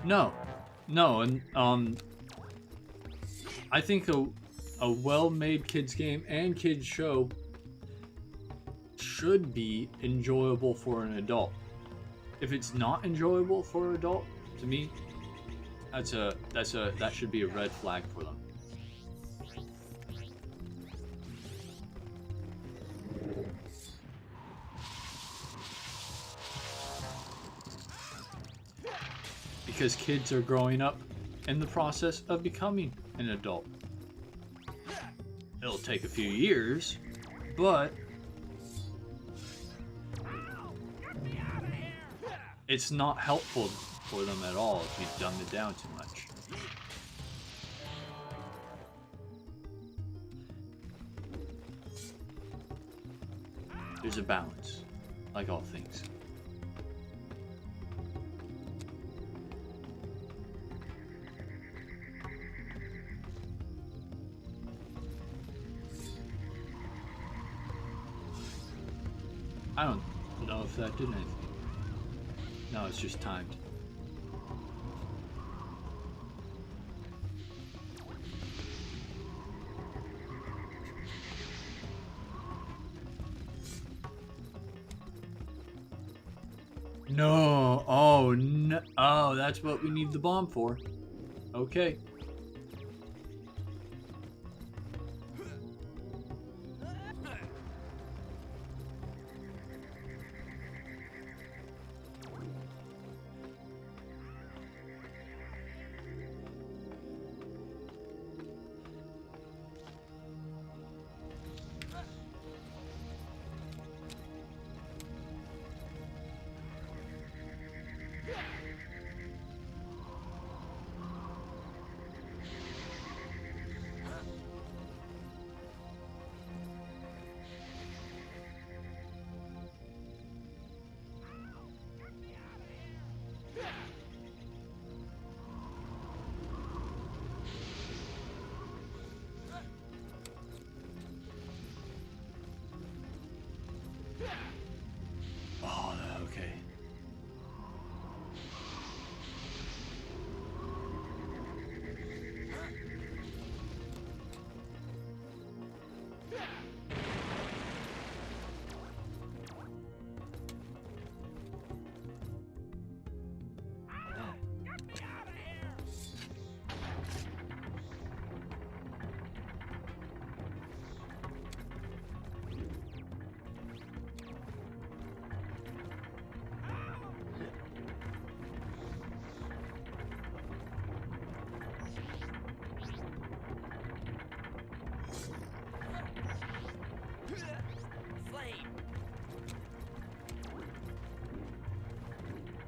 A: No, and I think a well-made kids game and kids show should be enjoyable for an adult. If it's not enjoyable for an adult, to me, that should be a red flag for them. Because kids are growing up in the process of becoming an adult. It'll take a few years, but it's not helpful for them at all if you dumb it down too much. There's a balance, like all things. I don't know if that did anything. No, it's just timed. No. Oh, no. Oh, that's what we need the bomb for. Okay.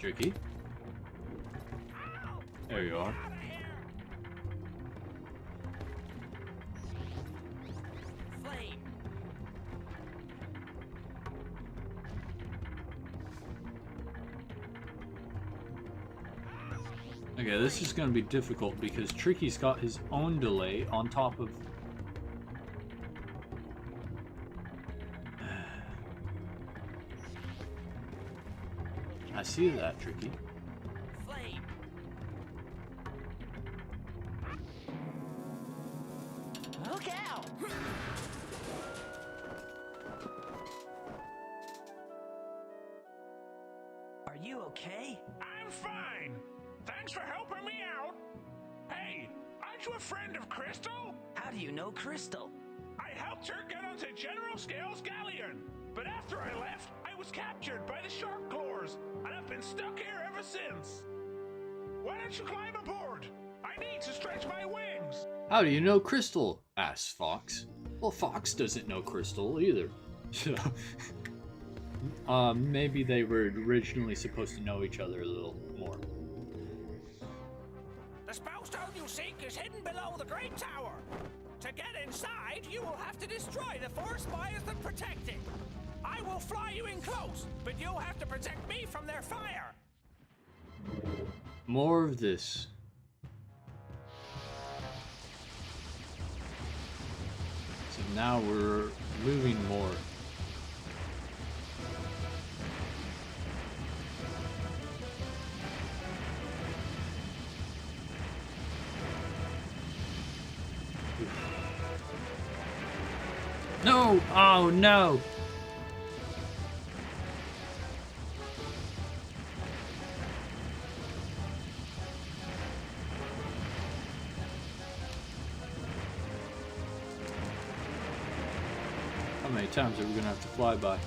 A: Tricky. There you are.
E: Flame.
A: Okay, this is going to be difficult because Tricky's got his own delay on top of... I see that, Tricky.
E: Flame.
D: Look out!
E: Are you okay?
B: I'm fine. Thanks for helping me out. Hey, aren't you a friend of Crystal?
E: How do you know Crystal?
B: I helped her get onto General Scale's galleon. But after I left, I was captured by the shark claws, and I've been stuck here ever since. Why don't you climb aboard? I need to stretch my wings.
A: How do you know Crystal? Asks Fox. Well, Fox doesn't know Crystal either. So, maybe they were originally supposed to know each other a little more.
J: The spellstone you seek is hidden below the Great Tower. To get inside, you will have to destroy the four spies that protect it. I will fly you in close, but you'll have to protect me from their fire.
A: More of this. So now we're moving more. No! Oh no! How many times are we gonna have to fly by?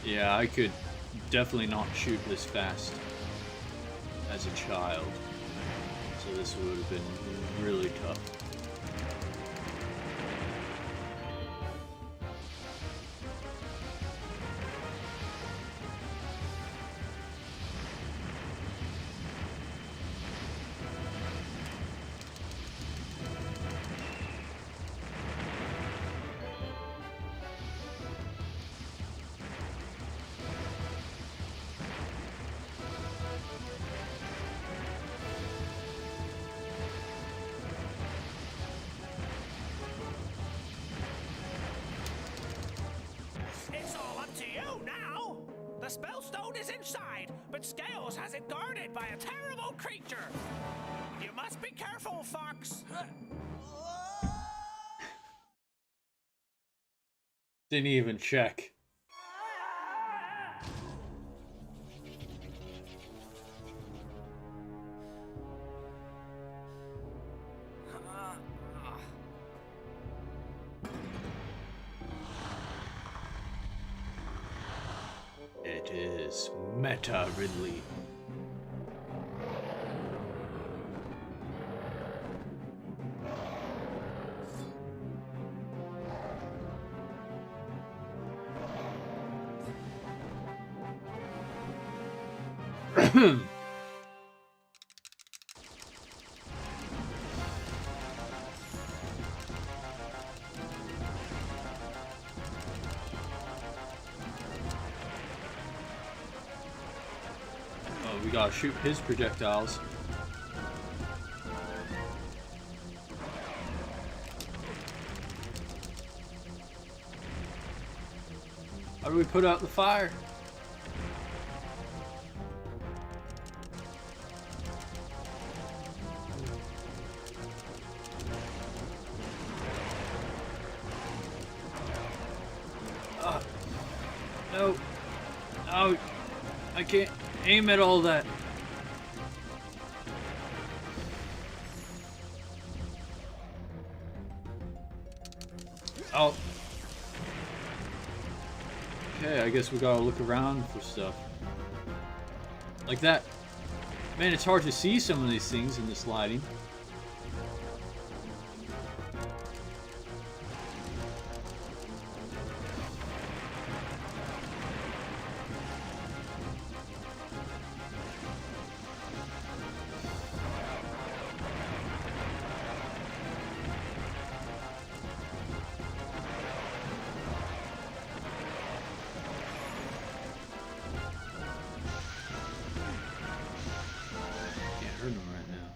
A: Yeah, I could definitely not shoot this fast as a child, so this would have been really tough.
J: It's all up to you now. The spellstone is inside, but Scales has it guarded by a terrible creature. You must be careful, Fox.
A: Didn't even check. It is Meta Ridley. We gotta shoot his projectiles. How do we put out the fire? I can't aim at all that. Oh. Okay, I guess we gotta look around for stuff. Like that. Man, it's hard to see some of these things in this lighting. Hurt him right now.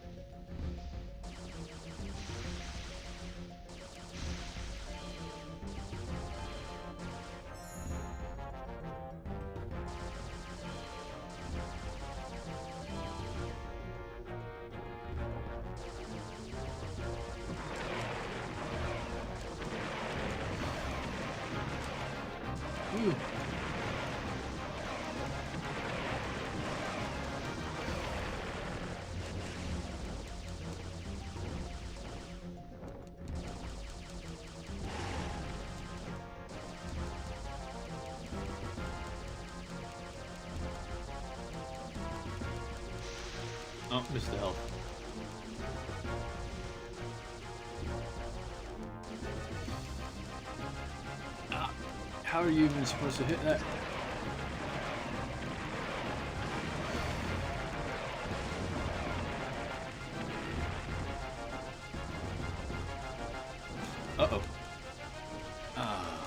A: Ooh. Oh, missed the health. Ah, how are you even supposed to hit that? Uh-oh. Ah.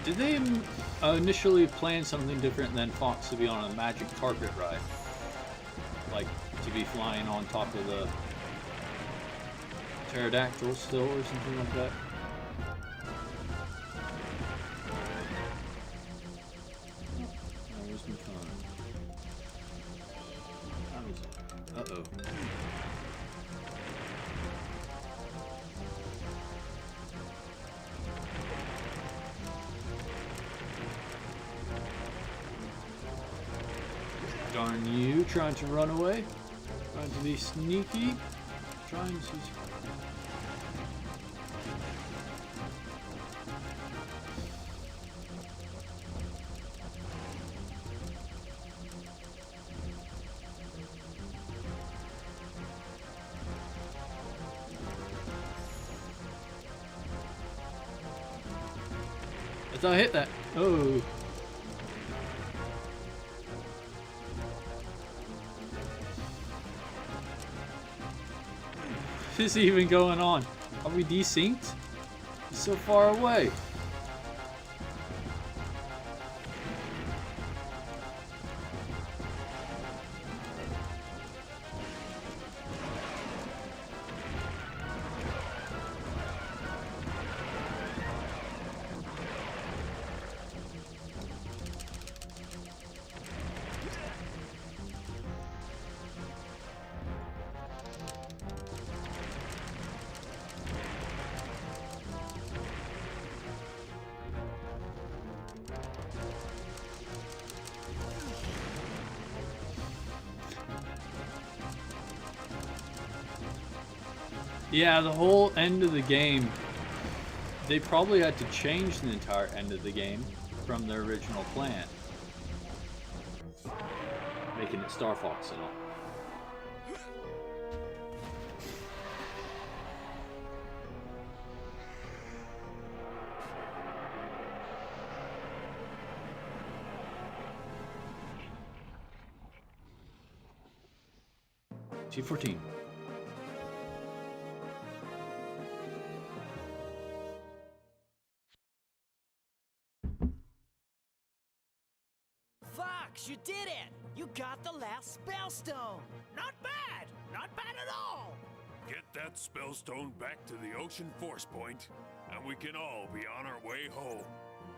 A: Did they initially plan something different than Fox to be on a magic carpet ride? Like, to be flying on top of the pterodactyl still or something like that? Where's my phone? Uh-oh. Darn you, trying to run away, trying to be sneaky, trying to... I thought I hit that. Oh. What is even going on? Are we desynced? He's so far away. Yeah, the whole end of the game, they probably had to change the entire end of the game from their original plan. making it Star Fox and all. T14.
D: Fox, you did it! You got the last spellstone!
J: Not bad! Not bad at all!
H: Get that spellstone back to the ocean force point, and we can all be on our way home.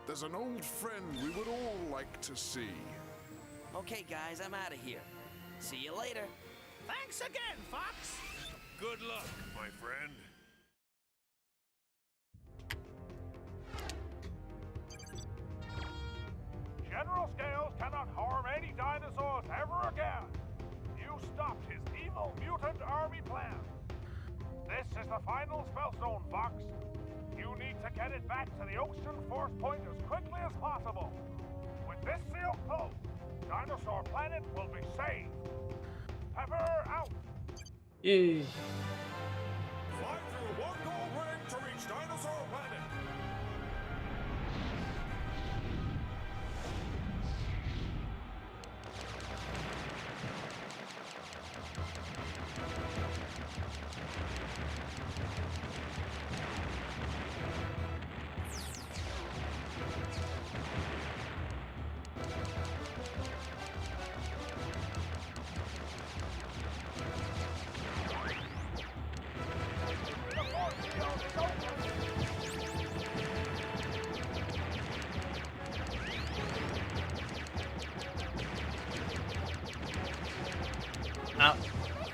I: There's an old friend we would all like to see.
E: Okay, guys, I'm out of here. See you later.
J: Thanks again, Fox!
H: Good luck, my friend.
F: General Scales cannot harm any dinosaurs ever again. You stopped his evil mutant army plans. This is the final spellstone, Fox. You need to get it back to the ocean force point as quickly as possible. With this seal closed, Dinosaur Planet will be saved. Pepper out!
A: Yay!
B: Fly through one gold ring to reach Dinosaur Planet.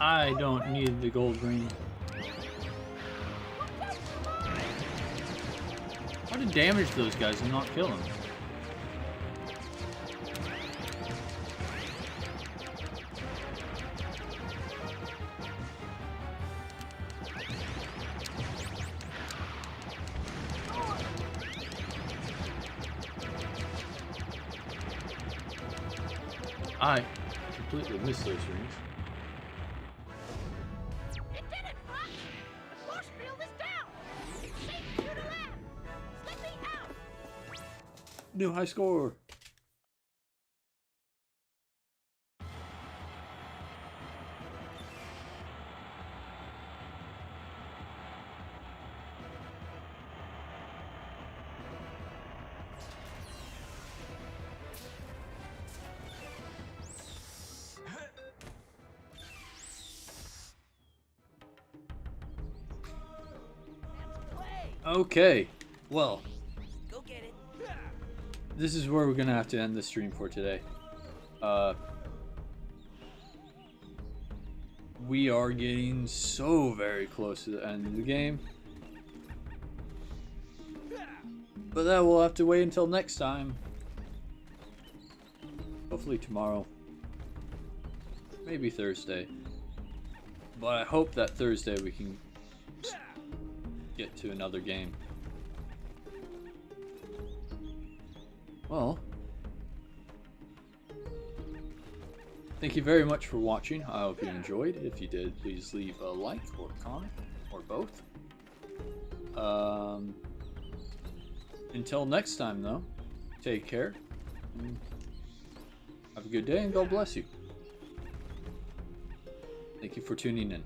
A: I don't need the gold ring. How to damage those guys and not kill them? I completely missed those rings.
G: You did it, Fox! The force field is down! It's safe for you to land! Let me out!
A: New high score! Okay, well,
E: Go get it.
A: this is where we're gonna have to end the stream for today. We are getting so very close to the end of the game. But that will have to wait until next time. Hopefully tomorrow. Maybe Thursday. But I hope that Thursday we can get to another game. Well, thank you very much for watching. I hope you enjoyed. If you did, please leave a like or a comment or both. Until next time, though, take care. Have a good day and God bless you. Thank you for tuning in.